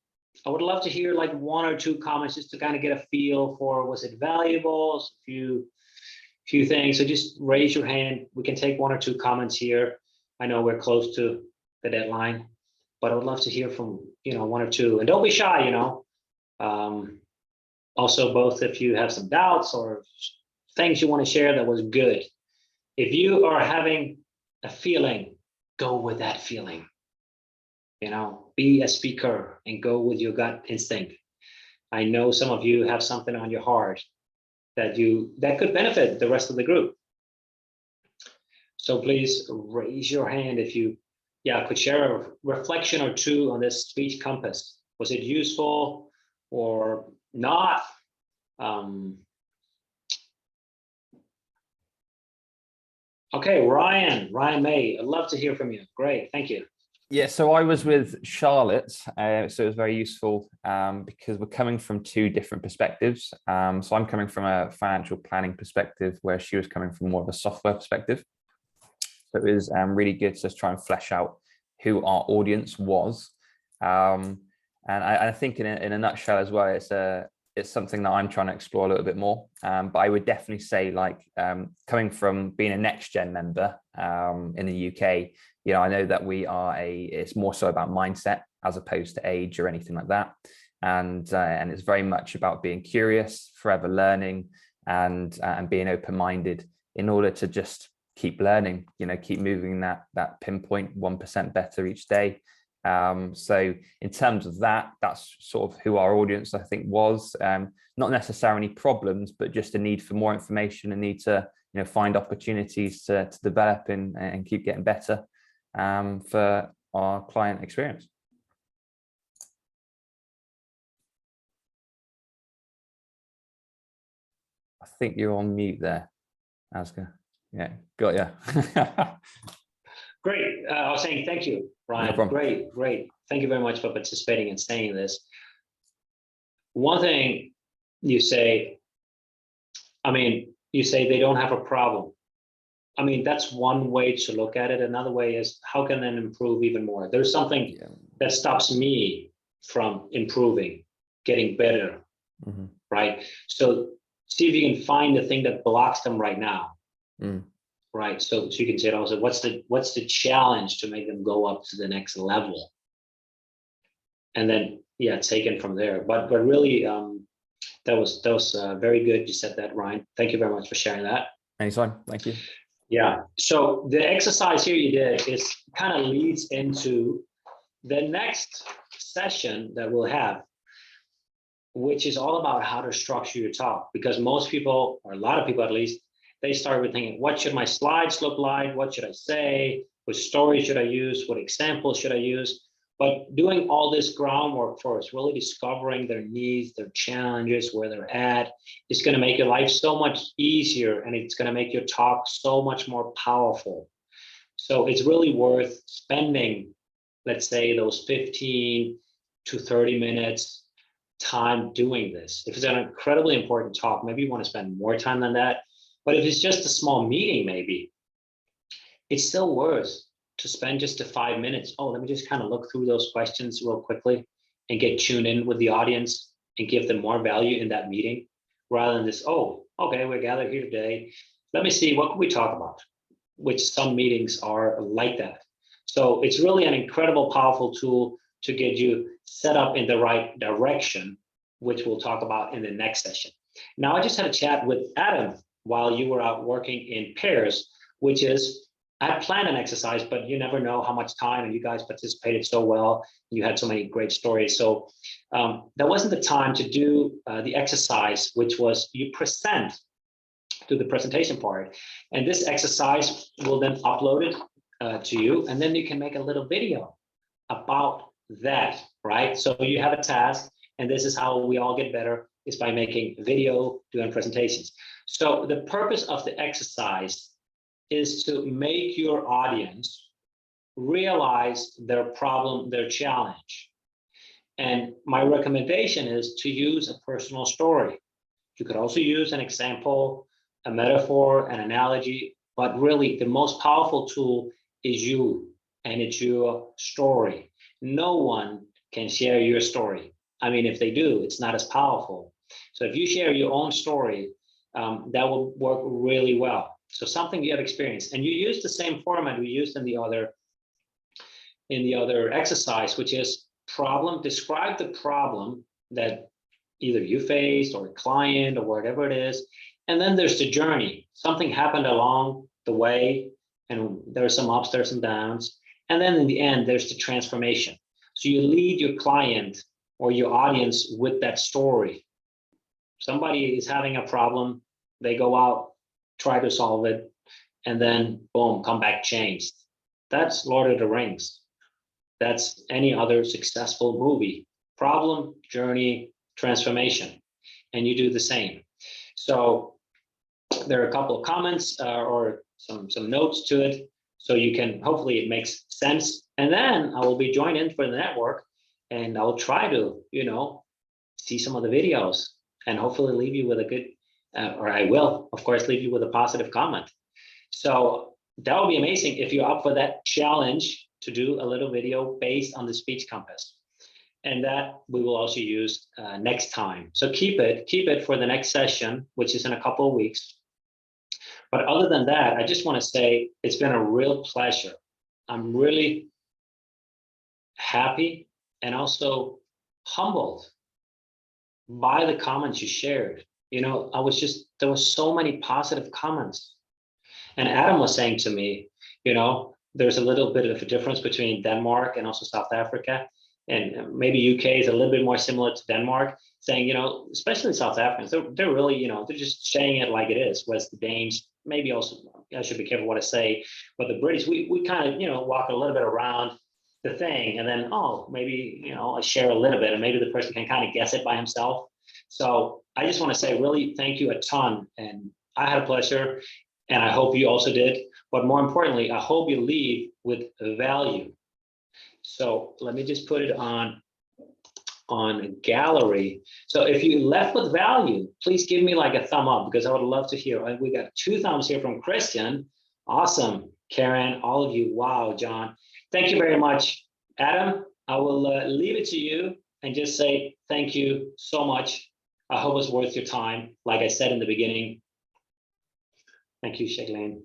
I would love to hear like one or two comments just to kind of get a feel for, was it valuable? A few things. So just raise your hand. We can take one or two comments here. I know we're close to the deadline, but I would love to hear from, you know, one or two. And don't be shy, you know. Also, both if you have some doubts or things you want to share that was good. If you are having a feeling, go with that feeling. You know, be a speaker and go with your gut instinct. I know some of you have something on your heart that could benefit the rest of the group. So please raise your hand if you could share a reflection or two on this speech compass. Was it useful or not? Okay, Ryan May, I'd love to hear from you. Great, thank you. Yeah, so I was with Charlotte, so it was very useful because we're coming from two different perspectives. So I'm coming from a financial planning perspective, where she was coming from more of a software perspective. So it was really good to just try and flesh out who our audience was. And I think in a nutshell as well, it's something that I'm trying to explore a little bit more. But I would definitely say, like, coming from being a next gen member in the UK, you know, I know that it's more so about mindset as opposed to age or anything like that. And it's very much about being curious, forever learning, and being open-minded in order to just keep learning, you know, keep moving that pinpoint 1% better each day. So in terms of that, that's sort of who our audience, I think, was. Not necessarily problems, but just a need for more information, a need to, you know, find opportunities to develop and keep getting better for our client experience. I think you're on mute there, Asger. Yeah, got ya. Great. I was saying thank you, Ryan. problem. Great. Thank you very much for participating and saying this. One thing you say, I mean, you say they don't have a problem. I mean, that's one way to look at it. Another way is, how can they improve even more? There's something that stops me from improving, getting better, right? So see if you can find the thing that blocks them right now. Right. So you can say it also, what's the challenge to make them go up to the next level? And then, yeah, taken from there. But really, that was very good. You said that, Ryan. Thank you very much for sharing that. Anytime. Thank you. Yeah. So the exercise here you did is kind of leads into the next session that we'll have, which is all about how to structure your talk. Because most people, or a lot of people at least, they start with thinking, what should my slides look like? What should I say? What story should I use? What examples should I use? But doing all this groundwork for us, really discovering their needs, their challenges, where they're at, is going to make your life so much easier, and it's going to make your talk so much more powerful. So it's really worth spending, let's say, those 15 to 30 minutes time doing this. If it's an incredibly important talk, maybe you want to spend more time than that. But if it's just a small meeting, maybe it's still worth to spend just 5 minutes. Oh, let me just kind of look through those questions real quickly and get tuned in with the audience and give them more value in that meeting, rather than this, oh, okay, we're gathered here today. Let me see, what can we talk about? Which some meetings are like that. So it's really an incredible, powerful tool to get you set up in the right direction, which we'll talk about in the next session. Now, I just had a chat with Adam while you were out working in Paris, which is, I planned an exercise, but you never know how much time, and you guys participated so well. You had so many great stories. So that wasn't the time to do the exercise, which was you present to the presentation part. And this exercise will then upload it to you, and then you can make a little video about that, right? So you have a task, and this is how we all get better, is by making video, doing presentations. So the purpose of the exercise is to make your audience realize their problem, their challenge. And my recommendation is to use a personal story. You could also use an example, a metaphor, an analogy, but really the most powerful tool is you, and it's your story. No one can share your story. I mean, if they do, it's not as powerful. So if you share your own story, that will work really well. So something you have experienced, and you use the same format we used in the other exercise, which is problem. Describe the problem that either you faced or a client or whatever it is. And then there's the journey. Something happened along the way, and there are some ups, there's some downs. And then in the end, there's the transformation. So you lead your client or your audience with that story. Somebody is having a problem, they go out, try to solve it, and then boom, come back changed. That's Lord of the Rings. That's any other successful movie. Problem, journey, transformation. And you do the same. So there are a couple of comments or some notes to it. So you can, hopefully it makes sense. And then I will be joined in for the network, and I'll try to, see some of the videos and hopefully leave you with a good, or I will, of course, leave you with a positive comment. So that would be amazing if you're up for that challenge to do a little video based on the Speech Compass. And that we will also use next time. So keep it for the next session, which is in a couple of weeks. But other than that, I just want to say it's been a real pleasure. I'm really happy and also humbled by the comments you shared. You know, there were so many positive comments. And Adam was saying to me, you know, there's a little bit of a difference between Denmark and also South Africa. And maybe UK is a little bit more similar to Denmark, saying, you know, especially South Africans, they're really, you know, they're just saying it like it is. Whereas the Danes, maybe also, I should be careful what I say, but the British, we kind of, you know, walk a little bit around the thing and then, oh, maybe, you know, I share a little bit and maybe the person can kind of guess it by himself. So I just want to say really thank you a ton. And I had a pleasure and I hope you also did. But more importantly, I hope you leave with value. So let me just put it on gallery. So if you left with value, please give me like a thumb up because I would love to hear. And we got 2 thumbs here from Christian. Awesome. Karen, all of you. Wow, John. Thank you very much. Adam, I will leave it to you and just say thank you so much. I hope it's worth your time. Like I said in the beginning. Thank you, Shailene.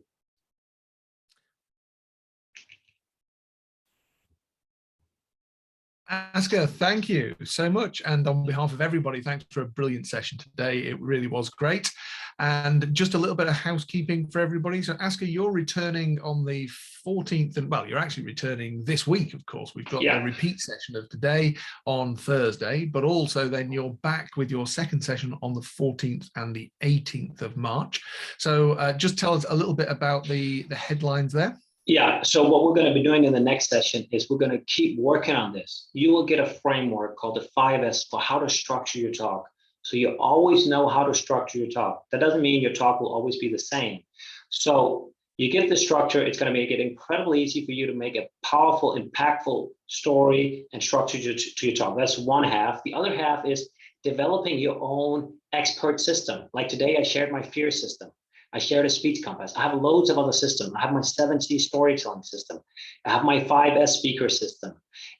Asker, thank you so much. And on behalf of everybody, thanks for a brilliant session today. It really was great. And just a little bit of housekeeping for everybody. So Asker, you're returning on the 14th, and well, you're actually returning this week, of course. We've got the repeat session of today on Thursday, but also then you're back with your second session on the 14th and the 18th of March. So just tell us a little bit about the headlines there. Yeah, so what we're going to be doing in the next session is we're going to keep working on this. You will get a framework called the 5S for how to structure your talk. So you always know how to structure your talk. That doesn't mean your talk will always be the same. So you get the structure, it's going to make it incredibly easy for you to make a powerful, impactful story and structure to your talk. That's one half. The other half is developing your own expert system. Like today, I shared my fear system. I shared a speech compass. I have loads of other systems. I have my 7C storytelling system. I have my 5S speaker system,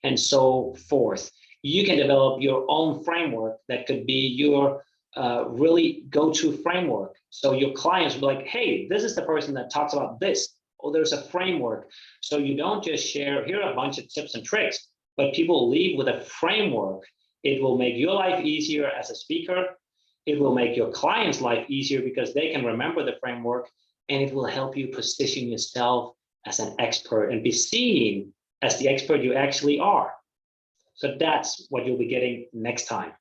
and so forth. You can develop your own framework that could be your really go-to framework. So your clients will be like, hey, this is the person that talks about this. Oh, there's a framework. So you don't just share, here are a bunch of tips and tricks, but people leave with a framework. It will make your life easier as a speaker. It will make your client's life easier because they can remember the framework, and it will help you position yourself as an expert and be seen as the expert you actually are. So that's what you'll be getting next time.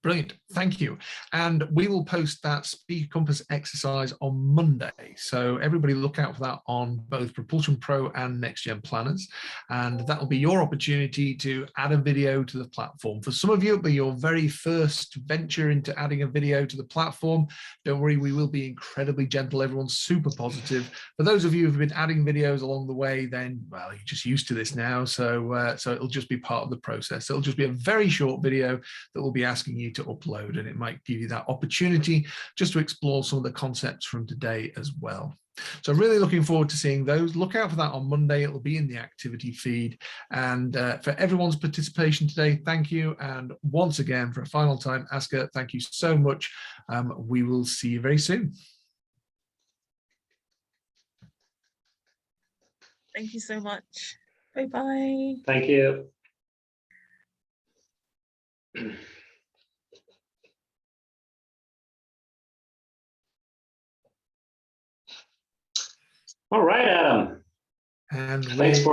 Brilliant, thank you. And we will post that Speaker Compass exercise on Monday. So everybody look out for that on both Propulsion Pro and Next Gen Planners. And that will be your opportunity to add a video to the platform. For some of you, it'll be your very first venture into adding a video to the platform. Don't worry, we will be incredibly gentle. Everyone's super positive. For those of you who've been adding videos along the way, then, well, you're just used to this now. So, so it'll just be part of the process. It'll just be a very short video that will be asking you to upload, and it might give you that opportunity just to explore some of the concepts from today as well. So really looking forward to seeing those. Look out for that on Monday. It'll be in the activity feed. And for everyone's participation today, thank you. And once again, for a final time, Asker, thank you so much. We will see you very soon. Thank you so much. Bye-bye. Thank you. All right, Adam. And thanks for